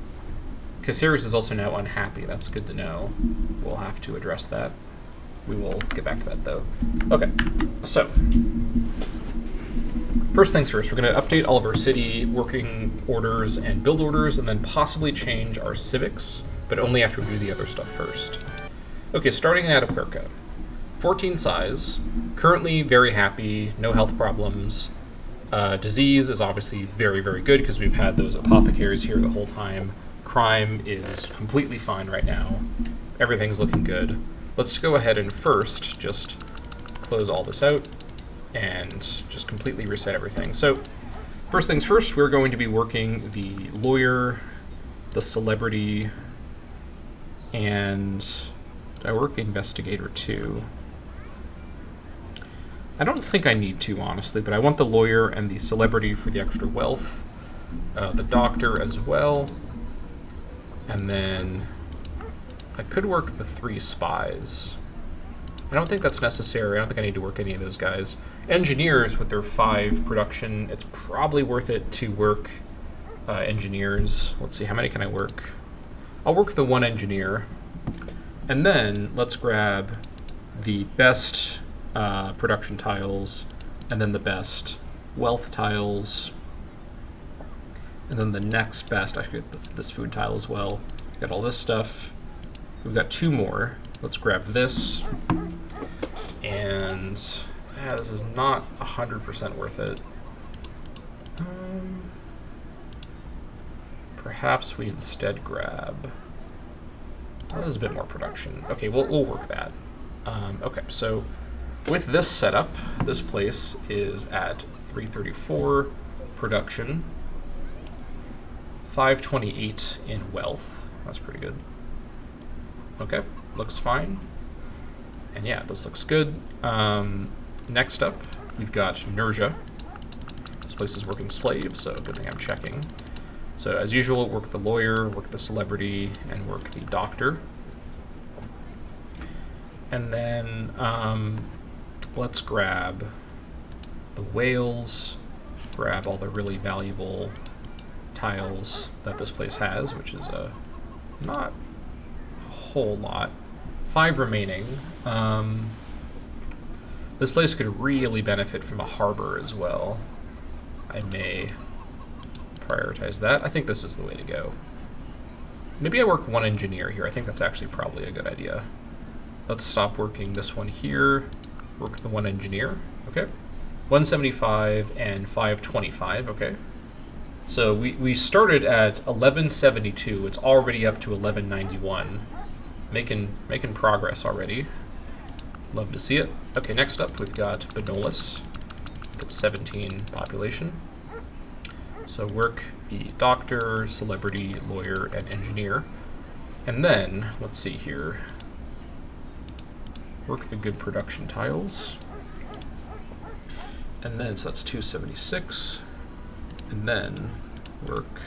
Caceres is also now unhappy. That's good to know. We'll have to address that. We will get back to that, though. Okay, so first things first, we're going to update all of our city working orders and build orders, and then possibly change our civics, but only after we do the other stuff first. Okay, starting at Atapuerca. 14 size, currently very happy, no health problems. Disease is obviously very, very good because we've had those apothecaries here the whole time. Crime is completely fine right now. Everything's looking good. Let's go ahead and first just close all this out and just completely reset everything. So first things first, we're going to be working the lawyer, the celebrity, and I work the investigator too. I don't think I need to, honestly, but I want the lawyer and the celebrity for the extra wealth, the doctor as well, and then I could work the 3 spies. I don't think that's necessary. I don't think I need to work any of those guys. Engineers with their 5 production, it's probably worth it to work engineers. Let's see, how many can I work? I'll work the 1 engineer. And then let's grab the best production tiles, and then the best wealth tiles, and then the next best, I should get this food tile as well. Got all this stuff. We've got 2 more. Let's grab this. And yeah, this is not 100% worth it. Perhaps we instead grab, that is a bit more production. Okay, we'll work that. Okay, so with this setup, this place is at 334 production, 528 in wealth. That's pretty good. Okay, looks fine. And yeah, this looks good. Next up, we've got Nerja. This place is working slave, so good thing I'm checking. So as usual, work the lawyer, work the celebrity, and work the doctor. And then let's grab the whales, grab all the really valuable tiles that this place has, which is not a whole lot. 5 remaining. This place could really benefit from a harbor as well. I may prioritize that. I think this is the way to go. Maybe I work 1 engineer here. I think that's actually probably a good idea. Let's stop working this one here. Work the 1 engineer. Okay. 175 and 525. Okay. So we started at 1172. It's already up to 1191. Making progress already. Love to see it. Okay, next up we've got Benolis. That's 17 population. So work the doctor, celebrity, lawyer, and engineer. And then, let's see here. Work the good production tiles. And then, so that's 276. And then work...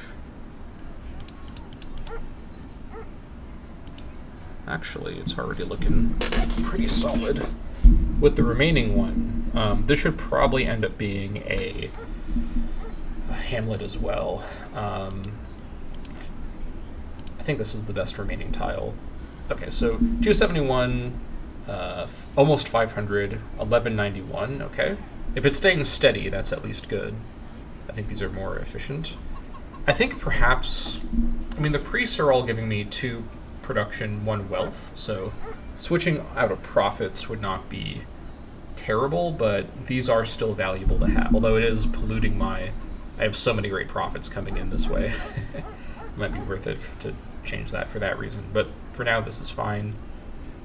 Actually, it's already looking pretty solid. With the remaining one, this should probably end up being a hamlet as well. I think this is the best remaining tile. Okay, so 271, almost 500, 1191, okay. If it's staying steady, that's at least good. I think these are more efficient. I think perhaps, I mean, the priests are all giving me 2 production, 1 wealth, so switching out of profits would not be terrible, but these are still valuable to have, although it is polluting my... I have so many great profits coming in this way. It might be worth it to change that for that reason, but for now this is fine.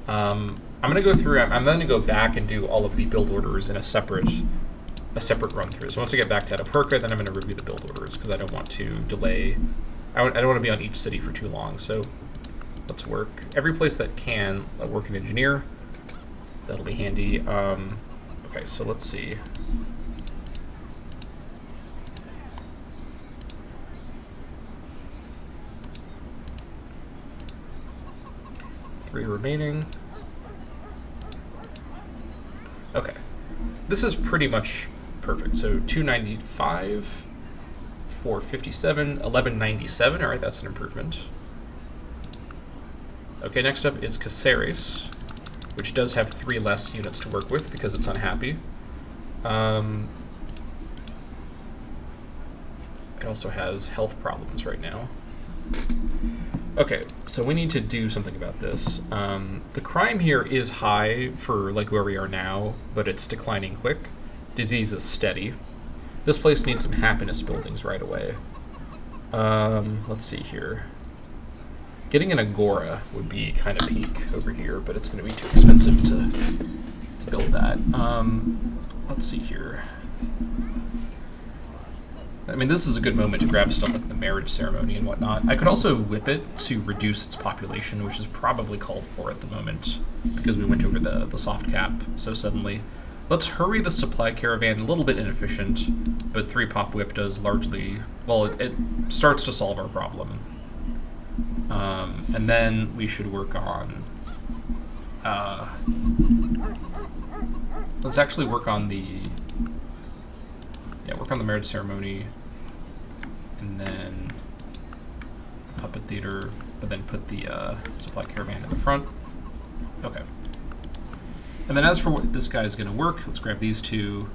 I'm going to go through, I'm going to go back and do all of the build orders in a separate run through. So once I get back to Atapuerca, then I'm going to review the build orders, because I don't want to delay, I don't want to be on each city for too long, so let's work every place that can work an engineer. That'll be handy. Okay, so let's see. Three remaining. Okay, this is pretty much perfect. So 295, 457, 1197. All right, that's an improvement. Okay, next up is Caceres, which does have 3 less units to work with because it's unhappy. It also has health problems right now. Okay, so we need to do something about this. The crime here is high for like where we are now, but it's declining quick. Disease is steady. This place needs some happiness buildings right away. Let's see here. Getting an agora would be kind of peak over here, but it's going to be too expensive to build that. Let's see here. I mean, this is a good moment to grab stuff like the marriage ceremony and whatnot. I could also whip it to reduce its population, which is probably called for at the moment, because we went over the soft cap so suddenly. Let's hurry the supply caravan, a little bit inefficient, but 3 pop whip does largely, well, it starts to solve our problem. And then we should work on, let's actually work on the marriage ceremony, and then the puppet theater, but then put the supply caravan in the front. Okay. And then as for what this guy's going to work, let's grab these 2,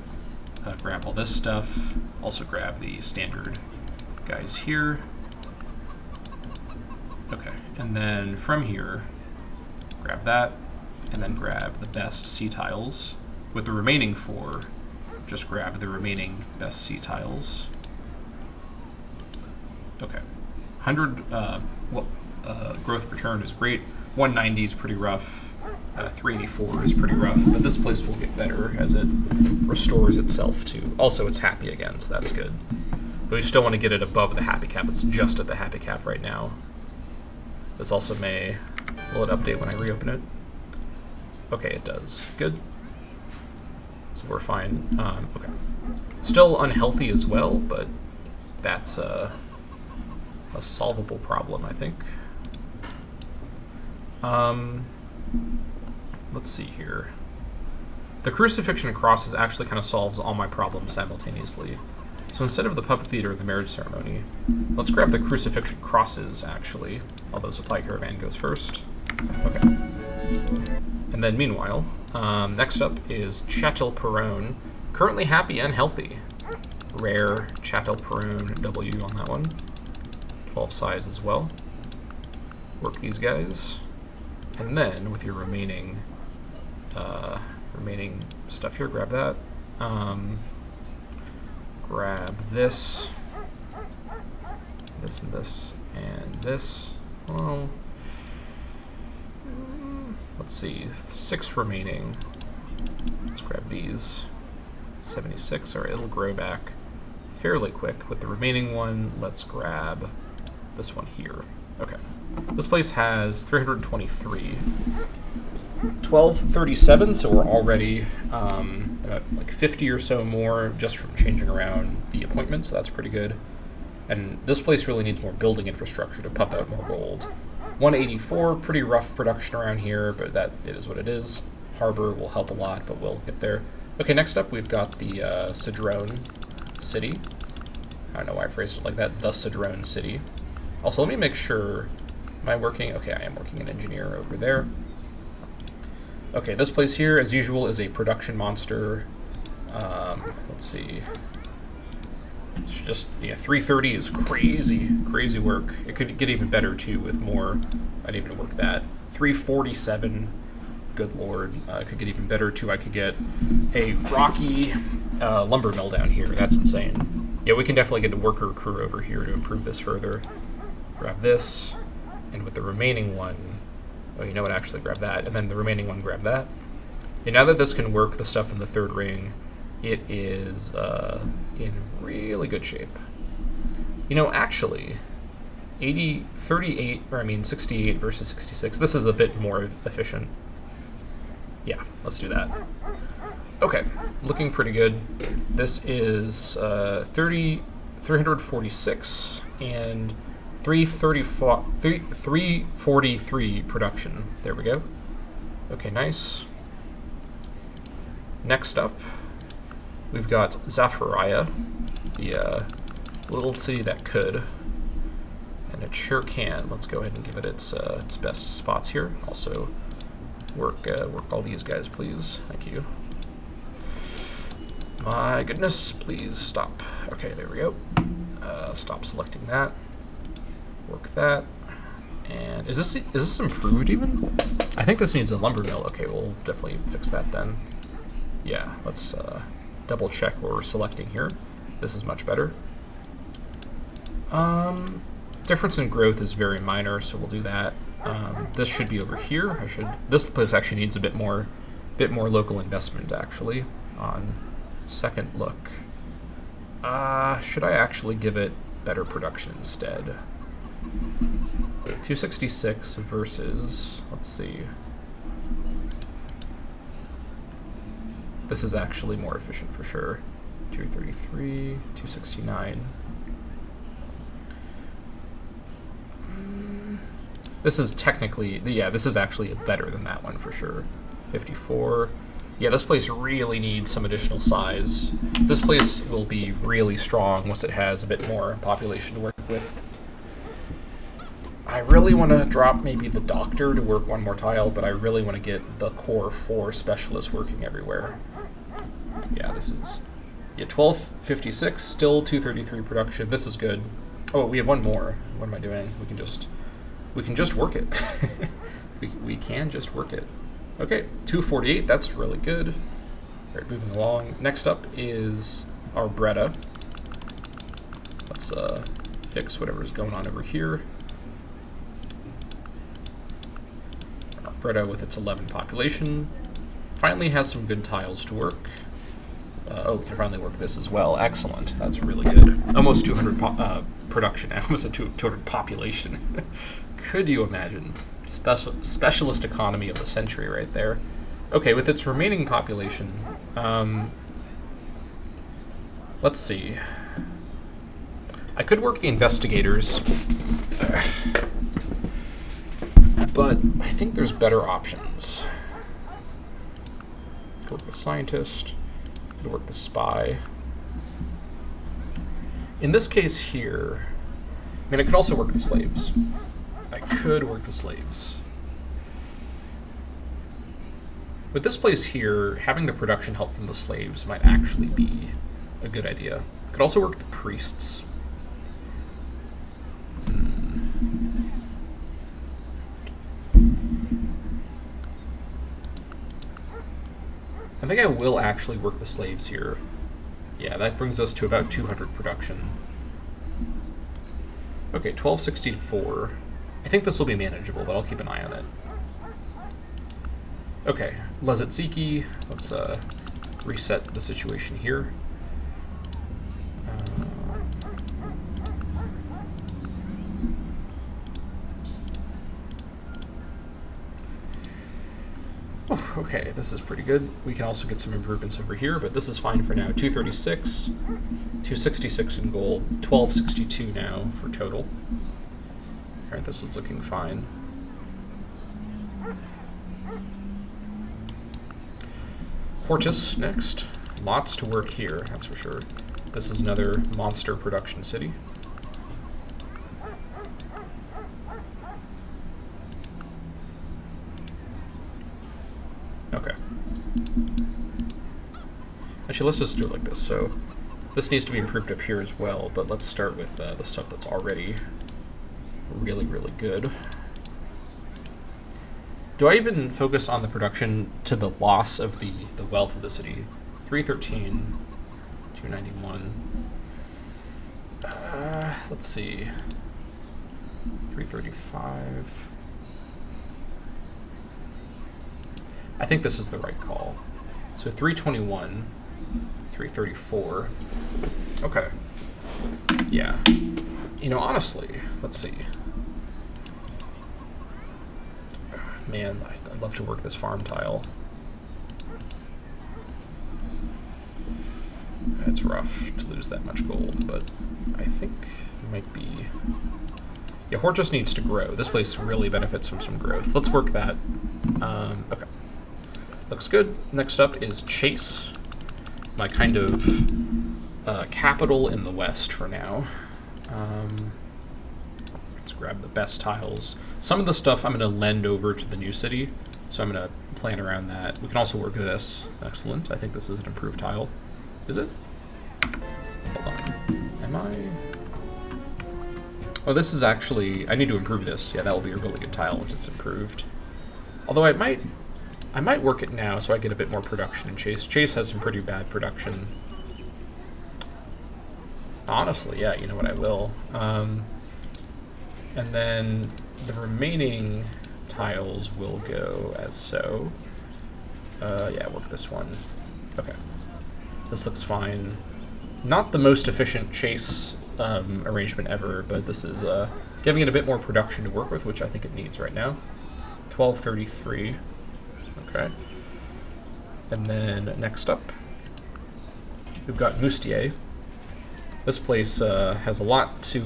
grab all this stuff, also grab the standard guys here. Okay, and then from here, grab that, and then grab the best sea tiles. With the remaining 4, just grab the remaining best sea tiles. Okay, 100 growth return is great. 190 is pretty rough. 384 is pretty rough, but this place will get better as it restores itself to. Also, it's happy again, so that's good. But we still want to get it above the happy cap. It's just at the happy cap right now. This also may. Will it update when I reopen it? Okay, it does. Good. So we're fine. Okay. Still unhealthy as well, but that's a solvable problem, I think. let's see here. The crucifixion and crosses actually kind of solves all my problems simultaneously. So instead of the puppet theater and the marriage ceremony, let's grab the crucifixion crosses, actually. Although supply caravan goes first. Okay. And then meanwhile, next up is Chattel Perron. Currently happy and healthy. Rare Chattel Perron W on that one. 12 size as well. Work these guys. And then with your remaining stuff here, grab that. Grab this, and this, and this. Well, let's see, 6 remaining. Let's grab these. 76, all right, it'll grow back fairly quick. With the remaining one, let's grab this one here. Okay, this place has 323. 1237, so we're already about like 50 or so more just from changing around the appointments, so that's pretty good. And this place really needs more building infrastructure to pump out more gold. 184, pretty rough production around here, but that it is what it is. Harbor will help a lot, but we'll get there. Okay, next up we've got the Cedrone City. I don't know why I phrased it like that, the Cedrone City. Also, let me make sure, am I working? Okay, I am working an engineer over there. Okay, this place here, as usual, is a production monster. Let's see. It's just, yeah, 330 is crazy work. It could get even better, too, with more. I didn't even work that. 347, good lord. It could get even better, too. I could get a rocky lumber mill down here. That's insane. Yeah, we can definitely get a worker crew over here to improve this further. Grab this, and with the remaining one, oh, you know what, actually grab that, and then the remaining one, grab that. And now that this can work, the stuff in the third ring, it is in really good shape. You know, actually, 68 versus 66, this is a bit more efficient. Yeah, let's do that. Okay, looking pretty good. This is 346 and 343 production. There we go. Okay, nice. Next up, we've got Zafariah, the little city that could, and it sure can. Let's go ahead and give it its best spots here. Also, work all these guys, please. Thank you. My goodness, please stop. Okay, there we go. Stop selecting that. Work that. And is this improved even? I think this needs a lumber mill. Okay, we'll definitely fix that then. Yeah, let's double check what we're selecting here. This is much better. Difference in growth is very minor, so we'll do that. This should be over here. This place actually needs a bit more local investment actually on second look. Should I actually give it better production instead? 266 versus, let's see. This is actually more efficient for sure. 233, 269. This is technically, yeah, this is actually better than that one for sure. 54. Yeah, this place really needs some additional size. This place will be really strong once it has a bit more population to work with. I really want to drop maybe the doctor to work one more tile, but I really want to get the core 4 specialists working everywhere. Yeah, this is... Yeah, 1256, still 233 production. This is good. Oh, we have one more. What am I doing? We can just work it. we can just work it. Okay, 248, that's really good. All right, moving along. Next up is our Bretta. Let's fix whatever's going on over here. Our Bretta with its 11 population finally has some good tiles to work. Oh, we can finally work this as well. Excellent. That's really good. Almost 200 production. I almost said 200 population. Could you imagine? Specialist economy of the century right there. Okay, with its remaining population, let's see. I could work the investigators, but I think there's better options. Could work the scientist. Could work the spy. In this case here, I mean, I could also work the slaves. I could work the slaves. With this place here, having the production help from the slaves might actually be a good idea. Could also work the priests. I think I will actually work the slaves here. Yeah, that brings us to about 200 production. Okay, 1264. I think this will be manageable, but I'll keep an eye on it. Okay, Lezitziki. Let's reset the situation here. Okay, this is pretty good. We can also get some improvements over here, but this is fine for now. 236, 266 in gold, 1262 now for total. All right, this is looking fine. Hortus next. Lots to work here, that's for sure. This is another monster production city. Okay. Actually, let's just do it like this. So this needs to be improved up here as well, but let's start with the stuff that's already really, really good. Do I even focus on the production to the loss of the wealth of the city? 313, 291. Let's see. 335. I think this is the right call. So 321, 334. Okay. Yeah. You know, honestly, let's see. Man, I'd love to work this farm tile. It's rough to lose that much gold, but I think it might be... Yeah, Hortus needs to grow. This place really benefits from some growth. Let's work that. Okay. Looks good. Next up is Chase, my kind of capital in the west for now. Let's grab the best tiles. Some of the stuff I'm going to lend over to the new city, so I'm going to plan around that. We can also work this. Excellent. I think this is an improved tile. Is it? Hold on. Am I? Oh, this is actually... I need to improve this. Yeah, that will be a really good tile once it's improved. Although I might work it now so I get a bit more production in Chase. Chase has some pretty bad production. Honestly, yeah, you know what, I will. And then the remaining tiles will go as so. Yeah, work this one. Okay. This looks fine. Not the most efficient Chase arrangement ever, but this is giving it a bit more production to work with, which I think it needs right now. 1233. Okay. And then next up, we've got Moustier. This place has a lot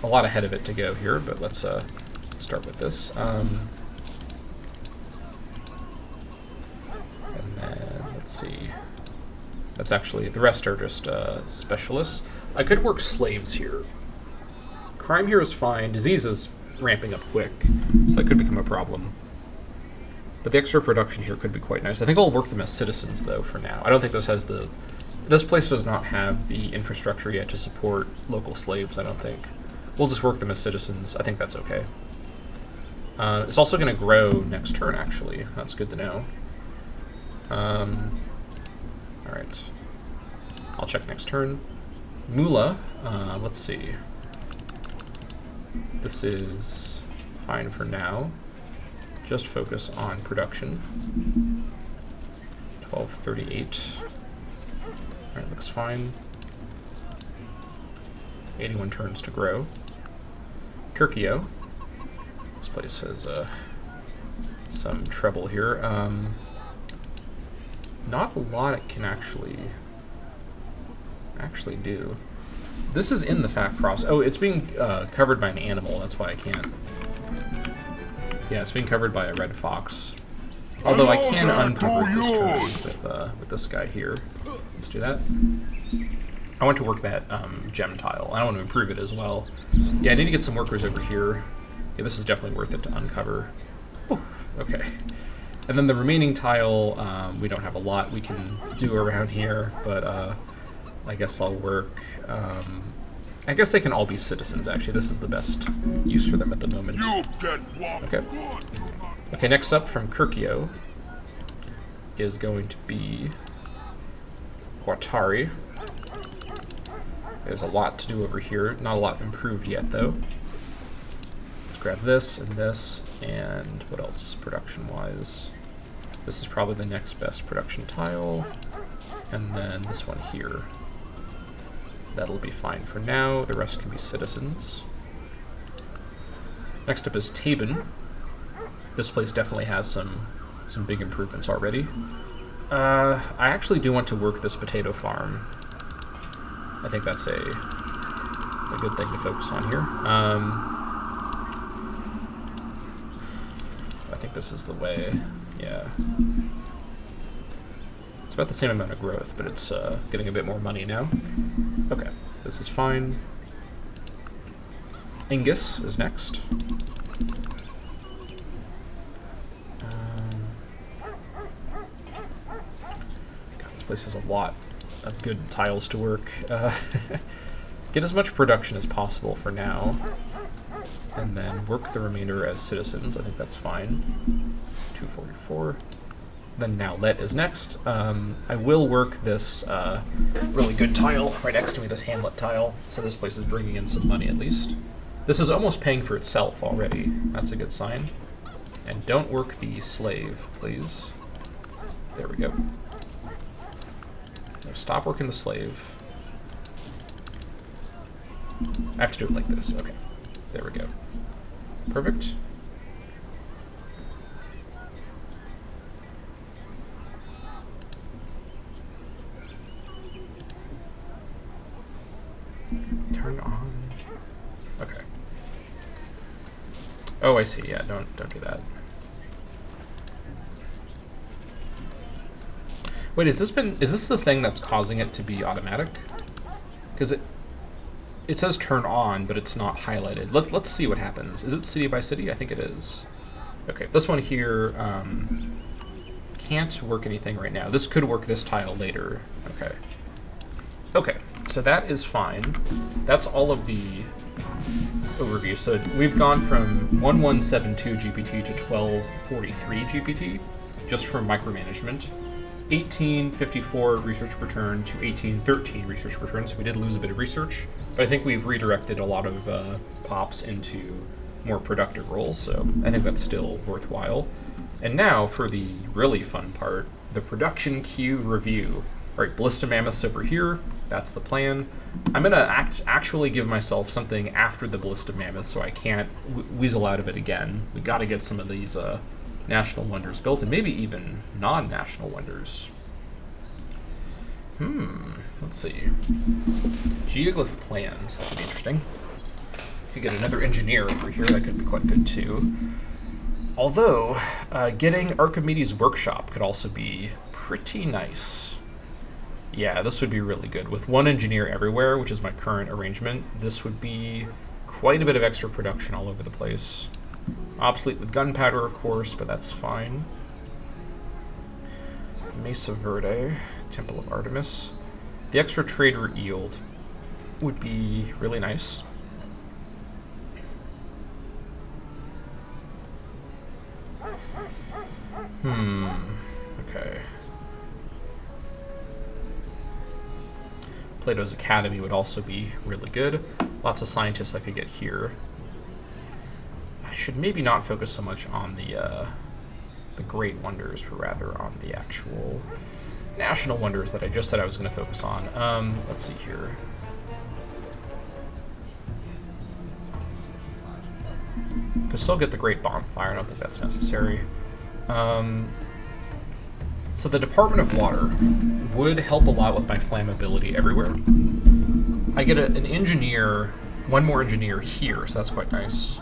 ahead of it to go here, but let's start with this. And then let's see. That's actually, the rest are just specialists. I could work slaves here. Crime here is fine. Disease is ramping up quick, so that could become a problem. But the extra production here could be quite nice. I think I'll work them as citizens, though, for now. I don't think this has the... This place does not have the infrastructure yet to support local slaves, I don't think. We'll just work them as citizens. I think that's okay. It's also going to grow next turn, actually. That's good to know. Alright. I'll check next turn. Mula, let's see. This is fine for now. Just focus on production. 1238. Alright, looks fine. 81 turns to grow. Kirkio. This place has some trouble here. Not a lot it can actually do. This is in the fact process. Oh, it's being covered by an animal. That's why I can't. Yeah, it's being covered by a red fox. Although I can uncover it this turn with this guy here. Let's do that. I want to work that gem tile. I want to improve it as well. Yeah, I need to get some workers over here. Yeah, this is definitely worth it to uncover. Ooh, okay. And then the remaining tile, we don't have a lot we can do around here, but I guess I'll work... I guess they can all be citizens, actually. This is the best use for them at the moment. Okay. Okay, next up from Kirkio is going to be Huatari. There's a lot to do over here. Not a lot improved yet, though. Let's grab this, and what else production-wise? This is probably the next best production tile. And then this one here. That'll be fine for now. The rest can be citizens. Next up is Caveman. This place definitely has some big improvements already. I actually do want to work this potato farm. I think that's a good thing to focus on here. I think this is the way. Yeah. It's about the same amount of growth, but it's getting a bit more money now. Okay, this is fine. Ingus is next. God, this place has a lot of good tiles to work. Get as much production as possible for now, and then work the remainder as citizens. I think that's fine. 244. Then Nowlet is next. I will work this really good tile right next to me, this Hamlet tile, so this place is bringing in some money at least. This is almost paying for itself already. That's a good sign. And don't work the slave, please. There we go. Now stop working the slave. I have to do it like this. Okay. There we go. Perfect. Turn on. Okay. Oh, I see. Yeah, don't do that. Wait, is this the thing that's causing it to be automatic? Because it says turn on, but it's not highlighted. Let's see what happens. Is it city by city? I think it is. Okay, this one here can't work anything right now. This could work this tile later. Okay. Okay, so that is fine. That's all of the overview. So we've gone from 1172 GPT to 1243 GPT, just from micromanagement. 1854 research per turn to 1813 research per turn, so we did lose a bit of research, but I think we've redirected a lot of pops into more productive roles, so I think that's still worthwhile. And now for the really fun part, the production queue review. All right, Ballista Mammoths over here, that's the plan. I'm gonna actually give myself something after the Ballista Mammoth so I can't weasel out of it again. We gotta get some of these national wonders built, and maybe even non-national wonders. Let's see. Geoglyph plans, that could be interesting. If you get another engineer over here, that could be quite good too. Although, getting Archimedes' workshop could also be pretty nice. Yeah, this would be really good. With one engineer everywhere, which is my current arrangement, this would be quite a bit of extra production all over the place. Obsolete with gunpowder, of course, but that's fine. Mesa Verde, Temple of Artemis. The extra trade route yield would be really nice. Okay. Plato's Academy would also be really good. Lots of scientists I could get here. I should maybe not focus so much on the great wonders, but rather on the actual national wonders that I just said I was going to focus on. Let's see here. Could still get the Great Bonfire. I don't think that's necessary. So the Department of Water would help a lot with my flammability everywhere. I get an engineer, one more engineer here, so that's quite nice.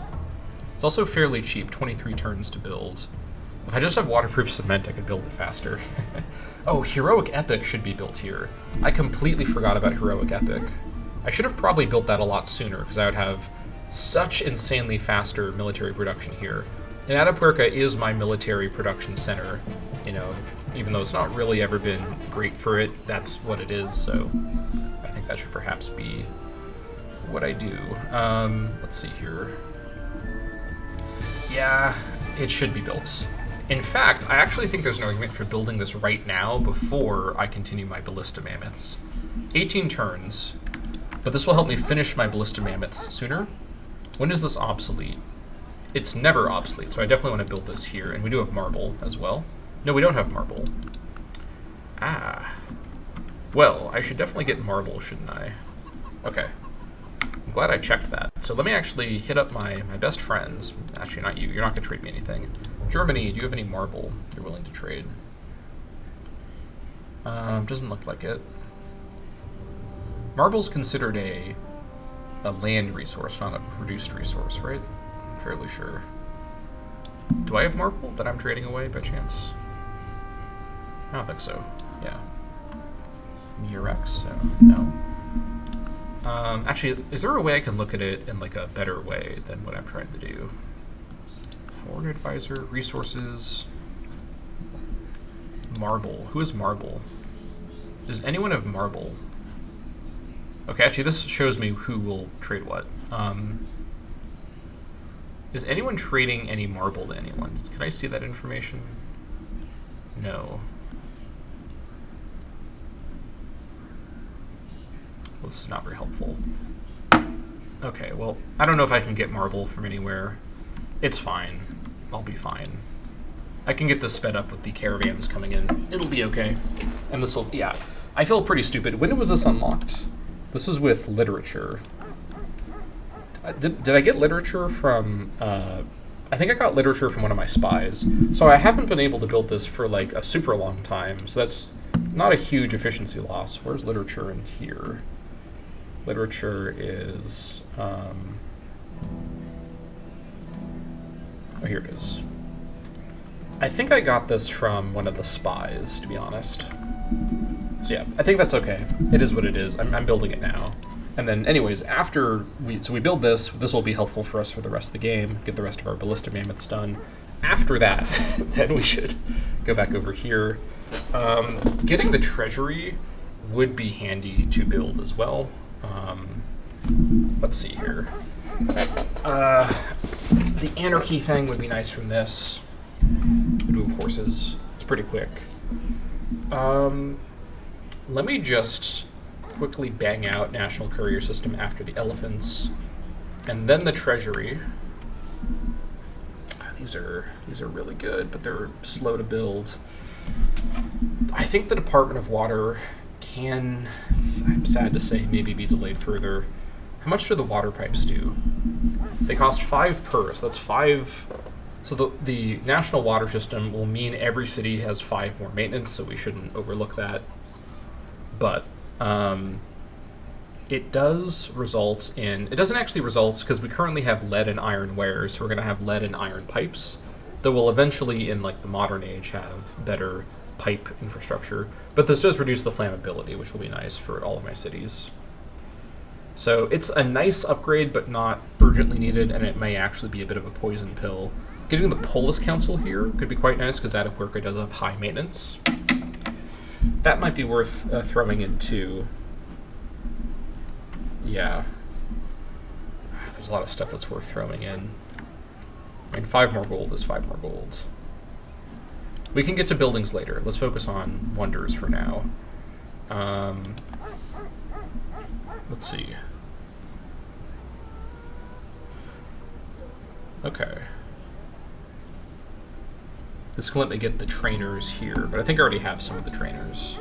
It's also fairly cheap, 23 turns to build. If I just have waterproof cement, I could build it faster. Oh, Heroic Epic should be built here. I completely forgot about Heroic Epic. I should have probably built that a lot sooner, because I would have such insanely faster military production here. And Atapuerca is my military production center, you know, even though it's not really ever been great for it, that's what it is, so I think that should perhaps be what I do. Let's see here. Yeah, it should be built. In fact, I actually think there's an argument for building this right now before I continue my Ballista Mammoths. 18 turns, but this will help me finish my Ballista Mammoths sooner. When is this obsolete? It's never obsolete, so I definitely want to build this here. And we do have marble as well. No, we don't have marble. Ah. Well, I should definitely get marble, shouldn't I? Okay. I'm glad I checked that. So let me actually hit up my best friends. Actually, not you. You're not going to trade me anything. Germany, do you have any marble you're willing to trade? Doesn't look like it. Marble's considered a land resource, not a produced resource, right? I'm fairly sure. Do I have marble that I'm trading away by chance? I don't think so. Yeah. Murex, so no. Actually, is there a way I can look at it in like a better way than what I'm trying to do? Foreign advisor, resources, marble. Who is marble? Does anyone have marble? Okay, actually, this shows me who will trade what. Is anyone trading any marble to anyone? Can I see that information? No. Well, this is not very helpful. Okay, well, I don't know if I can get marble from anywhere. It's fine. I'll be fine. I can get this sped up with the caravans coming in. It'll be okay. And this will, yeah. I feel pretty stupid. When was this unlocked? This was with literature. Did I get literature from, I think I got literature from one of my spies. So I haven't been able to build this for like a super long time. So that's not a huge efficiency loss. Where's literature in here? Literature is, oh, here it is. I think I got this from one of the spies, to be honest. So yeah, I think that's okay. It is what it is. I'm building it now. And then anyways, after we build this will be helpful for us for the rest of the game, get the rest of our Ballista Mammoths done. After that, then we should go back over here. Getting the treasury would be handy to build as well. Let's see here. The anarchy thing would be nice from this. We do have horses. It's pretty quick. Let me just quickly bang out National Courier System after the elephants, and then the treasury. These are really good, but they're slow to build. I think the Department of Water can, I'm sad to say, maybe be delayed further. How much do the water pipes do? They cost 5 per, so that's 5. So the national water system will mean every city has 5 more maintenance, so we shouldn't overlook that. But it does result in, it doesn't actually result, because we currently have lead and iron wares, so we're going to have lead and iron pipes, though we'll eventually, in like the modern age, have better pipe infrastructure. But this does reduce the flammability, which will be nice for all of my cities. So it's a nice upgrade, but not urgently needed, and it may actually be a bit of a poison pill. Getting the Polis Council here could be quite nice, because Atapuerca does have high maintenance. That might be worth throwing in too. Yeah. There's a lot of stuff that's worth throwing in. I mean, 5 more gold is 5 more gold. We can get to buildings later. Let's focus on wonders for now. Let's see. Okay. This can let me get the trainers here, but I think I already have some of the trainers.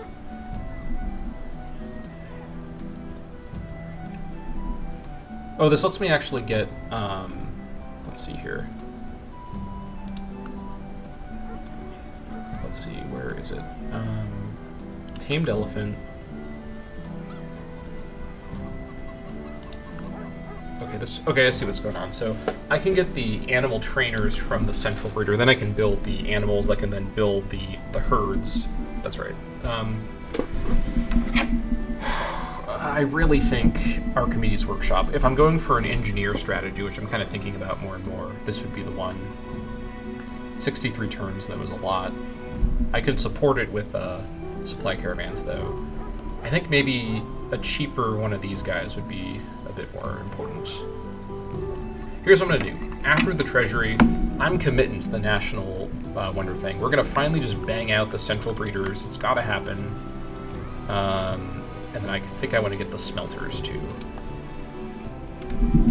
Oh, this lets me actually get, let's see here. Let's see, where is it? Tamed elephant. Okay, Okay, I see what's going on. So I can get the animal trainers from the central breeder, then I can build the animals, I can then build the herds. That's right. I really think Archimedes Workshop, if I'm going for an engineer strategy, which I'm kind of thinking about more and more, this would be the one. 63 turns, that was a lot. I could support it with supply caravans, though. I think maybe a cheaper one of these guys would be a bit more important. Here's what I'm going to do. After the treasury, I'm committing to the national wonder thing. We're going to finally just bang out the central breeders. It's got to happen. And then I think I want to get the smelters, too.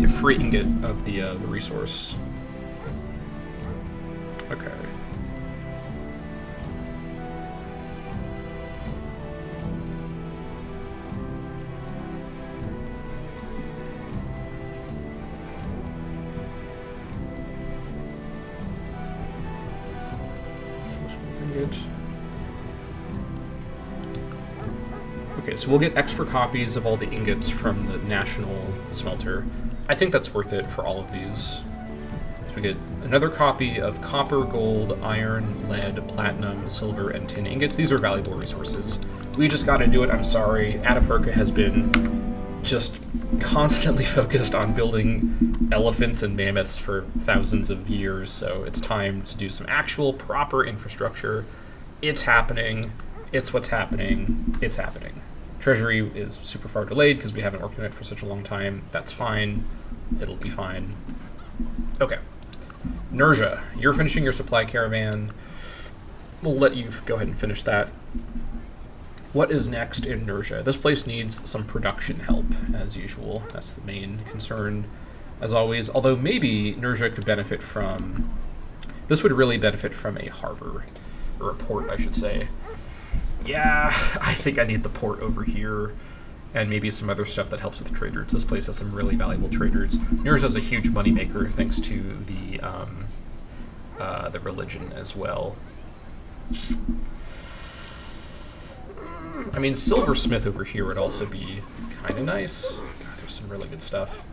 A free ingot of the resource. Okay. Okay, so we'll get extra copies of all the ingots from the national smelter. I think that's worth it for all of these. So we get another copy of copper, gold, iron, lead, platinum, silver, and tin ingots. These are valuable resources. We just gotta do it, I'm sorry. Atapuerca has been just constantly focused on building elephants and mammoths for thousands of years, so it's time to do some actual proper infrastructure. It's happening. It's what's happening. It's happening. Treasury is super far delayed because we haven't worked on it for such a long time. That's fine. It'll be fine. Okay. Nerja, you're finishing your supply caravan. We'll let you go ahead and finish that. What is next in Nerja? This place needs some production help, as usual. That's the main concern, as always. Although maybe Nerja could benefit from... This would really benefit from a harbor, or a port, I should say. Yeah, I think I need the port over here, and maybe some other stuff that helps with trade routes. This place has some really valuable trade routes. Nerja is a huge moneymaker thanks to the religion as well. I mean, silversmith over here would also be kind of nice. There's some really good stuff.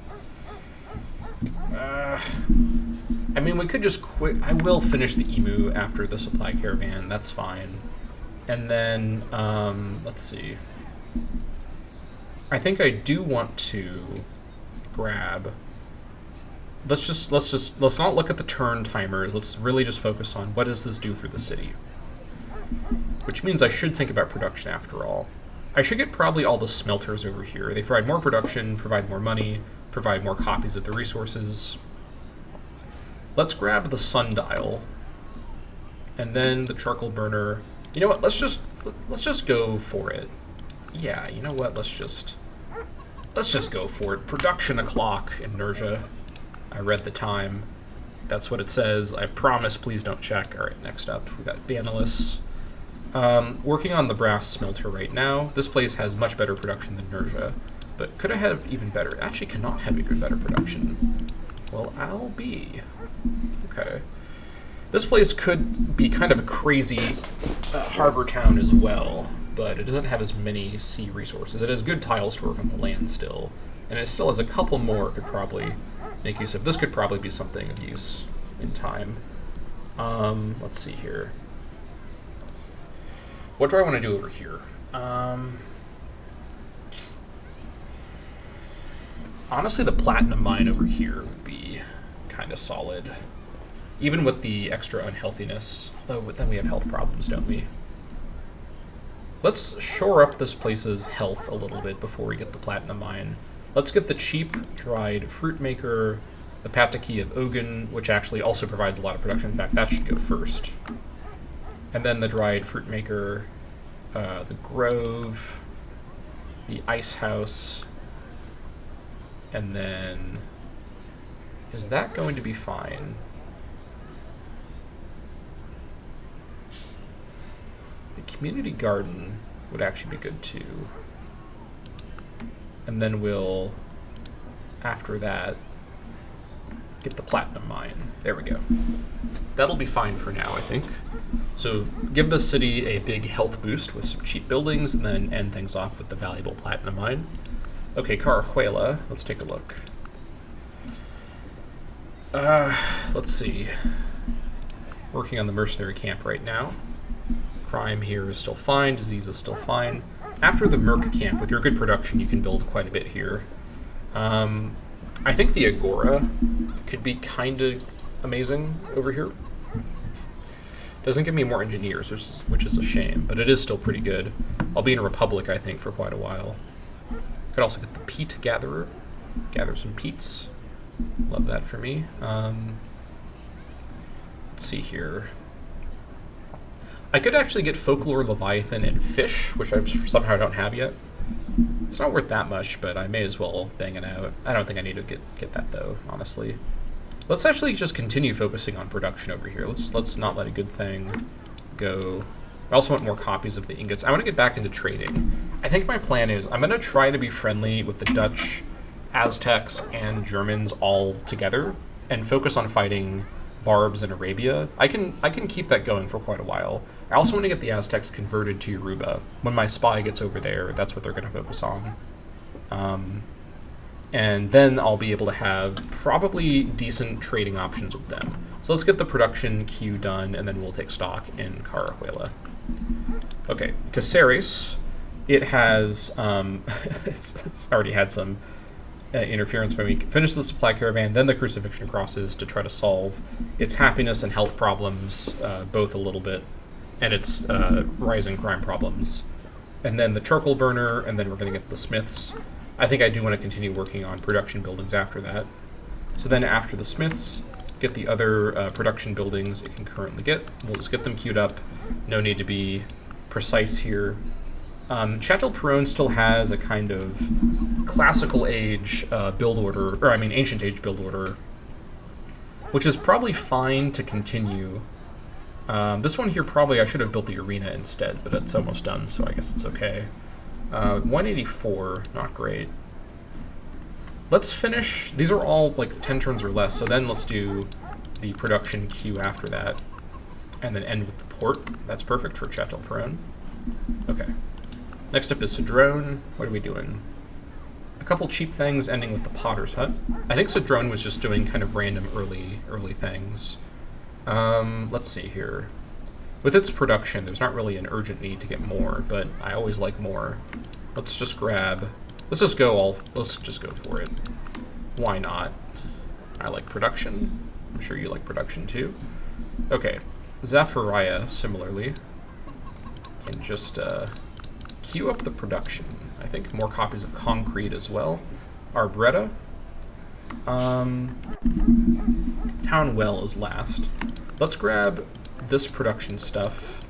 I mean, we could just quit. I will finish the emu after the supply caravan. That's fine. And then, let's see. I think I do want to grab... Let's not look at the turn timers. Let's really just focus on what does this do for the city. Which means I should think about production after all. I should get probably all the smelters over here. They provide more production, provide more money, provide more copies of the resources. Let's grab the sundial. And then the charcoal burner. You know what? Let's just go for it. Yeah, you know what? Let's just go for it. Production o'clock in Nerja. I read the time. That's what it says. I promise, please don't check. All right, next up, we got Banalis. Working on the brass smelter right now. This place has much better production than Nerja, but could I have even better? It actually cannot have even better production. Well, I'll be. Okay. This place could be kind of a crazy harbor town as well, but it doesn't have as many sea resources. It has good tiles to work on the land still, and it still has a couple more it could probably make use of. This could probably be something of use in time. Let's see here. What do I want to do over here? Honestly, the platinum mine over here would be kind of solid. Even with the extra unhealthiness, although then we have health problems, don't we? Let's shore up this place's health a little bit before we get the platinum mine. Let's get the cheap dried fruit maker, the Pataki of Ogun, which actually also provides a lot of production. In fact, that should go first. And then the dried fruit maker, the grove, the ice house, and then... Is that going to be fine? The community garden would actually be good too. And then we'll, after that, get the platinum mine. There we go. That'll be fine for now, I think. So give the city a big health boost with some cheap buildings, and then end things off with the valuable platinum mine. Okay, Carajuela, let's take a look. Let's see. Working on the mercenary camp right now. Crime here is still fine. Disease is still fine. After the merc camp, with your good production, you can build quite a bit here. I think the Agora could be kind of amazing over here. Doesn't give me more engineers, which is a shame, but it is still pretty good. I'll be in a Republic, I think, for quite a while. Could also get the peat gatherer. Gather some peats. Love that for me. Let's see here. I could actually get Folklore, Leviathan, and Fish, which I somehow don't have yet. It's not worth that much, but I may as well bang it out. I don't think I need to get that, though, honestly. Let's actually just continue focusing on production over here. Let's not let a good thing go. I also want more copies of the ingots. I want to get back into trading. I think my plan is I'm going to try to be friendly with the Dutch, Aztecs, and Germans all together and focus on fighting Barbs in Arabia. I can keep that going for quite a while. I also want to get the Aztecs converted to Yoruba. When my spy gets over there, that's what they're going to focus on. And then I'll be able to have probably decent trading options with them. So let's get the production queue done, and then we'll take stock in Carajuela. Okay, Caceres, it has, it's already had some interference when we finish the supply caravan, then the crucifixion crosses to try to solve its happiness and health problems, both a little bit, and its rising crime problems. And then the charcoal burner, and then we're going to get the smiths. I think I do want to continue working on production buildings after that. So then after the smiths, get the other production buildings it can currently get. We'll just get them queued up. No need to be precise here. Chateau-Peron still has a kind of classical age build order, or I mean ancient age build order, which is probably fine to continue. This one here probably I should have built the arena instead, but it's almost done, so I guess it's okay. 184, not great. Let's finish. These are all like 10 turns or less, so then let's do the production queue after that, and then end with the port. That's perfect for Chateau-Peron. Okay. Next up is Cedrone. What are we doing? A couple cheap things, ending with the Potter's Hut. I think Cedrone was just doing kind of random early things. Let's see here. With its production, there's not really an urgent need to get more, but I always like more. Let's just grab... Let's just go for it. Why not? I like production. I'm sure you like production too. Okay. Zafariah, similarly, can just queue up the production. I think more copies of concrete as well. Arbretta. Town Well is last. Let's grab this production stuff,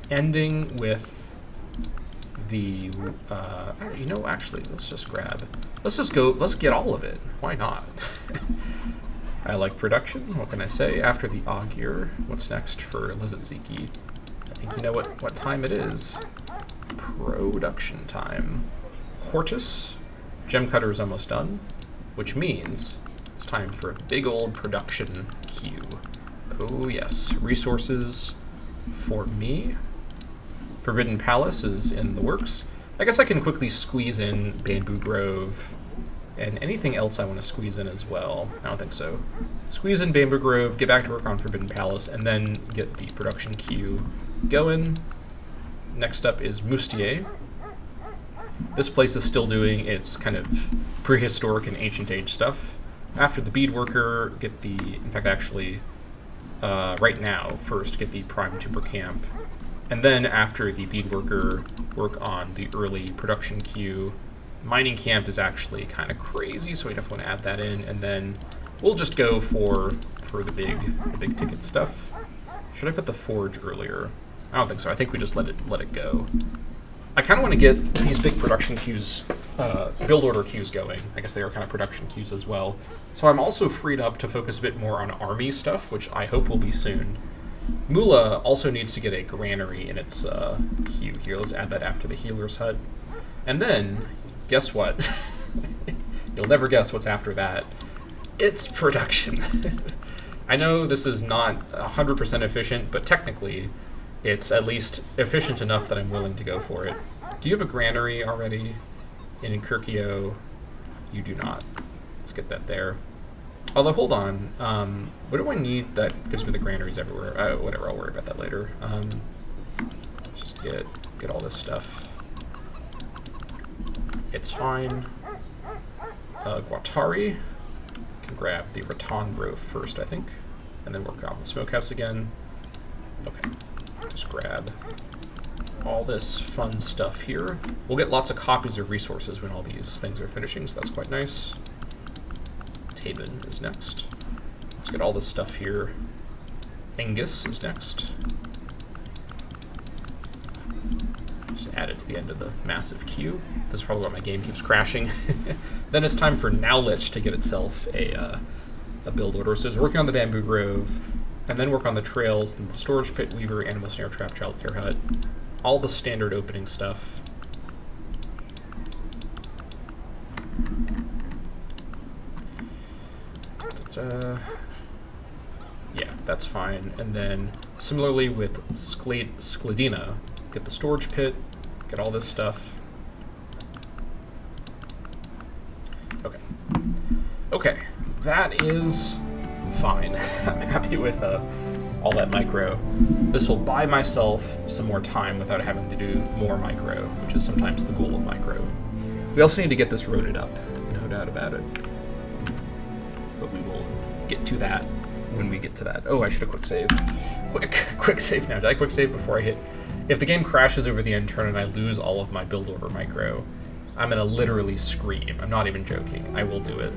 ending with the, actually, let's get all of it. Why not? I like production. What can I say? After the Augur, what's next for Lizitziki? I think you know what time it is. Production time. Hortus. Gem Cutter is almost done, which means it's time for a big old production queue. Oh yes, resources for me. Forbidden Palace is in the works. I guess I can quickly squeeze in Bamboo Grove and anything else I want to squeeze in as well. I don't think so. Squeeze in Bamboo Grove, get back to work on Forbidden Palace, and then get the production queue going. Next up is Moustier. This place is still doing its kind of prehistoric and ancient age stuff. After the Beadworker, get the, in fact actually, right now, first get the Prime Timber Camp. And then after the Beadworker, work on the early production queue. Mining Camp is actually kind of crazy, so we definitely want to add that in. And then we'll just go for the big ticket stuff. Should I put the Forge earlier? I don't think so. I think we just let it go. I kind of want to get these big production queues, build order queues going. I guess they are kind of production queues as well. So I'm also freed up to focus a bit more on army stuff, which I hope will be soon. Mula also needs to get a granary in its queue here. Let's add that after the Healer's Hut. And then, guess what? You'll never guess what's after that. It's production. I know this is not 100% efficient, but technically it's at least efficient enough that I'm willing to go for it. Do you have a granary already in Kirkio? You do not. Let's get that there. Although, hold on. What do I need that gives me the granaries everywhere? Whatever, I'll worry about that later. Just get all this stuff. It's fine. Guattari. Can grab the rattan grove first, I think. And then work on the smokehouse again. Okay. Just grab all this fun stuff here. We'll get lots of copies of resources when all these things are finishing, so that's quite nice. Caveman is next. Let's get all this stuff here. Angus is next. Just add it to the end of the massive queue. This is probably why my game keeps crashing. Then it's time for Nowlich to get itself a build order. So it's working on the bamboo grove, and then work on the trails, and the storage pit, weaver, animal snare trap, childcare hut. All the standard opening stuff. Yeah, that's fine. And then similarly with Skladina, get the storage pit, get all this stuff. Okay. Okay, that is fine. I'm happy with all that micro. This will buy myself some more time without having to do more micro, which is sometimes the goal of micro. We also need to get this roaded up, no doubt about it. But we will get to that when we get to that. Oh, I should have quick saved. Quick save now. Did I quick save before I hit? If the game crashes over the end turn and I lose all of my build order micro, I'm gonna literally scream. I'm not even joking. I will do it.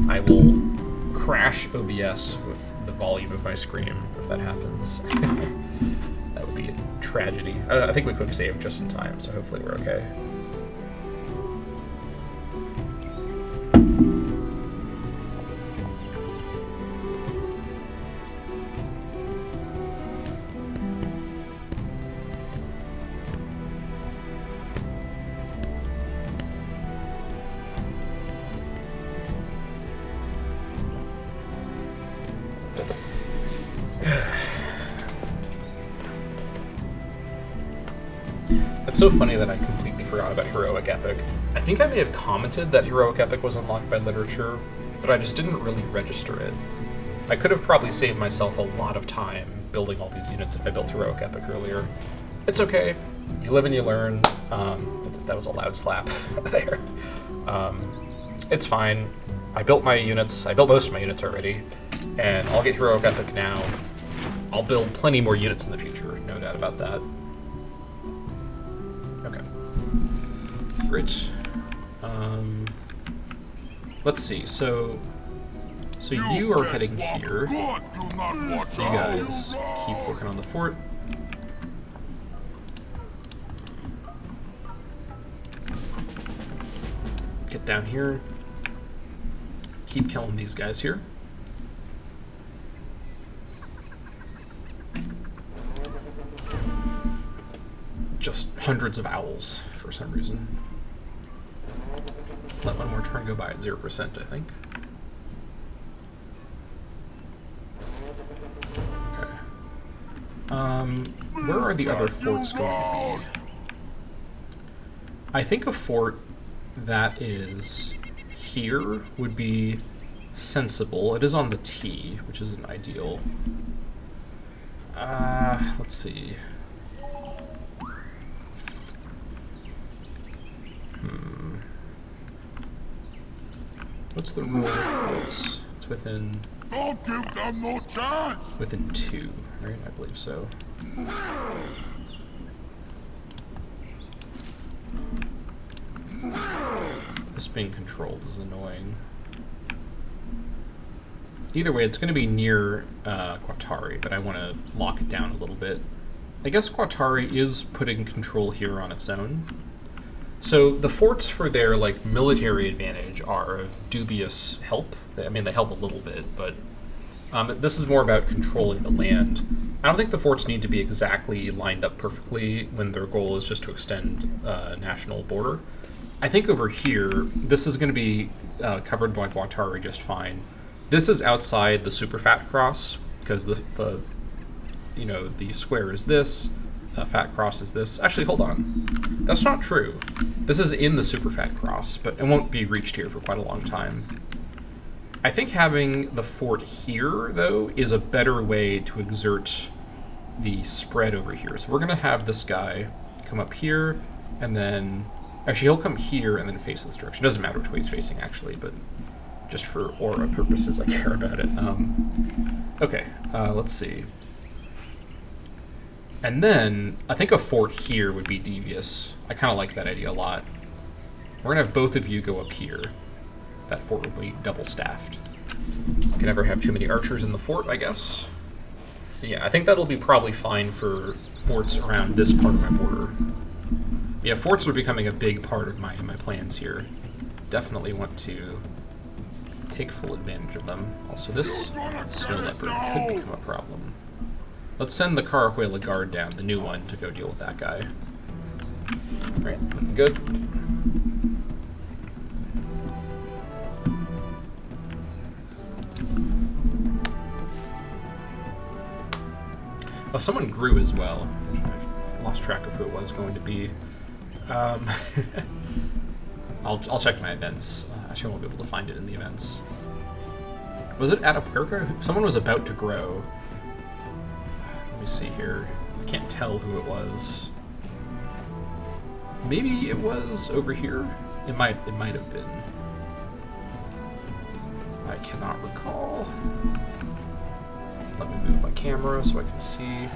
I will crash OBS with the volume of my scream if that happens. That would be a tragedy. I think we quick saved just in time, so hopefully we're okay. It's so funny that I completely forgot about Heroic Epic. I think I may have commented that Heroic Epic was unlocked by literature, but I just didn't really register it. I could have probably saved myself a lot of time building all these units if I built Heroic Epic earlier. It's okay. You live and you learn. That was a loud slap there. It's fine. I built my units. I built most of my units already, and I'll get Heroic Epic now. I'll build plenty more units in the future, no doubt about that. Okay. Great. Let's see. So you are heading here. You guys keep working on the fort. Get down here. Keep killing these guys here. Just hundreds of owls for some reason. Let one more turn go by at 0%, I think. Okay. Where are the other forts going to be? I think a fort that is here would be sensible. It is on the T, which isn't ideal. Let's see. What's the rule of forts? It's within... Don't give them no chance! Within 2, right? I believe so. This being controlled is annoying. Either way, it's going to be near Guattari, but I want to lock it down a little bit. I guess Guattari is putting control here on its own. So the forts for their military advantage are of dubious help. I mean, they help a little bit, but this is more about controlling the land. I don't think the forts need to be exactly lined up perfectly when their goal is just to extend a national border. I think over here, this is going to be covered by Guattari just fine. This is outside the super fat cross because the square is this. Fat cross is this. Actually, hold on. That's not true. This is in the super fat cross, but it won't be reached here for quite a long time. I think having the fort here, though, is a better way to exert the spread over here. So we're going to have this guy come up here, and then... Actually, he'll come here and then face this direction. Doesn't matter which way he's facing, actually, but just for aura purposes, I care about it. Okay, let's see. And then, I think a fort here would be devious. I kind of like that idea a lot. We're going to have both of you go up here. That fort will be double-staffed. You can never have too many archers in the fort, I guess. Yeah, I think that'll be probably fine for forts around this part of my border. Yeah, forts are becoming a big part of my plans here. Definitely want to take full advantage of them. Also, this snow leopard could become a problem. Let's send the Carahuela guard down, the new one, to go deal with that guy. Alright, looking good. Oh, someone grew as well. I lost track of who it was going to be. I'll check my events. Actually, I won't be able to find it in the events. Was it Atapuerca? Someone was about to grow. Let me see here. I can't tell who it was. Maybe it was over here. It might have been. I cannot recall. Let me move my camera so I can see.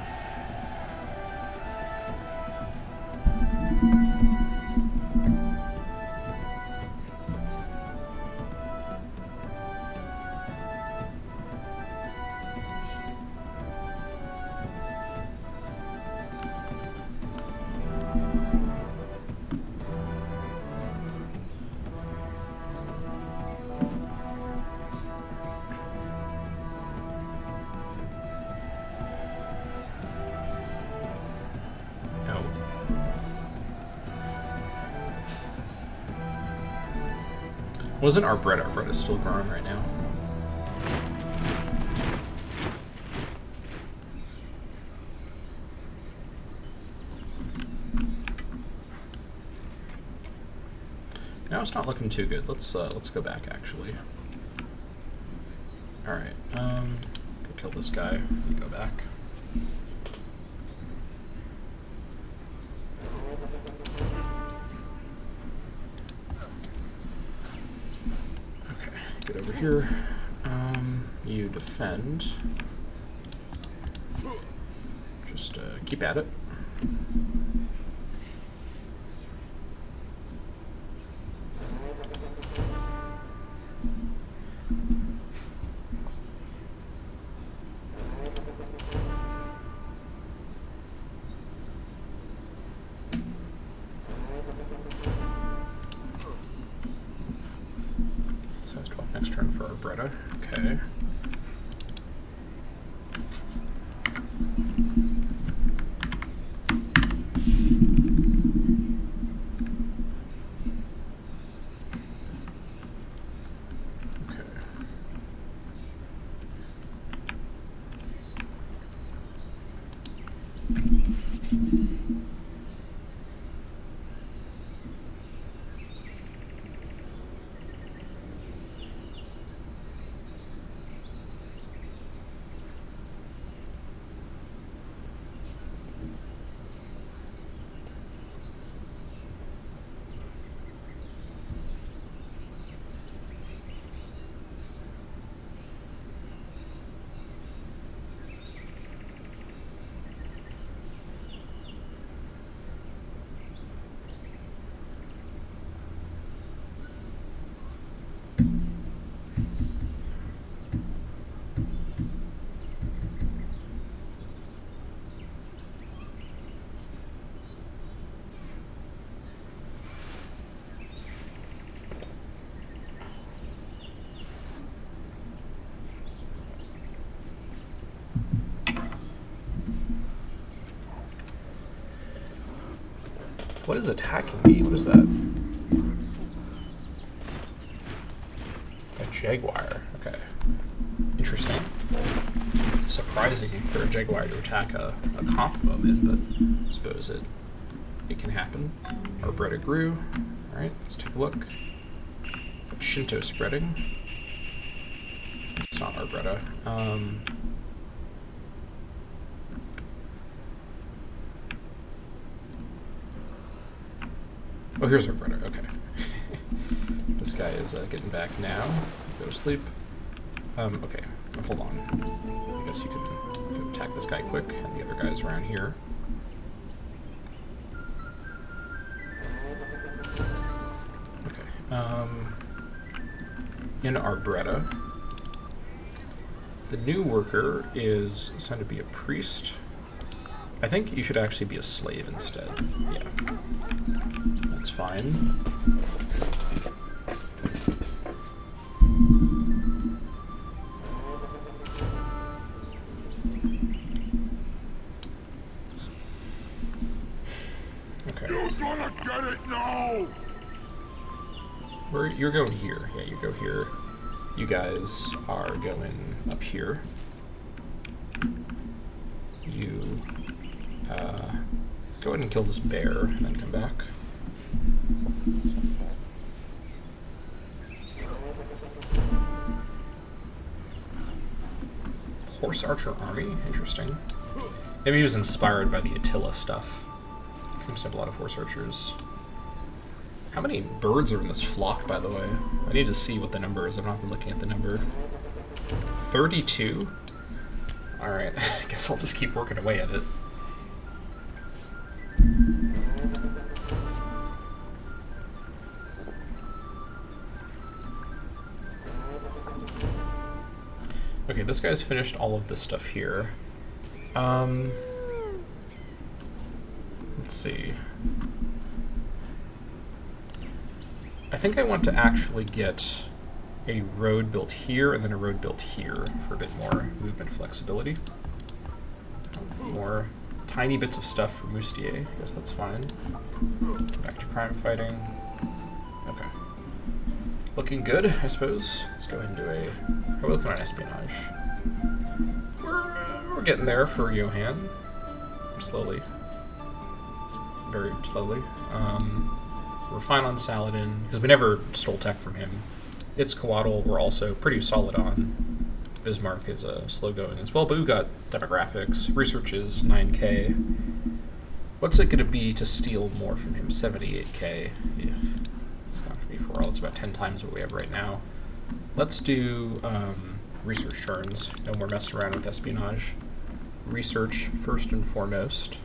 Wasn't our bread is still growing right now. Now it's not looking too good. Let's go back actually. All right, go kill this guy. Go back. Get over here. You defend. Just keep at it. Next turn for our Bretta. Okay. What is attacking me? What is that? A jaguar. Okay. Interesting. Surprising for a jaguar to attack a comp moment, but I suppose it can happen. Our Bretta grew. Alright, let's take a look. Shinto spreading. that's not Arbretta. Oh, here's Arbretta. Okay. This guy is getting back now. Go to sleep. Okay. Hold on. I guess you can attack this guy quick, and the other guy's around here. Okay. In Arbretta, the new worker is assigned to be a priest. I think you should actually be a slave instead. Yeah. That's fine. Okay. You're gonna get it now! You're going here. Yeah, you go here. You guys are going up here. You go ahead and kill this bear and then come back. Horse archer army? Interesting. Maybe he was inspired by the Attila stuff. Seems to have a lot of horse archers. How many birds are in this flock, by the way? I need to see what the number is. I've not been looking at the number. 32? Alright, I guess I'll just keep working away at it. Okay, this guy's finished all of this stuff here. Let's see. I think I want to actually get a road built here and then a road built here for a bit more movement flexibility. More tiny bits of stuff for Moustier. I guess that's fine. Back to crime fighting. Okay. Looking good, I suppose. Let's go ahead and do a... We're looking on espionage. We're getting there for Johann. Slowly. Very slowly. We're fine on Saladin, because we never stole tech from him. It's Coatl, we're also pretty solid on. Bismarck is slow going as well, but we've got demographics. Research is 9k. What's it going to be to steal more from him? 78k. Yeah. It's going to be for all. It's about 10 times what we have right now. Let's do research turns. No more messing around with espionage. Research first and foremost.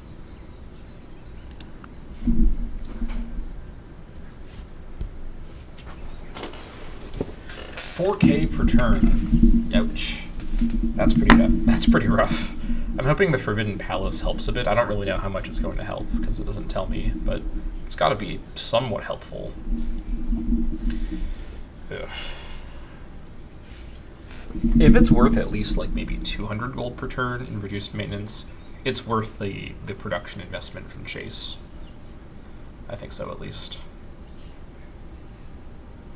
4k per turn. Ouch. That's pretty rough. I'm hoping the Forbidden Palace helps a bit. I don't really know how much it's going to help because it doesn't tell me, but it's got to be somewhat helpful. Ugh. If it's worth at least like maybe 200 gold per turn in reduced maintenance, it's worth the production investment from Chase. I think so, at least.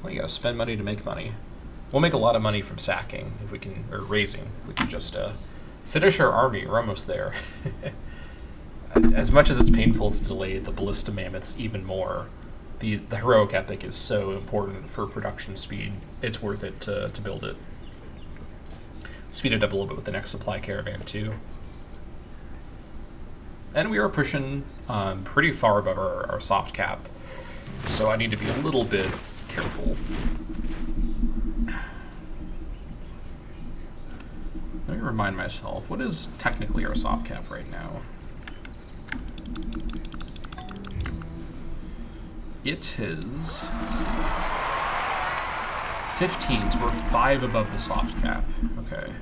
Well, you gotta spend money to make money. We'll make a lot of money from sacking if we can, or raising. If we can just finish our army. We're almost there. As much as it's painful to delay the Ballista Mammoths even more, the heroic epic is so important for production speed. It's worth it to build it. Speed it up a little bit with the next supply caravan too. And we are pushing pretty far above our soft cap, so I need to be a little bit careful. Let me remind myself, what is technically our soft cap right now? It is, let's see, 15, so we're 5 above the soft cap. Okay.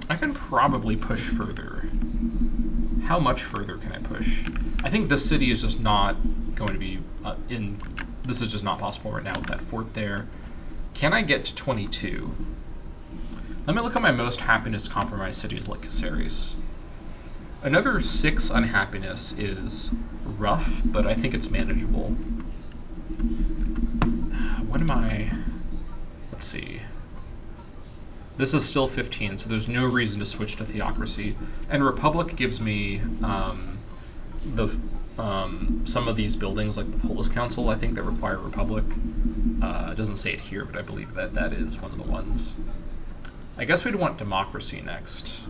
I can probably push further. How much further can I push? I think this city is just not going to be this is just not possible right now with that fort there. Can I get to 22? Let me look at my most happiness compromised cities like Caceres. Another 6 unhappiness is rough, but I think it's manageable. What am I... Let's see. This is still 15, so there's no reason to switch to Theocracy. And Republic gives me some of these buildings, like the Polis Council, I think, that require Republic. It doesn't say it here, but I believe that that is one of the ones. I guess we'd want democracy next,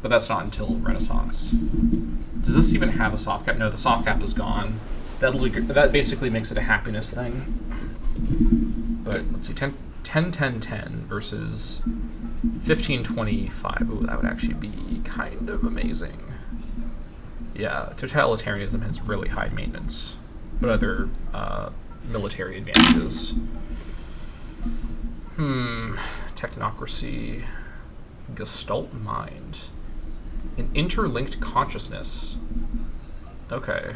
but that's not until Renaissance. Does this even have a soft cap? No, the soft cap is gone. That basically makes it a happiness thing. But let's see, 10-10-10 versus 15-25. Ooh, that would actually be kind of amazing. Yeah, totalitarianism has really high maintenance. What other military advantages? Technocracy, Gestalt mind, an interlinked consciousness. Okay.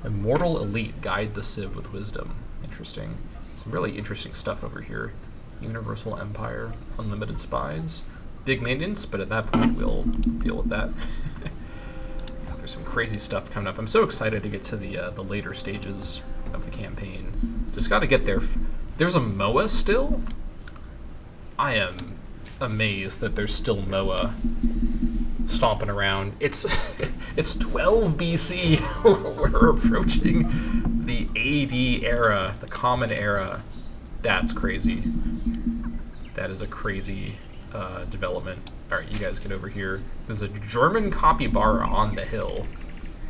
Immortal elite, guide the civ with wisdom. Interesting. Some really interesting stuff over here. Universal empire, unlimited spies, big maintenance, but at that point we'll deal with that. God, there's some crazy stuff coming up. I'm so excited to get to the later stages of the campaign. Just got to get there. There's a MOA still? I am amazed that there's still MOA stomping around. It's 12 BC. We're approaching the AD era, the Common Era. That's crazy. That is a crazy development. All right, you guys get over here. There's a German capybara on the hill.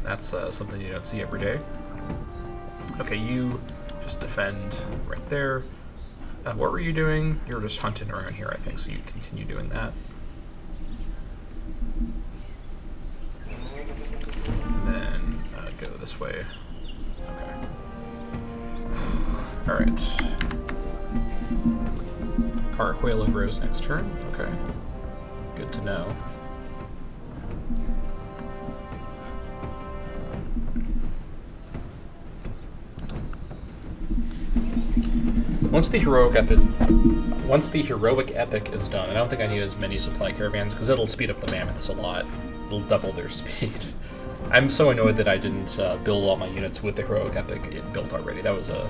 That's something you don't see every day. Okay, you just defend right there. What were you doing? You were just hunting around here, I think, so you continue doing that. And then go this way. Okay. All right. Carhuelo grows next turn. Okay. Good to know. Once the heroic epic is done, I don't think I need as many supply caravans because it'll speed up the mammoths a lot. It'll double their speed. I'm so annoyed that I didn't build all my units with the heroic epic it built already. That was a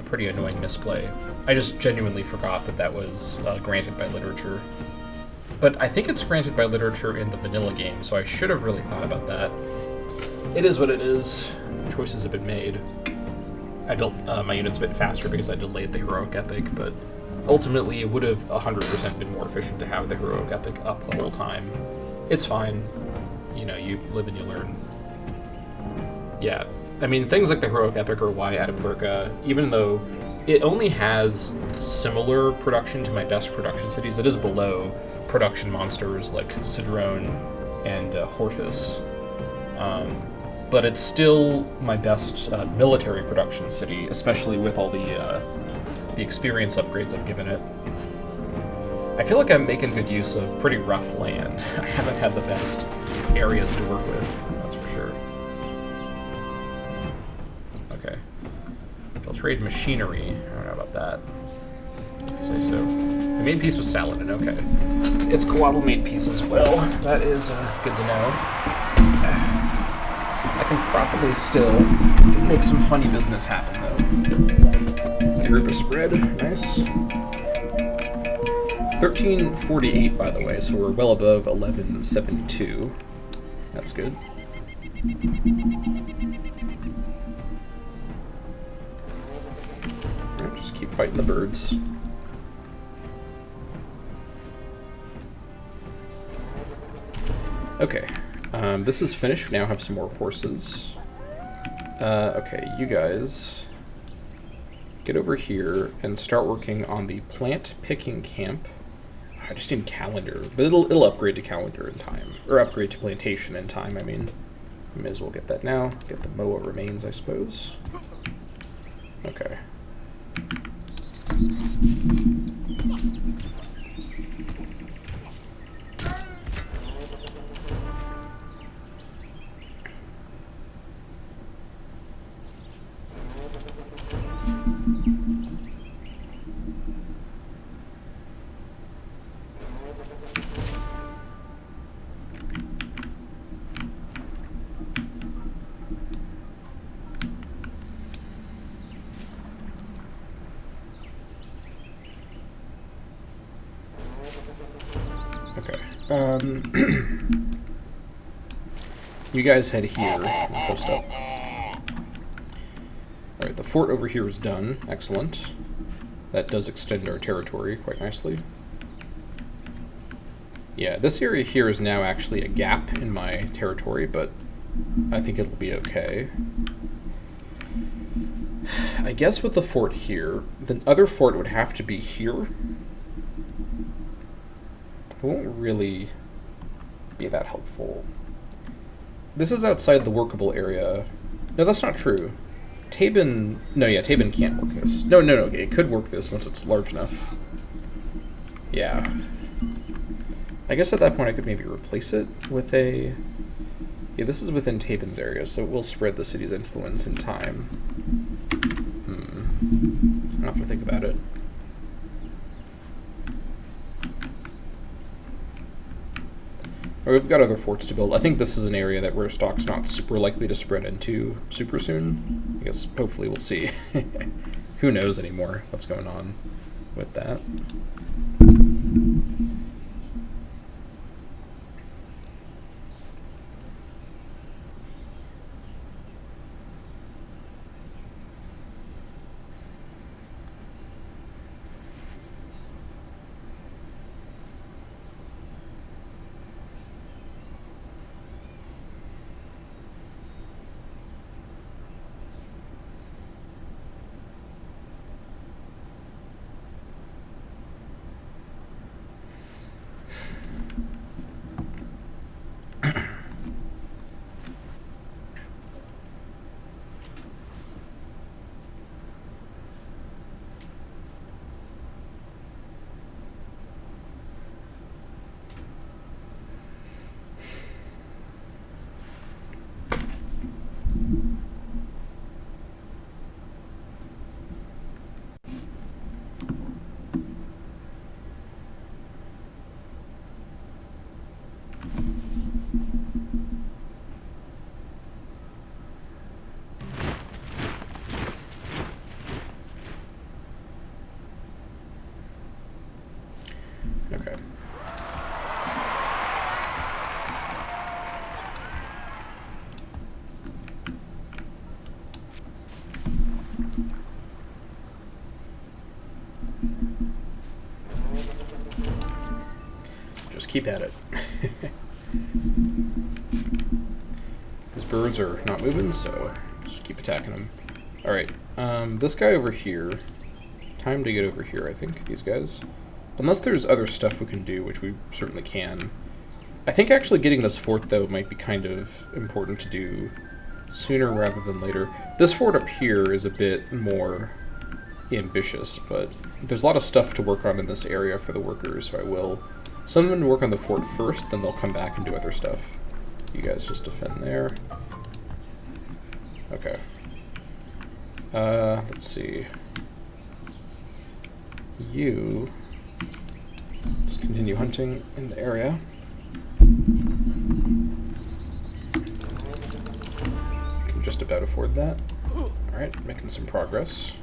pretty annoying misplay. I just genuinely forgot that that was granted by literature. But I think it's granted by literature in the vanilla game, so I should have really thought about that. It is what it is. Choices have been made. I built my units a bit faster because I delayed the heroic epic, but ultimately it would have 100% been more efficient to have the heroic epic up the whole time. It's fine. You know, you live and you learn. Yeah, I mean, things like the heroic epic are why Atapuerca, even though it only has similar production to my best production cities, it is below production monsters like Cedrone and Hortus. But it's still my best military production city, especially with all the experience upgrades I've given it. I feel like I'm making good use of pretty rough land. I haven't had the best areas to work with, that's for sure. Okay. They'll trade machinery. I don't know about that. If you say so. I made peace with Saladin, okay. Its Coatl made peace as well. That is good to know. I can probably still make some funny business happen, though. Group of spread, nice. 1348, by the way, so we're well above 1172. That's good. Alright, just keep fighting the birds. Okay. This is finished. We now have some more horses. Okay, you guys get over here and start working on the plant picking camp. I just need calendar, but it'll upgrade to calendar in time, or upgrade to plantation in time. I mean, may as well get that now. Get the MOA remains, I suppose. Okay. You guys head here and post up. Alright, the fort over here is done. Excellent. That does extend our territory quite nicely. Yeah, this area here is now actually a gap in my territory, but I think it'll be okay. I guess with the fort here, the other fort would have to be here. It won't really be that helpful. This is outside the workable area. No, that's not true. Caveman... No, yeah, Caveman can't work this. No, it could work this once it's large enough. Yeah. I guess at that point I could maybe replace it with a... Yeah, this is within Caveman's area, so it will spread the city's influence in time. I'll have to think about it. We've got other forts to build. I think this is an area that Rostock's not super likely to spread into super soon. I guess hopefully we'll see. Who knows anymore what's going on with that. Okay. Just keep at it. These birds are not moving, so just keep attacking them. Alright, this guy over here. Time to get over here, I think, these guys. Unless there's other stuff we can do, which we certainly can. I think actually getting this fort, though, might be kind of important to do sooner rather than later. This fort up here is a bit more ambitious, but there's a lot of stuff to work on in this area for the workers, so I will send them to work on the fort first, then they'll come back and do other stuff. You guys just defend there. Okay. Let's see. You... just continue hunting in the area. Can just about afford that. Alright, making some progress.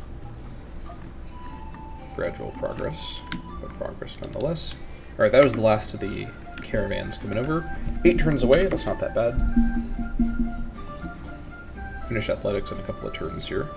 Gradual progress, but progress nonetheless. Alright, that was the last of the caravans coming over. 8 turns away, that's not that bad. Finish athletics in a couple of turns here.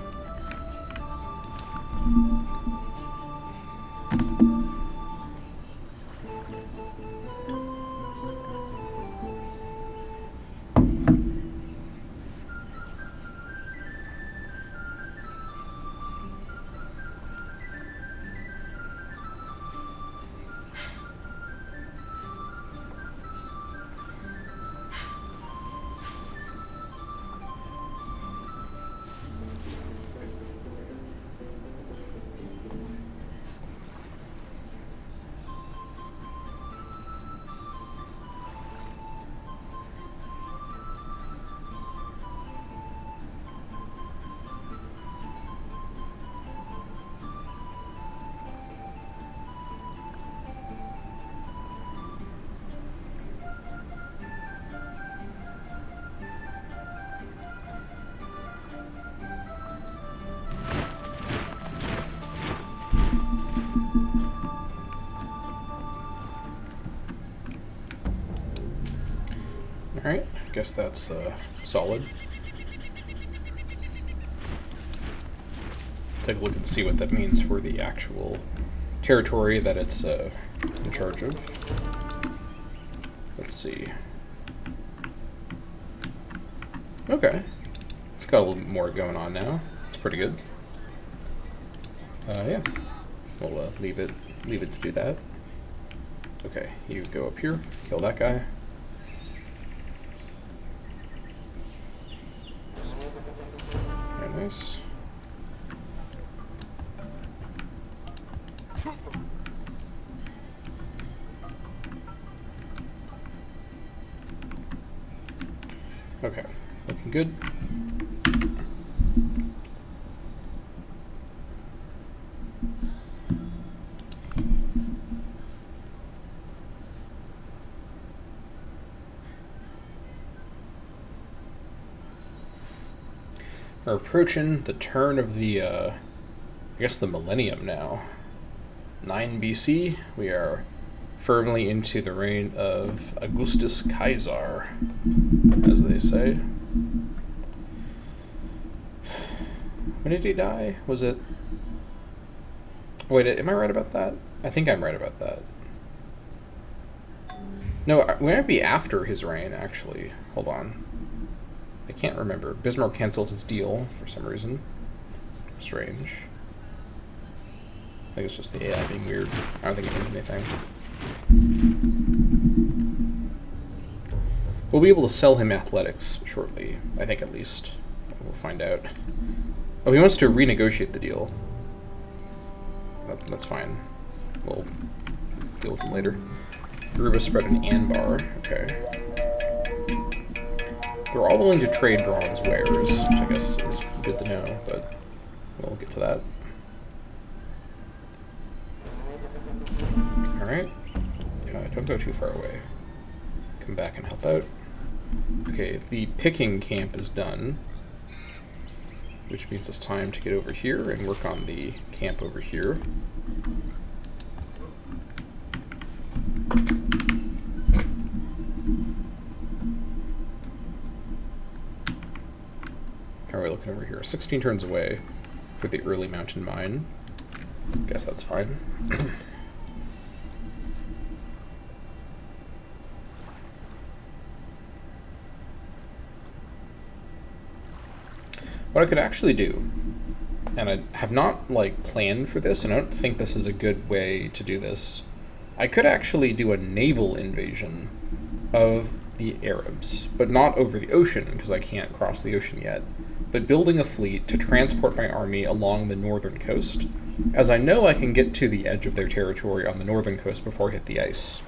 Alright, guess that's solid. take a look and see what that means for the actual territory that it's in charge of. Let's see. Okay. It's got a little bit more going on now. It's pretty good. Yeah. We'll leave it to do that. Okay, you go up here, kill that guy. Very nice. Okay, looking good. We're approaching the turn of the, I guess the millennium now. 9 BC, we are firmly into the reign of Augustus Caesar, as they say. When did he die? Was it... Wait, am I right about that? I think I'm right about that. No, it might be after his reign, actually. Hold on. I can't remember. Bismarck cancels his deal for some reason. Strange. I think it's just the AI being weird. I don't think it means anything. We'll be able to sell him athletics shortly, I think at least. We'll find out. Oh, he wants to renegotiate the deal. That's fine. We'll deal with him later. Aruba spread an Anbar. Okay. They're all willing to trade bronze wares, which I guess is good to know, but we'll get to that. Alright. Don't go too far away. Come back and help out. Okay, the picking camp is done, which means it's time to get over here and work on the camp over here. How are we looking over here? 16 turns away for the early mountain mine. Guess that's fine. What I could actually do, and I have not planned for this, and I don't think this is a good way to do this, I could actually do a naval invasion of the Arabs, but not over the ocean, because I can't cross the ocean yet, but building a fleet to transport my army along the northern coast, as I know I can get to the edge of their territory on the northern coast before I hit the ice.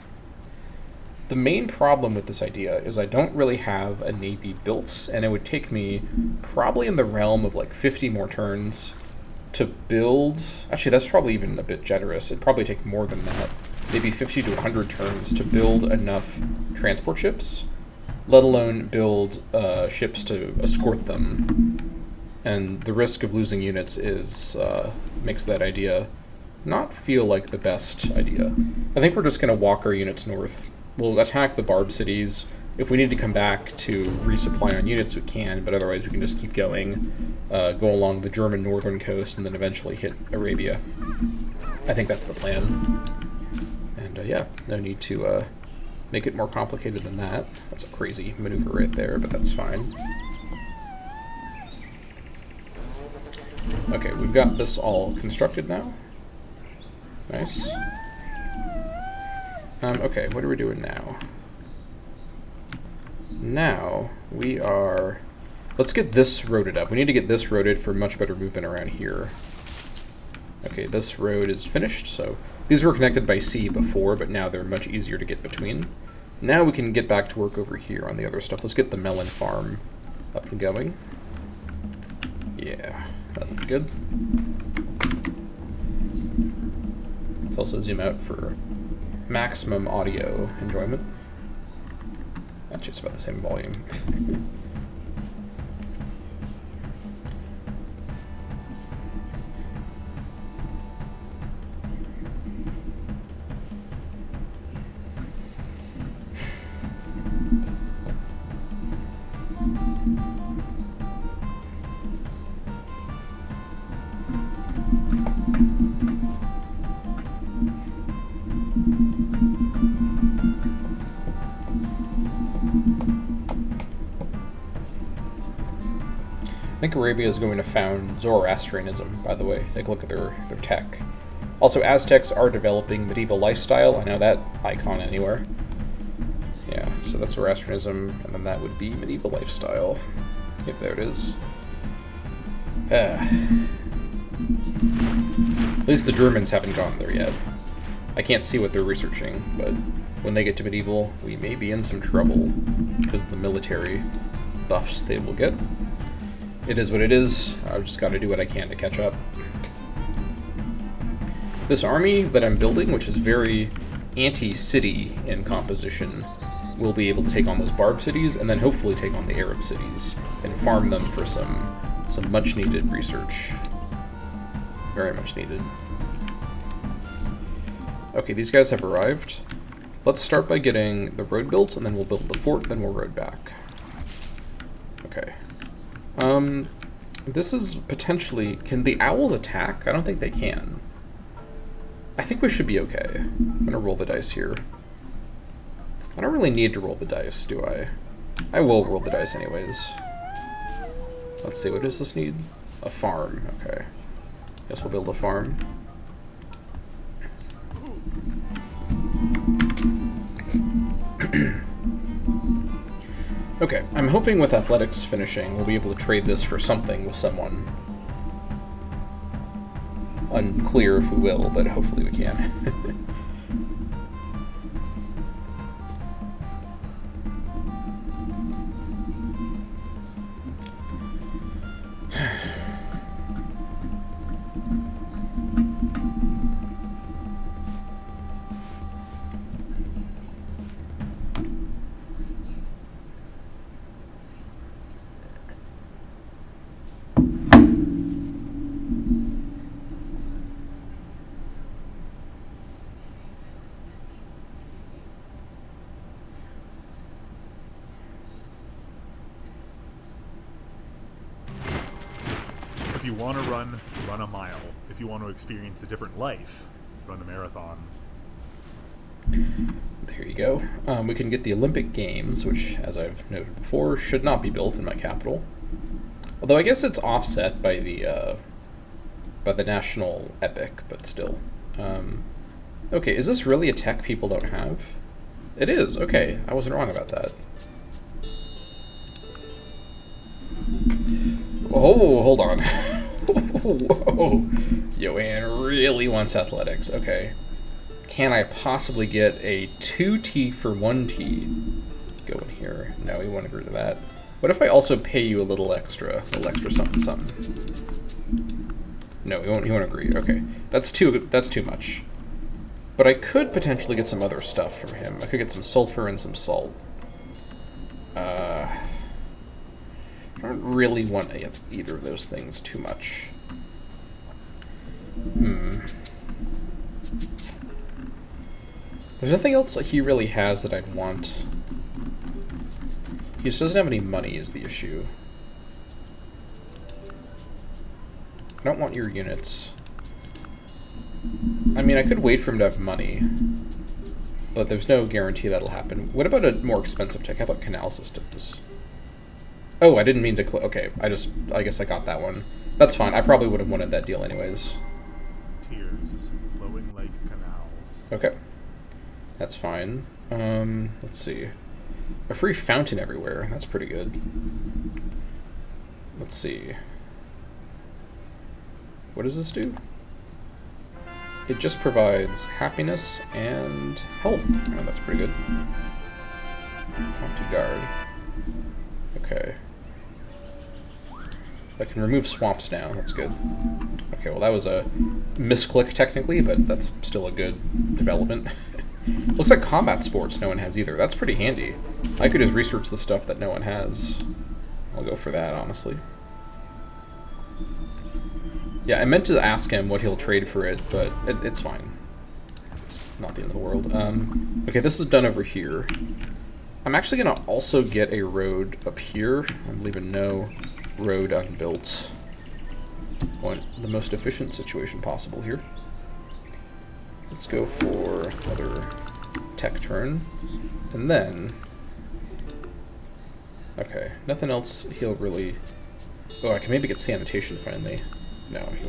The main problem with this idea is I don't really have a navy built, and it would take me probably in the realm of 50 more turns to build. Actually, that's probably even a bit generous. It'd probably take more than that. Maybe 50 to 100 turns to build enough transport ships, let alone build ships to escort them. And the risk of losing units makes that idea not feel like the best idea. I think we're just going to walk our units north. We'll attack the Barb cities. If we need to come back to resupply on units, we can, but otherwise we can just keep going, go along the German northern coast, and then eventually hit Arabia. I think that's the plan. And yeah, no need to make it more complicated than that. That's a crazy maneuver right there, but that's fine. Okay, we've got this all constructed now. Nice. Okay, what are we doing now? Now, we are... Let's get this roaded up. We need to get this roaded for much better movement around here. Okay, this road is finished, so... These were connected by sea before, but now they're much easier to get between. Now we can get back to work over here on the other stuff. Let's get the melon farm up and going. Yeah, that looks good. Let's also zoom out for maximum audio enjoyment. Actually, it's about the same volume. think Arabia is going to found Zoroastrianism, by the way. Take a look at their tech. Also, Aztecs are developing medieval lifestyle. I know that icon anywhere. Yeah, so that's Zoroastrianism, and then that would be medieval lifestyle. Yep, there it is. At least the Germans haven't gone there yet. I can't see what they're researching, but when they get to medieval, we may be in some trouble because of the military buffs they will get. It is what it is. I've just got to do what I can to catch up. This army that I'm building, which is very anti-city in composition, will be able to take on those Barb cities and then hopefully take on the Arab cities and farm them for some much-needed research. Very much needed. Okay, these guys have arrived. Let's start by getting the road built, and then we'll build the fort, then we'll road back. Okay. This is potentially... Can the owls attack? I don't think they can. I think we should be okay. I'm gonna roll the dice here. I don't really need to roll the dice, do I? I will roll the dice anyways. Let's see, what does this need? A farm, okay. Guess we'll build a farm. Okay, I'm hoping with athletics finishing, we'll be able to trade this for something with someone. Unclear if we will, but hopefully we can. If you want to run a mile. If you want to experience a different life, run a marathon. There you go. We can get the Olympic Games, which, as I've noted before, should not be built in my capital. Although I guess it's offset by the national epic, but still. Okay, is this really a tech people don't have? It is. Okay, I wasn't wrong about that. Oh, hold on. Whoa. Joanne really wants athletics. Okay. Can I possibly get a 2T for 1T? Go in here. No, we won't agree to that. What if I also pay you a little extra something something? No, he won't agree. Okay. That's too much. But I could potentially get some other stuff from him. I could get some sulfur and some salt. I don't really want either of those things too much. There's nothing else that he really has that I'd want. He just doesn't have any money is the issue. I don't want your units. I mean, I could wait for him to have money, but there's no guarantee that'll happen. What about a more expensive tech? How about canal systems? Oh, I didn't mean to okay, I guess I got that one. That's fine. I probably would have wanted that deal anyways. Tears flowing like canals. Okay. That's fine. Let's see. A free fountain everywhere. That's pretty good. Let's see. What does this do? It just provides happiness and health. Oh, that's pretty good. Bounty guard. Okay. I can remove swamps now. That's good. Okay, well that was a misclick technically, but that's still a good development. Looks like combat sports no one has either. That's pretty handy. I could just research the stuff that no one has. I'll go for that, honestly. Yeah, I meant to ask him what he'll trade for it, but it's fine. It's not the end of the world. Okay, this is done over here. I'm actually going to also get a road up here. I'm leaving no road unbuilt. Want the most efficient situation possible here. Let's go for another tech turn. And then... Okay, nothing else he'll really... Oh, I can maybe get sanitation finally. No, he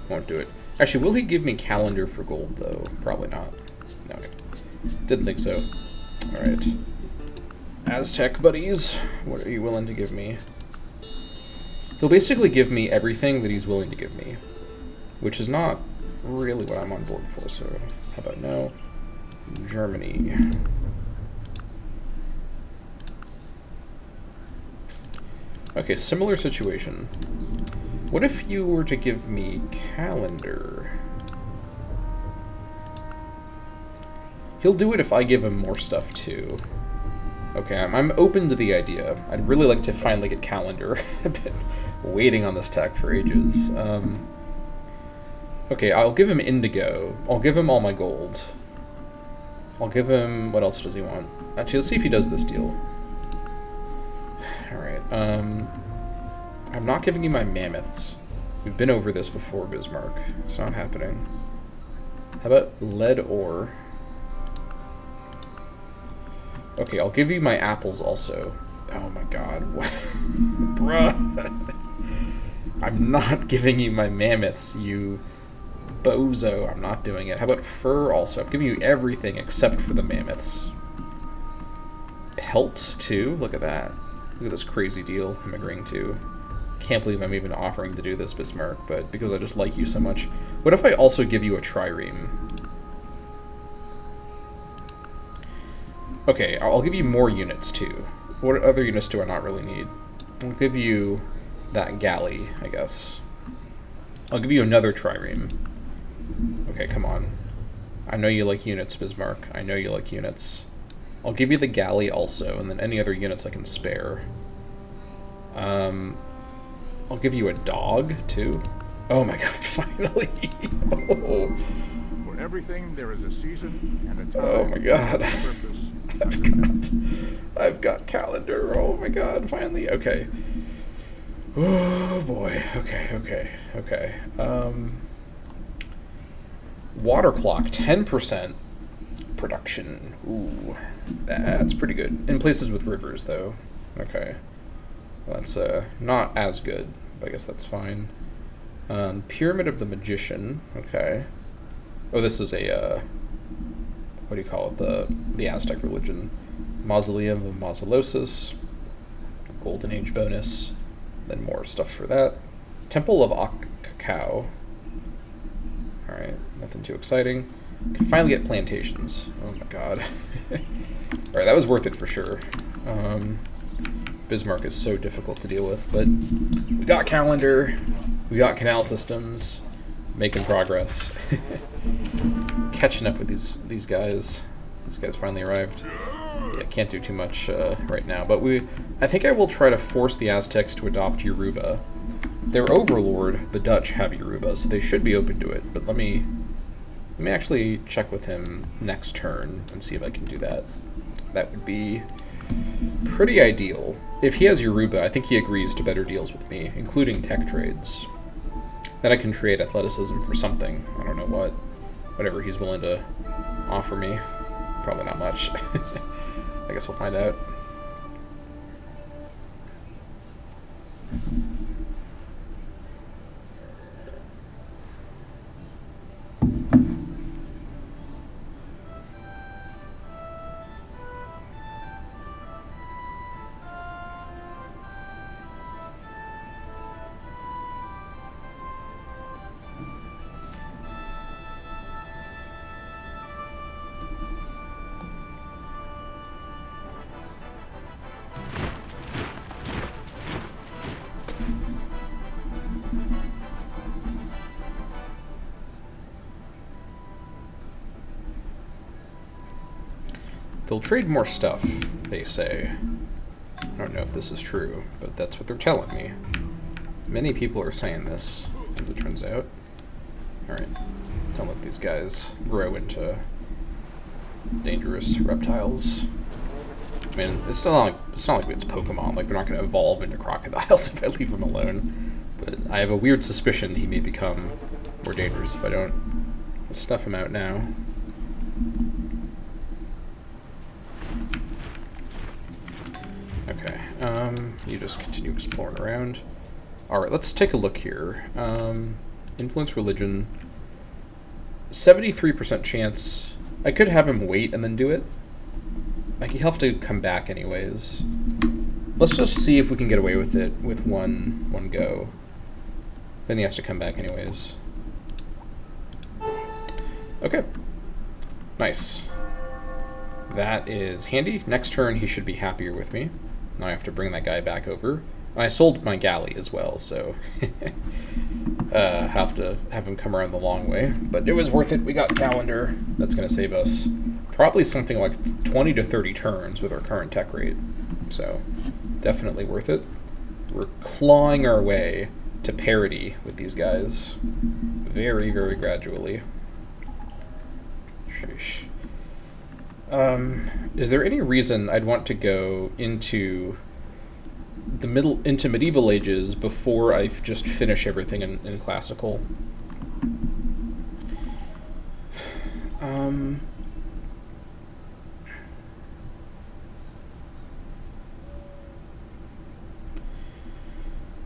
won't do it. Actually, will he give me calendar for gold, though? Probably not. No, okay. Didn't think so. Alright. Aztec buddies, what are you willing to give me? He'll basically give me everything that he's willing to give me, which is not really what I'm on board for, so how about no? Germany. Okay, similar situation. What if you were to give me calendar? He'll do it if I give him more stuff too. Okay, I'm open to the idea. I'd really like to finally get calendar. I've been waiting on this tech for ages. Okay, I'll give him indigo. I'll give him all my gold. I'll give him... What else does he want? Actually, let's see if he does this deal. Alright, I'm not giving you my mammoths. We've been over this before, Bismarck. It's not happening. How about lead ore? Okay, I'll give you my apples also. Oh my god. Bruh. I'm not giving you my mammoths, you bozo. I'm not doing it. How about fur also? I'm giving you everything except for the mammoths. Pelts too? Look at that. Look at this crazy deal I'm agreeing to. Can't believe I'm even offering to do this, Bismarck, but because I just like you so much. What if I also give you a trireme? Okay, I'll give you more units too. What other units do I not really need? I'll give you that galley, I guess. I'll give you another trireme. Okay, come on. I know you like units, Bismarck. I know you like units. I'll give you the galley also, and then any other units I can spare. I'll give you a dog, too. Oh my god, finally! Oh. For everything, there is a season and a time. Oh my god. And a purpose. I've got calendar. Oh my god, finally. Okay. Oh boy. Okay. Water clock, 10% production. Ooh, that's pretty good. In places with rivers, though. Okay. That's not as good, but I guess that's fine. Pyramid of the Magician. Okay. Oh, this is a, what do you call it? The Aztec religion. Mausoleum of Mausolesis. Golden Age bonus. Then more stuff for that. Temple of Cacao. Alright, nothing too exciting. Can finally get plantations. Oh my god. Alright, that was worth it for sure. Bismarck is so difficult to deal with, but we got calendar, we got canal systems, making progress. Catching up with these guys. These guys finally arrived. Yeah, can't do too much right now, but I think I will try to force the Aztecs to adopt Yoruba. Their overlord, the Dutch, have Yoruba, so they should be open to it, but let me actually check with him next turn and see if I can do that. That would be pretty ideal. If he has Yoruba, I think he agrees to better deals with me, including tech trades. Then I can trade athleticism for something. I don't know what. Whatever he's willing to offer me. Probably not much. I guess we'll find out. They'll trade more stuff, they say. I don't know if this is true, but that's what they're telling me. Many people are saying this, as it turns out. Alright, don't let these guys grow into dangerous reptiles. I mean, it's not like it's Pokemon, like they're not going to evolve into crocodiles if I leave them alone. But I have a weird suspicion he may become more dangerous if I don't snuff him out now. Okay, you just continue exploring around. Alright, let's take a look here. Influence religion. 73% chance. I could have him wait and then do it. Like, he'll have to come back anyways. Let's just see if we can get away with it with one go. Then he has to come back anyways. Okay. Nice. That is handy. Next turn, he should be happier with me. Now I have to bring that guy back over. And I sold my galley as well, so... have to have him come around the long way. But it was worth it. We got calendar. That's going to save us probably something like 20 to 30 turns with our current tech rate. So, definitely worth it. We're clawing our way to parity with these guys. Very, very gradually. Sheesh. Is there any reason I'd want to go into medieval ages before I just finish everything in classical?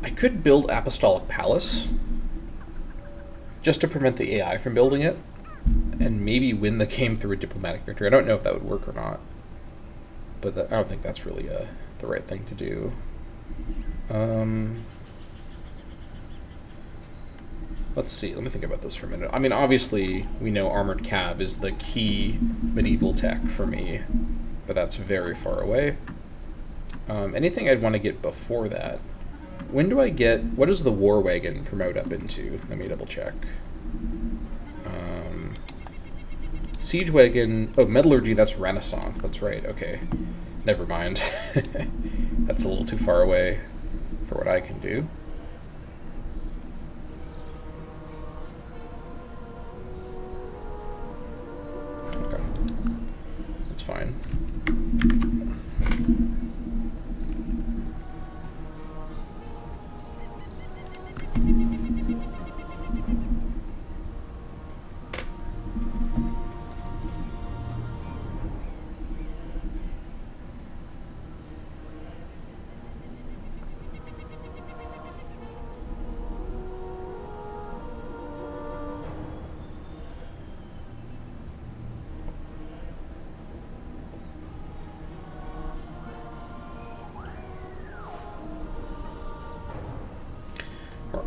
I could build Apostolic Palace just to prevent the AI from building it, and maybe win the game through a diplomatic victory. I don't know if that would work or not, but I don't think that's really the right thing to do. Let's see. Let me think about this for a minute. I mean, obviously, we know Armored Cav is the key medieval tech for me, but that's very far away. Anything I'd want to get before that? When do I get... What does the War Wagon promote up into? Let me double check. Siege Wagon... Oh, Metallurgy, that's Renaissance. That's right, okay. Never mind. That's a little too far away for what I can do. Okay. That's fine.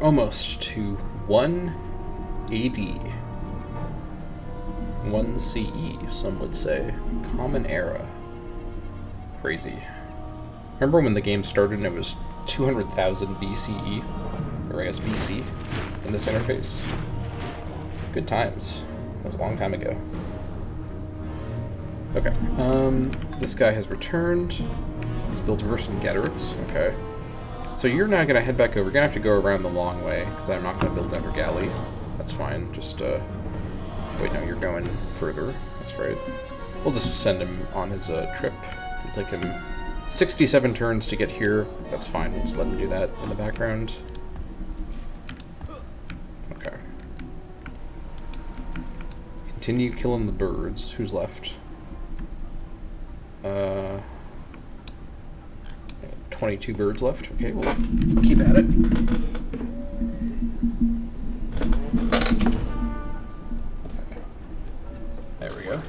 Almost to 1 AD. 1 CE, some would say. Common Era. Crazy. Remember when the game started and it was 200,000 BCE? Or I guess BC in this interface? Good times. That was a long time ago. Okay. This guy has returned. He's built Vercingetorix. Okay. So you're now going to head back over. You're going to have to go around the long way, because I'm not going to build another galley. That's fine. Just, wait, no, you're going further. That's right. We'll just send him on his trip. It'll take him 67 turns to get here. That's fine. We'll just let him do that in the background. Okay. Continue killing the birds. Who's left? 22 birds left. Okay, we'll keep at it. There we go.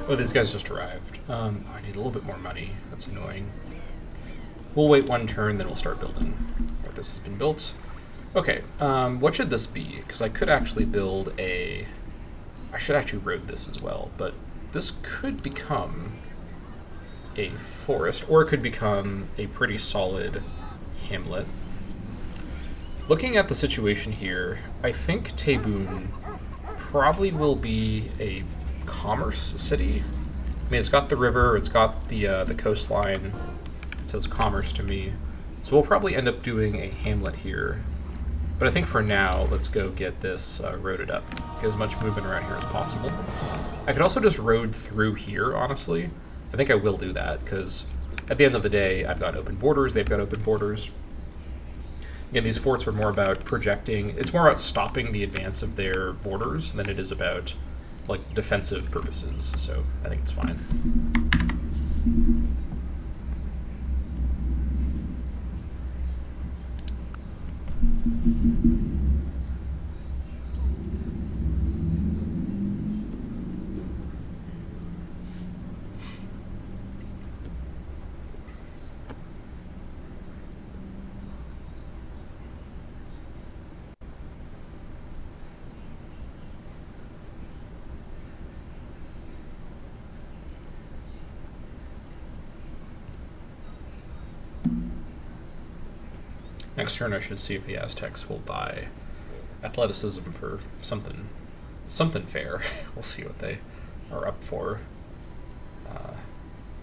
Oh, these guys just arrived. I need a little bit more money. That's annoying. We'll wait one turn, then we'll start building. Right, this has been built. Okay, what should this be? Because I could actually build a... I should actually road this as well, but this could become a forest, or it could become a pretty solid hamlet. Looking at the situation here, I think Tebun probably will be a commerce city. mean, it's got the river, it's got the coastline. It says commerce to me. So we'll probably end up doing a hamlet here. But I think for now, let's go get this roaded up. Get as much movement around here as possible. I could also just road through here, honestly. I think I will do that, because at the end of the day, I've got open borders, they've got open borders. Again, these forts are more about projecting, it's more about stopping the advance of their borders than it is about, like, defensive purposes, so I think it's fine. Next turn I should see if the Aztecs will buy athleticism for something fair. We'll see what they are up for.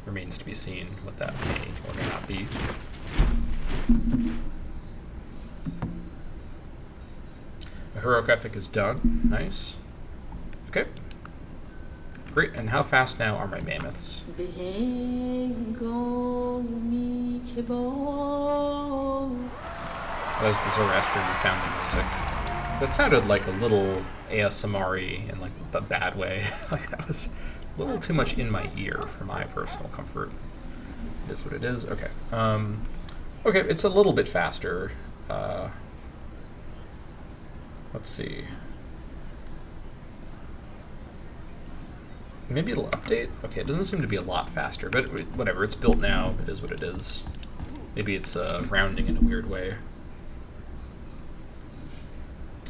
Remains to be seen what that may or may not be. A heroic epic is done. Nice. Okay. Great, and how fast now are my mammoths? That was the Zoroastrian founding music. That sounded like a little ASMR-y in like the bad way. Like that was a little too much in my ear for my personal comfort. It is what it is. Okay. Okay, it's a little bit faster. Let's see. Maybe it'll update? Okay, it doesn't seem to be a lot faster, but whatever. It's built now. It is what it is. Maybe it's rounding in a weird way.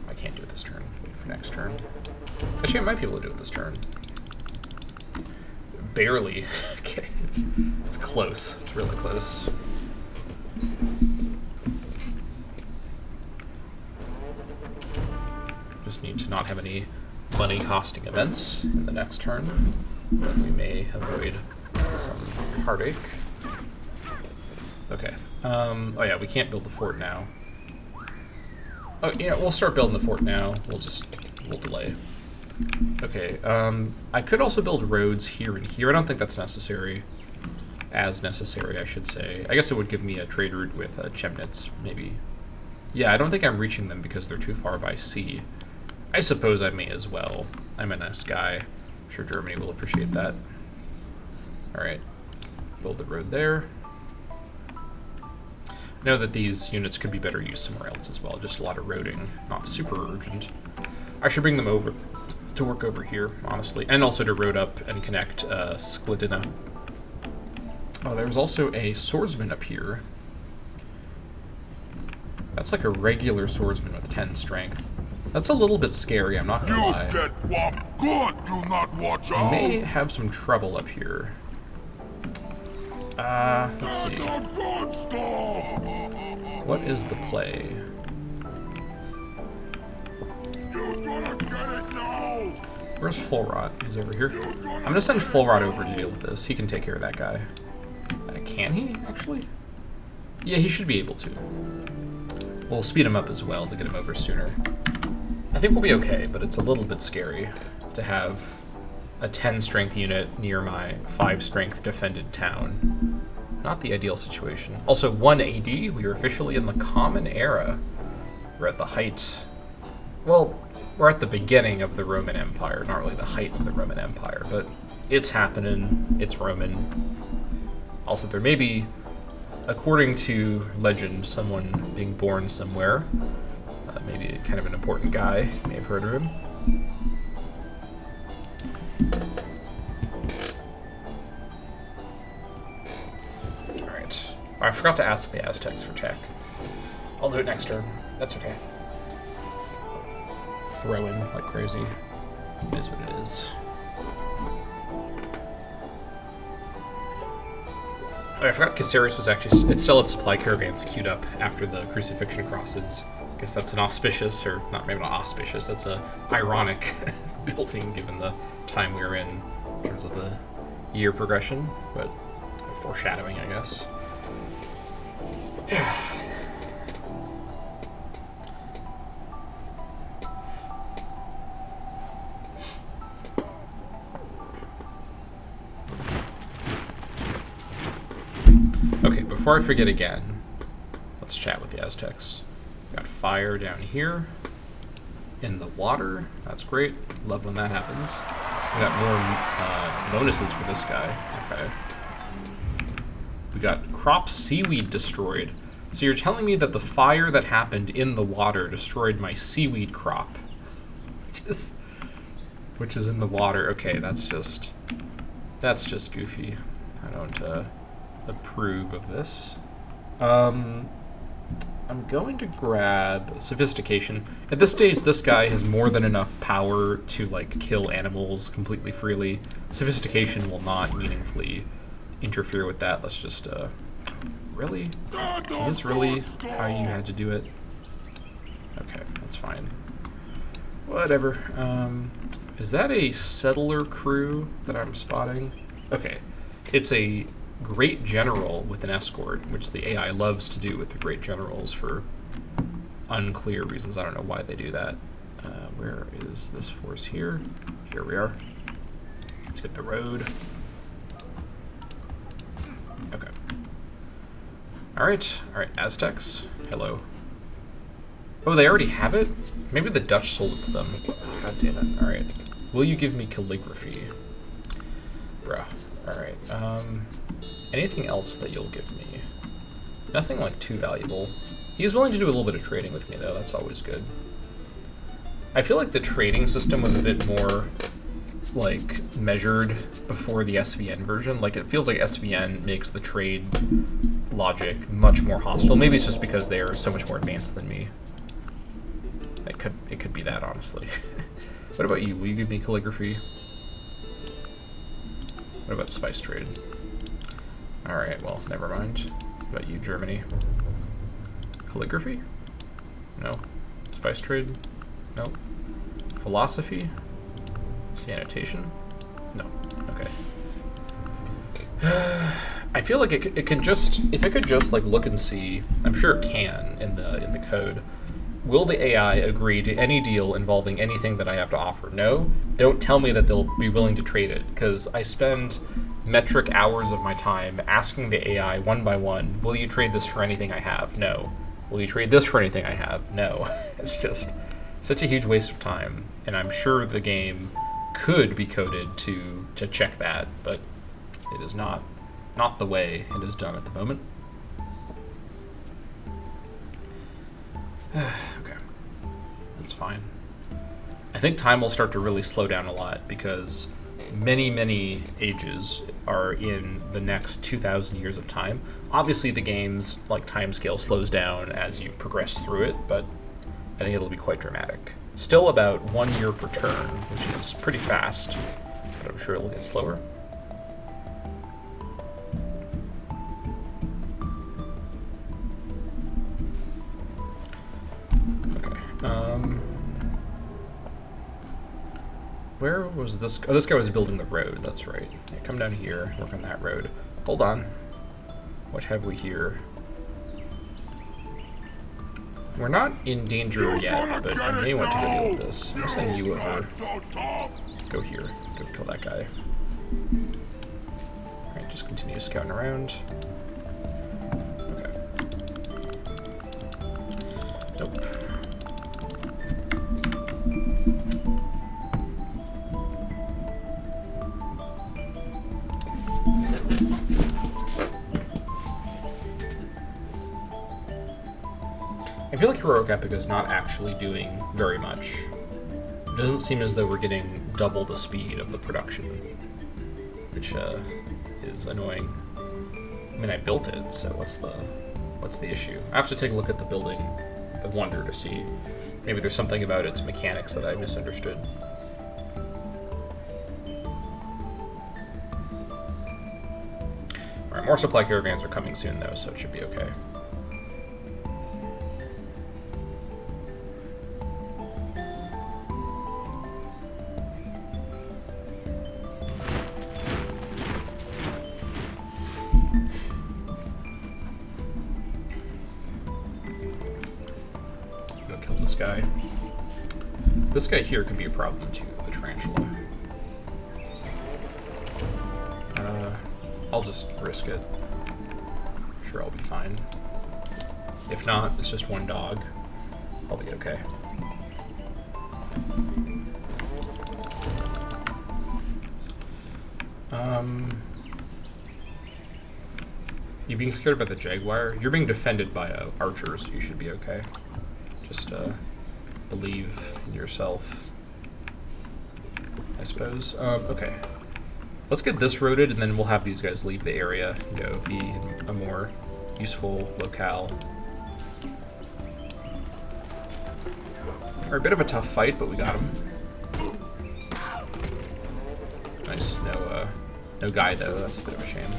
I can't do it this turn. Wait for next turn. Actually, I might be able to do it this turn. Barely. Okay, it's close. It's really close. Just need to not have any money-costing events in the next turn, but we may avoid some heartache. Okay. Oh yeah, we can't build the fort now. Oh yeah, we'll start building the fort now. We'll delay. Okay. I could also build roads here and here. I don't think that's necessary. As necessary, I should say. I guess it would give me a trade route with Chemnitz, maybe. Yeah, I don't think I'm reaching them because they're too far by sea. I suppose I may as well. I'm an S guy. I'm sure Germany will appreciate that. Alright. Build the road there. I know that these units could be better used somewhere else as well. Just a lot of roading. Not super urgent. I should bring them over to work over here, honestly. And also to road up and connect Skladina. Oh, there's also a swordsman up here. That's like a regular swordsman with 10 strength. That's a little bit scary, I'm not gonna lie. You get whopped good, do not watch out. May have some trouble up here. Let's see. What is the play? You're gonna get it now. Where's Fullrot? He's over here. I'm gonna send Fullrot over to deal with this. He can take care of that guy. Can he, actually? Yeah, he should be able to. We'll speed him up as well to get him over sooner. I think we'll be okay, but it's a little bit scary to have a 10 strength unit near my 5 strength defended town. Not the ideal situation. Also, 1 AD, we are officially in the Common Era. We're at the height... Well, we're at the beginning of the Roman Empire, not really the height of the Roman Empire, but it's happening, it's Roman. Also, there may be, according to legend, someone being born somewhere. Maybe kind of an important guy. You may have heard of him. Alright. Oh, I forgot to ask the Aztecs for tech. I'll do it next turn. That's okay. Throw in like crazy. It is what it is. Oh, I forgot Caceres was actually... It's still at supply caravans queued up after the crucifixion crosses. I guess that's an auspicious, or not, maybe not auspicious, that's a ironic building given the time we're in terms of the year progression, but foreshadowing, I guess. Okay, before I forget again, let's chat with the Aztecs. Got fire down here. In the water. That's great. Love when that happens. We got more bonuses for this guy. Okay. We got crop seaweed destroyed. So you're telling me that the fire that happened in the water destroyed my seaweed crop. Which is in the water. Okay, that's just goofy. I don't approve of this. I'm going to grab sophistication. At this stage, this guy has more than enough power to like kill animals completely freely. Sophistication will not meaningfully interfere with that. Let's just really? Is this really how you had to do it? Okay, that's fine. Whatever. Is that a settler crew that I'm spotting? Okay. It's a great general with an escort, which the AI loves to do with the great generals for unclear reasons. I don't know why they do that. Where is this force here? Here we are. Let's get the road. Okay. Alright, Aztecs. Hello. Oh, they already have it? Maybe the Dutch sold it to them. God damn it. Alright. Will you give me calligraphy? Bruh. Alright, anything else that you'll give me? Nothing, like, too valuable. He's willing to do a little bit of trading with me, though. That's always good. I feel like the trading system was a bit more, like, measured before the SVN version. Like, it feels like SVN makes the trade logic much more hostile. Maybe it's just because they are so much more advanced than me. It could be that, honestly. What about you? Will you give me calligraphy? What about spice trade? Alright, well, never mind. What about you, Germany? Calligraphy? No. Spice trade? No. Philosophy? Sanitation? No. Okay. I feel like it can just, if it could just like look and see, I'm sure it can in the code. Will the AI agree to any deal involving anything that I have to offer? No. Don't tell me that they'll be willing to trade it, because I spend metric hours of my time asking the AI one by one, will you trade this for anything I have? No. Will you trade this for anything I have? No. It's just such a huge waste of time, and I'm sure the game could be coded to check that, but it is not the way it is done at the moment. Okay, that's fine. I think time will start to really slow down a lot because many ages are in the next 2,000 years of time. Obviously the game's like timescale slows down as you progress through it, but I think it'll be quite dramatic. Still about 1 year per turn, which is pretty fast, but I'm sure it'll get slower. Where was this? Oh, this guy was building the road, that's right. Yeah, come down here, work on that road. Hold on. What have we here? We're not in danger yet, but I may want to go deal with this. I'm sending you over. Go here. Go kill that guy. Alright, just continue scouting around. Okay. Nope. I feel like Heroic Epic is not actually doing very much. It doesn't seem as though we're getting double the speed of the production, which is annoying. I mean, I built it, so what's the issue? I have to take a look at the building, the wonder, to see. Maybe there's something about its mechanics that I misunderstood. Alright, more supply caravans are coming soon, though, so it should be okay. guy. This guy here could be a problem too, the tarantula. I'll just risk it. I'm sure I'll be fine. If not, it's just one dog. I'll be okay. You being scared by the jaguar? You're being defended by archers, so you should be okay. Just believe in yourself, I suppose. Okay. Let's get this roaded, and then we'll have these guys leave the area and go be in a more useful locale. A bit of a tough fight, but we got him. Nice. No guy, though. That's a bit of a shame.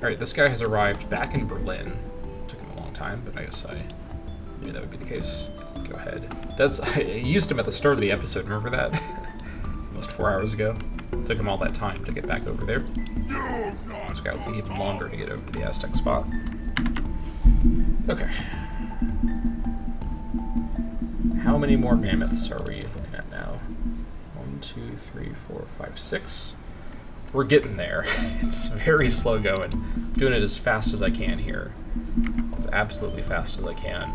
Alright, this guy has arrived back in Berlin. Took him a long time, but I guess I knew that would be the case. Go ahead. I used him at the start of the episode, remember that? Almost 4 hours ago. Took him all that time to get back over there. This guy will take even longer to get over to the Aztec spot. Okay. How many more mammoths are we looking at now? 1, 2, 3, 4, 5, 6. We're getting there. It's very slow going. I'm doing it as fast as I can here. As absolutely fast as I can.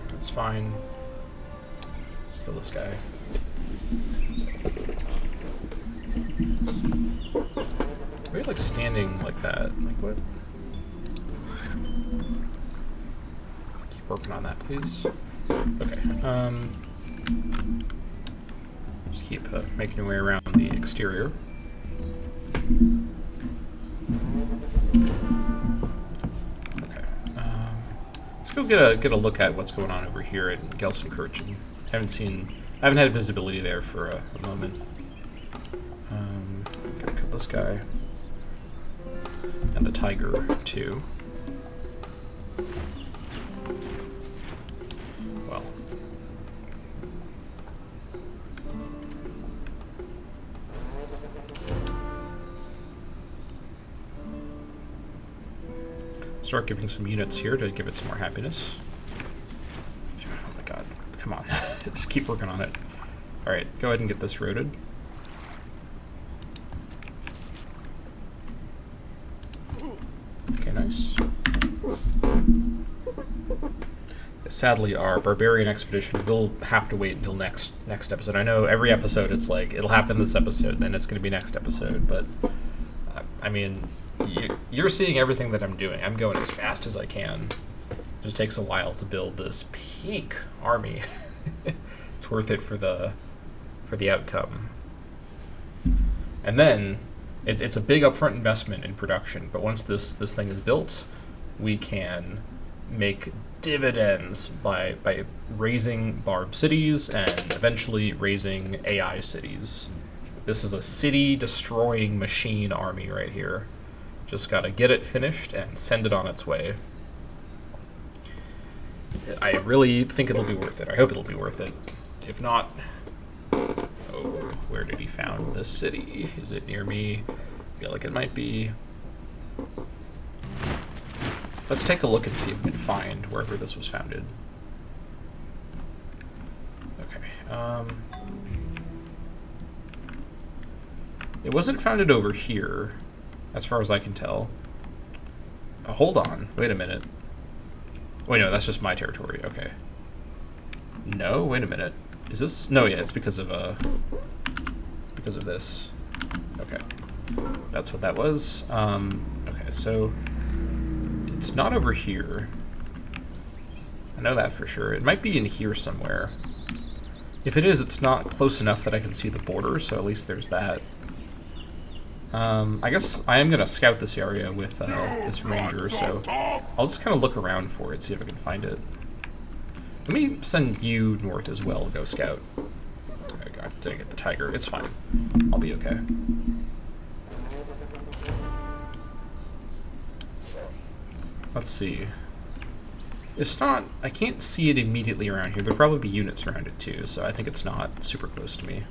That's fine. Let's kill this guy. Why are you like standing like that? Like what? Keep working on that, please. Okay. Just keep making your way around the exterior. Let's go get a look at what's going on over here at Gelsenkirchen. I haven't had visibility there for a moment. Go kill this guy. And the tiger, too. Well. Start giving some units here to give it some more happiness. Oh my god. Come on. Just keep working on it. Alright, go ahead and get this roaded. Okay, nice. Sadly, our barbarian expedition will have to wait until next episode. I know every episode it's like, it'll happen this episode, then it's going to be next episode, but I mean, you're seeing everything that I'm doing. I'm going as fast as I can. It just takes a while to build this peak army. It's worth it for the outcome. And then it's a big upfront investment in production, but once this thing is built, we can make dividends by raising barb cities and eventually raising AI cities. This is a city-destroying machine army right here. Just gotta get it finished and send it on its way. I really think it'll be worth it. I hope it'll be worth it. If not... Oh, where did he found this city? Is it near me? I feel like it might be. Let's take a look and see if we can find wherever this was founded. Okay, it wasn't founded over here, as far as I can tell. Hold on, wait a minute. Wait, no, that's just my territory, okay. No, wait a minute. Is this? No, yeah, it's because of this. Okay. That's what that was. Okay, so it's not over here. I know that for sure. It might be in here somewhere. If it is, it's not close enough that I can see the border, so at least there's that. I guess I am going to scout this area with this ranger, so I'll just kind of look around for it, see if I can find it. Let me send you north as well, go scout. Oh god, didn't get the tiger. It's fine. I'll be okay. Let's see. It's not... I can't see it immediately around here. There'll probably be units around it too, so I think it's not super close to me.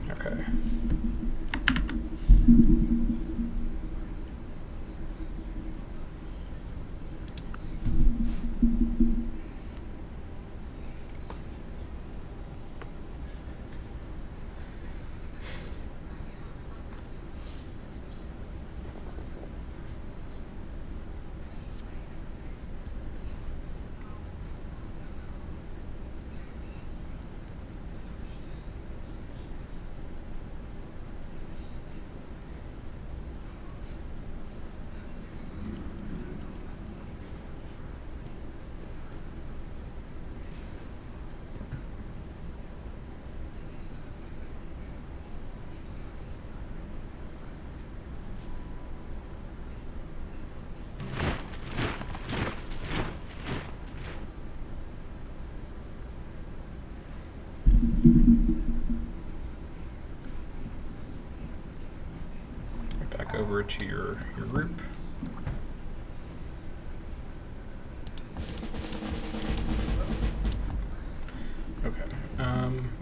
Okay. Back over to your group. Okay.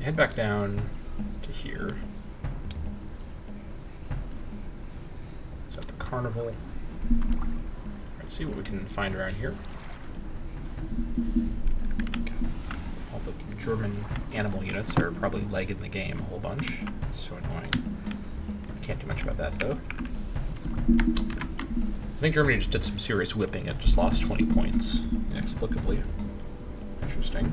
Head back down to here. It's at the carnival. Let's see what we can find around here. All the German animal units are probably legging the game a whole bunch. It's so annoying. Can't do much about that though. I think Germany just did some serious whipping. It just lost 20 points inexplicably. Interesting.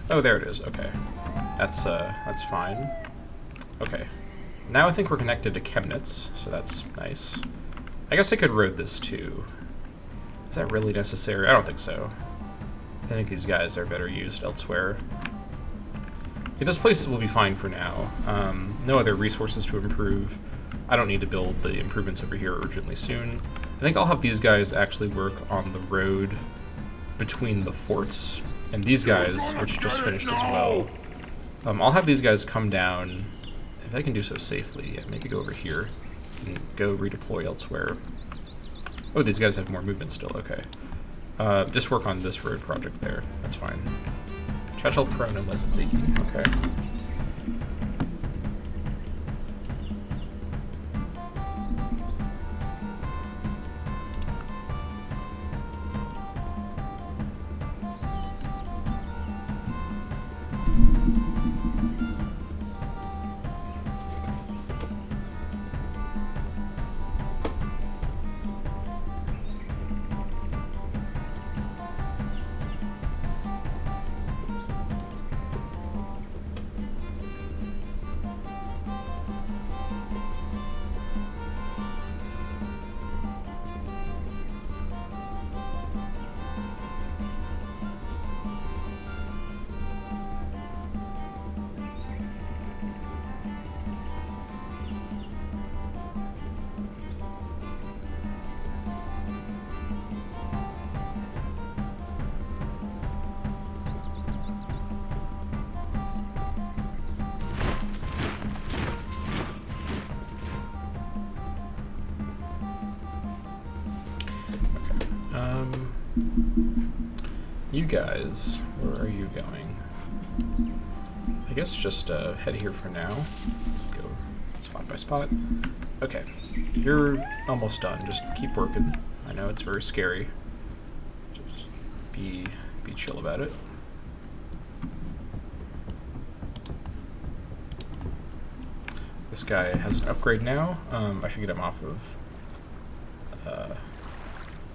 Oh, there it is. Okay. That's fine. Okay. Now I think we're connected to Chemnitz, so that's nice. I guess I could road this too. Is that really necessary? I don't think so. I think these guys are better used elsewhere. Yeah, this place will be fine for now. No other resources to improve. I don't need to build the improvements over here urgently soon. I think I'll have these guys actually work on the road between the forts. And these guys, which just finished as well, I'll have these guys come down, if I can do so safely, yeah, maybe go over here and go redeploy elsewhere. Oh, these guys have more movement still, okay. Just work on this road project there, that's fine. Chechel, Prone, and Lesentziki, okay. You guys, where are you going? I guess just head here for now. Go spot by spot. Okay, you're almost done. Just keep working. I know it's very scary. Just be chill about it. This guy has an upgrade now. I should get him off of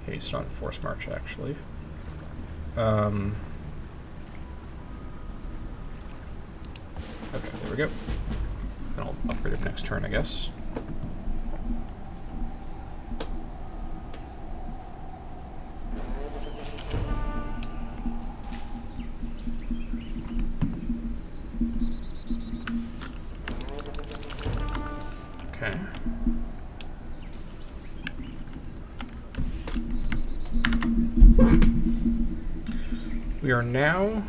haste on force march, actually. Okay, there we go. And I'll upgrade him next turn, I guess. Okay. We are now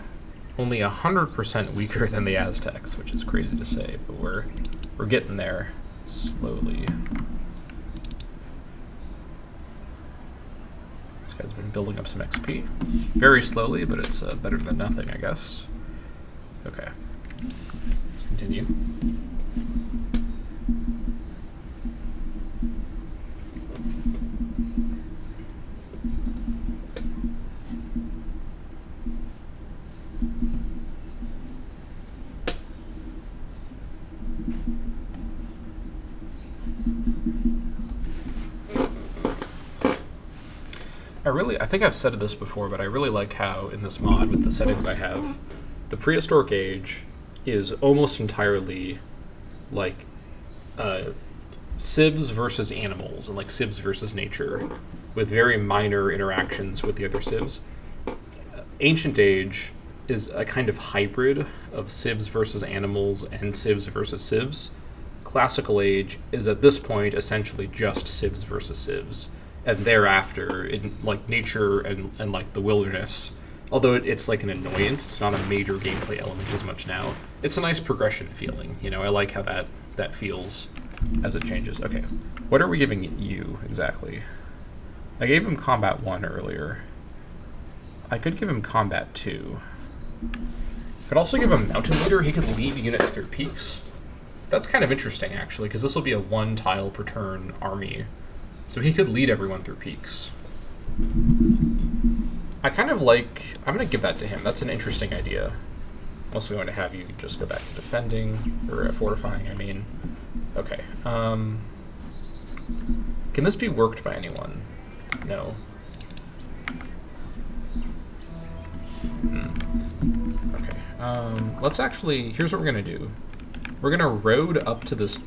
only 100% weaker than the Aztecs, which is crazy to say, but we're getting there slowly. This guy's been building up some XP. Very slowly, but it's better than nothing, I guess. Okay. Let's continue. I think I've said this before, but I really like how in this mod, with the settings I have, the prehistoric age is almost entirely like civs versus animals and like civs versus nature, with very minor interactions with the other civs. Ancient age is a kind of hybrid of civs versus animals and civs versus civs. Classical age is at this point essentially just civs versus civs. And thereafter, in like nature and like the wilderness, although it's like an annoyance, it's not a major gameplay element as much now. It's a nice progression feeling, you know. I like how that feels as it changes. Okay, what are we giving you exactly? I gave him combat 1 earlier. I could give him combat 2. Could also give him mountain leader. He could lead units through peaks. That's kind of interesting actually, because this will be a 1 tile per turn army. So he could lead everyone through peaks. I kind of like... I'm going to give that to him. That's an interesting idea. I'm also going to have you just go back to defending, or fortifying, I mean. Okay. Can this be worked by anyone? No. Okay. Let's actually... Here's what we're going to do. We're going to road up to this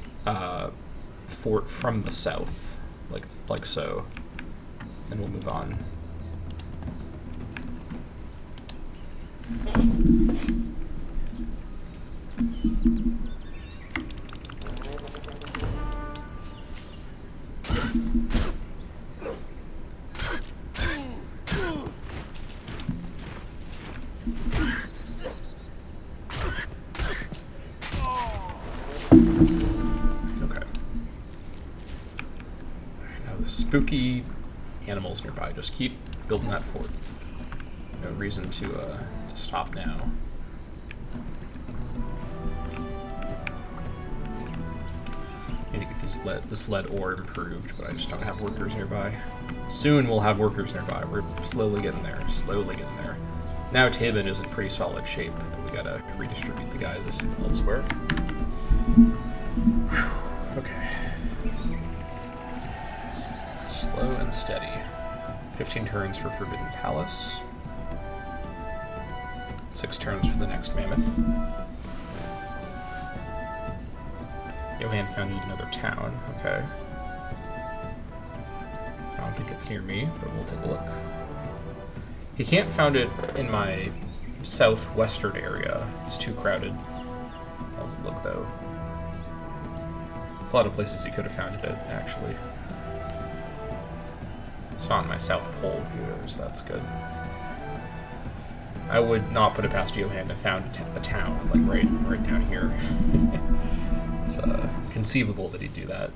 fort from the south. Like so, and we'll move on. Spooky animals nearby. Just keep building that fort. No reason to stop now. Need to get this lead ore improved, but I just don't have workers nearby. Soon we'll have workers nearby. We're slowly getting there. Slowly getting there. Now Caveman is in pretty solid shape, but we gotta redistribute the guys elsewhere. Whew. Okay. Slow and steady. 15 turns for Forbidden Palace. 6 turns for the next mammoth. Johan founded another town. Okay. I don't think it's near me, but we'll take a look. He can't found it in my southwestern area. It's too crowded. I'll look though. There's a lot of places he could have founded it, actually. It's on my south pole here, so that's good. I would not put it past Johan to found a town, like right down here. It's conceivable that he'd do that.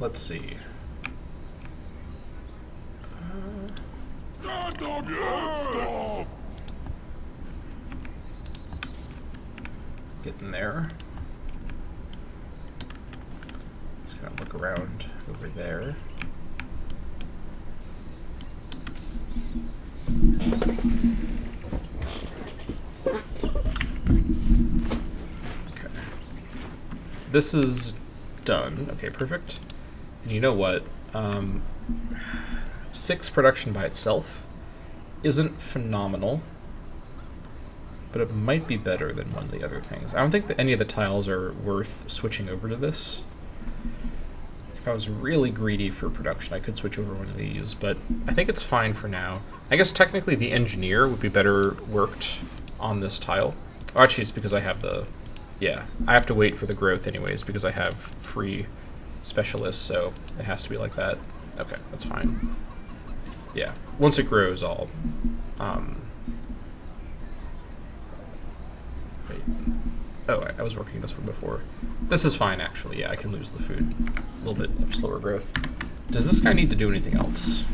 let's see. Stand up, stuff! Getting there. Just gonna look around over there. Okay. This is done. Okay, perfect. And you know what? 6 production by itself isn't phenomenal, but it might be better than one of the other things. I don't think that any of the tiles are worth switching over to this. If I was really greedy for production, I could switch over one of these, but I think it's fine for now. I guess technically the engineer would be better worked on this tile. Oh, actually, it's because I have the... Yeah, I have to wait for the growth anyways because I have free specialists, so it has to be like that. Okay, that's fine. Yeah, once it grows, I'll... Wait. Oh, I was working this one before. This is fine, actually. Yeah, I can lose the food. A little bit of slower growth. Does this guy need to do anything else?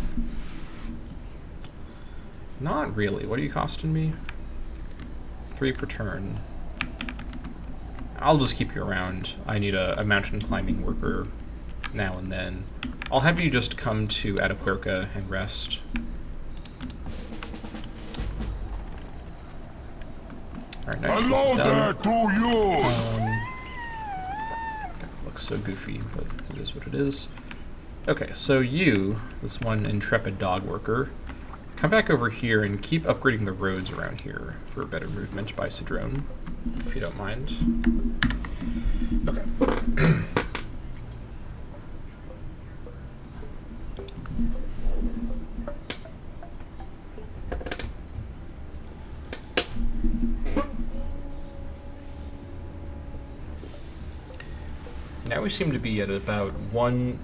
Not really. What are you costing me? 3 per turn. I'll just keep you around. I need a mountain climbing worker now and then. I'll have you just come to Atapuerca and rest. Alright, nice. Hello there to you! Looks so goofy, but it is what it is. Okay, so you, this one intrepid dog worker, come back over here and keep upgrading the roads around here for better movement by Cedrone, if you don't mind. Okay. Now we seem to be at about 1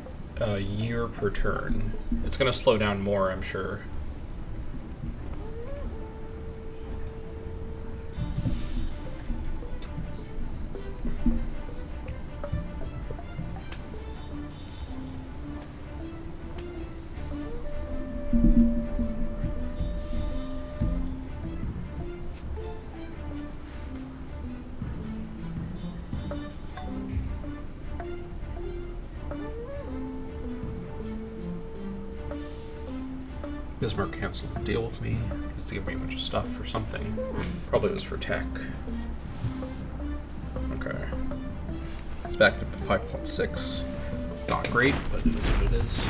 year per turn. It's going to slow down more, I'm sure. Bismarck canceled the deal with me. Just to give me a bunch of stuff or something. Probably was for tech. Okay. It's back up to 5.6. Not great, but it is what it is.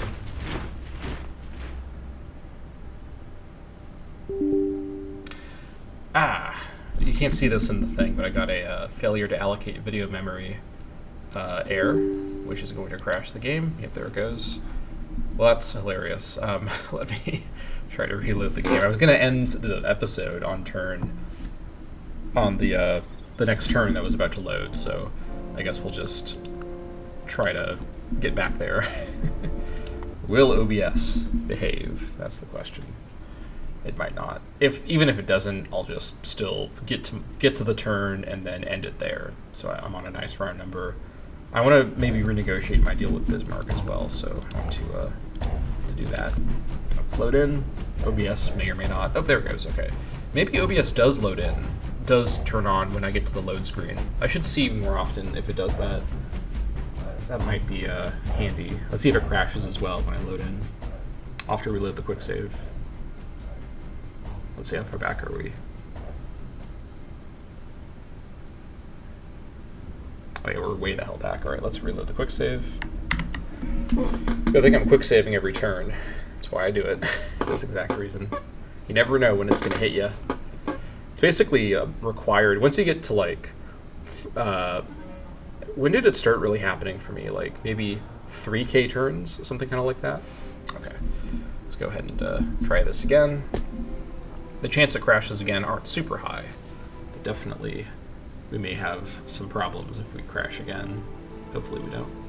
Ah! You can't see this in the thing, but I got a failure to allocate video memory error, which is going to crash the game. Yep, there it goes. Well, that's hilarious. Let me try to reload the game. I was going to end the episode on the next turn that was about to load, so I guess we'll just try to get back there. Will OBS behave? That's the question. It might not. Even if it doesn't, I'll just still get to the turn and then end it there. So I'm on a nice round number. I want to maybe renegotiate my deal with Bismarck as well, so I want to do that. Let's load in. OBS may or may not. Oh, there it goes. Okay. Maybe OBS does load in, does turn on when I get to the load screen. I should see more often if it does that. That might be handy. Let's see if it crashes as well when I load in. I'll have to reload the quick save. Let's see how far back are we. Oh yeah, we're way the hell back. Alright, let's reload the quick save. I think I'm quick saving every turn. That's why I do it. This exact reason. You never know when it's going to hit you. It's basically required. Once you get to like... when did it start really happening for me? Like maybe 3K turns? Something kind of like that? Okay. Let's go ahead and try this again. The chance it crashes again aren't super high. But definitely we may have some problems if we crash again. Hopefully we don't.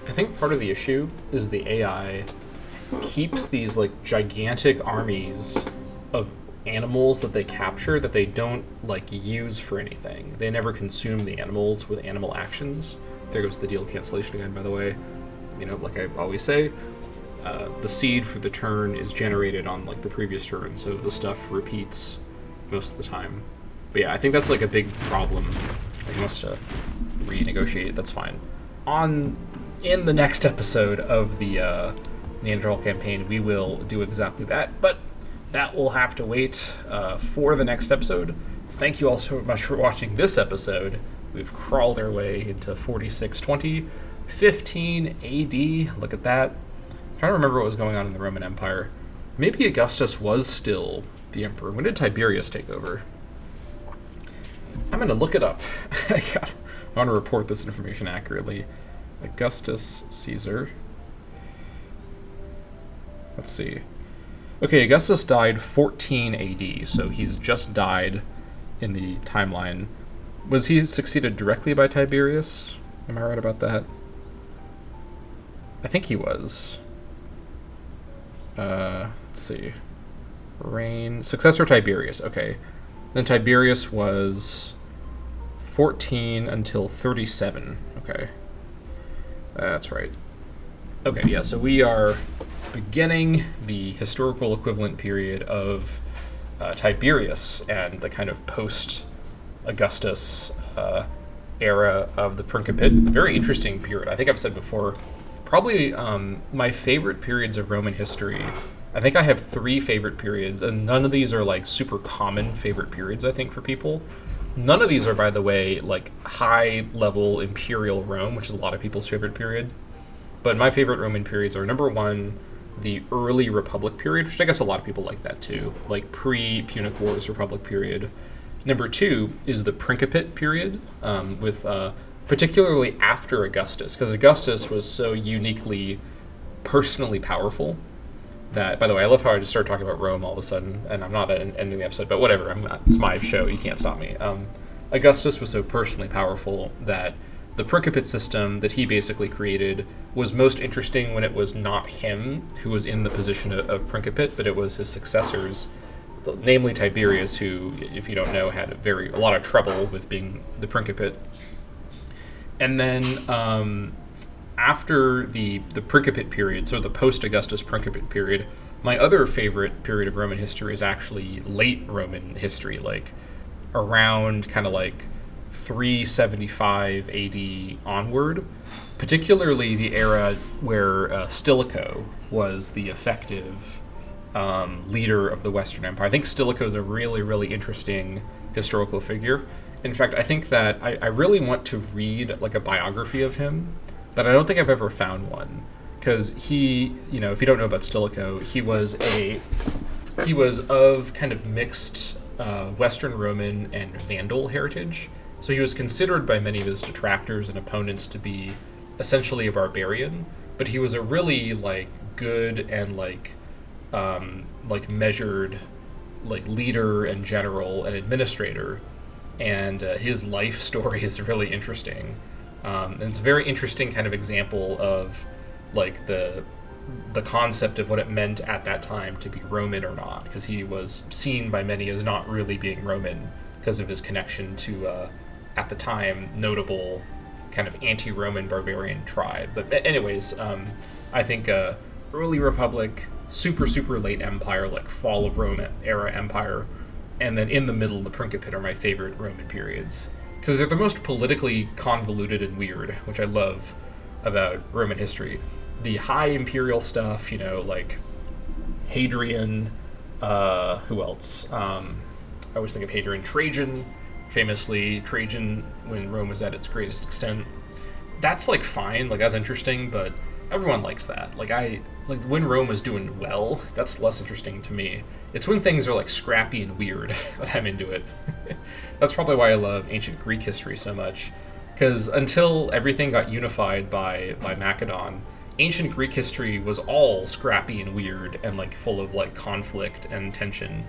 I think part of the issue is the AI keeps these like gigantic armies of animals that they capture that they don't like use for anything. They never consume the animals with animal actions. There goes the deal cancellation again, by the way. You know, like I always say, the seed for the turn is generated on like the previous turn, so the stuff repeats most of the time. But yeah, I think that's like a big problem. He wants to renegotiate. That's fine. In the next episode of the Neanderthal Campaign, we will do exactly that, but that will have to wait for the next episode. Thank you all so much for watching this episode. We've crawled our way into 4620, 15 AD. Look at that. I'm trying to remember what was going on in the Roman Empire. Maybe Augustus was still the emperor. When did Tiberius take over? I'm going to look it up. I want to report this information accurately. Augustus Caesar. Let's see. Okay, Augustus died 14 AD, so he's just died in the timeline. Was he succeeded directly by Tiberius? Am I right about that? I think he was. Let's see. Reign. Successor Tiberius, okay. Then Tiberius was 14 until 37. Okay. That's right. Okay, yeah, so we are beginning the historical equivalent period of Tiberius and the kind of post-Augustus era of the Principate. Very interesting period. I think I've said before, probably my favorite periods of Roman history. I think I have 3 favorite periods, and none of these are like super common favorite periods, I think, for people. None of these are, by the way, like high-level imperial Rome, which is a lot of people's favorite period. But my favorite Roman periods are, number 1, the early Republic period, which I guess a lot of people like that too, like pre-Punic Wars Republic period. Number 2 is the Principate period, with particularly after Augustus, because Augustus was so uniquely personally powerful that, by the way, I love how I just started talking about Rome all of a sudden, and I'm not ending the episode, but whatever, it's my show, you can't stop me. Augustus was so personally powerful that the Principate system that he basically created was most interesting when it was not him who was in the position of Principate, but it was his successors, namely Tiberius, who, if you don't know, had a lot of trouble with being the Principate. And then after the Principate period, so the post-Augustus Principate period, my other favorite period of Roman history is actually late Roman history, like around kind of like 375 AD onward, particularly the era where Stilicho was the effective leader of the Western Empire. I think Stilicho is a really, really interesting historical figure. In fact, I think that I really want to read like a biography of him, but I don't think I've ever found one, because he, you know, if you don't know about Stilicho, he was of kind of mixed Western Roman and Vandal heritage. So he was considered by many of his detractors and opponents to be essentially a barbarian, but he was a really like good and like measured like leader and general and administrator, and his life story is really interesting. And it's a very interesting kind of example of like the concept of what it meant at that time to be Roman or not, because he was seen by many as not really being Roman because of his connection to at the time notable kind of anti-Roman barbarian tribe. But anyways, I think early Republic, super late Empire, like fall of Rome era Empire, and then in the middle the Principate are my favorite Roman periods, because they're the most politically convoluted and weird, which I love about Roman history. The high imperial stuff, you know, like Hadrian, who else? I always think of Hadrian. Trajan, famously, Trajan when Rome was at its greatest extent. That's like fine, like that's interesting, but everyone likes that. Like when Rome was doing well, that's less interesting to me. It's when things are like scrappy and weird that I'm into it. That's probably why I love ancient Greek history so much, because until everything got unified by Macedon, ancient Greek history was all scrappy and weird and like full of like conflict and tension.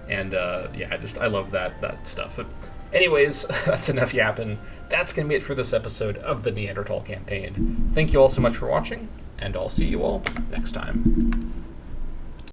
And yeah, I love that stuff. But Anyways, that's enough yapping. That's going to be it for this episode of the Neanderthal Campaign. Thank you all so much for watching, and I'll see you all next time.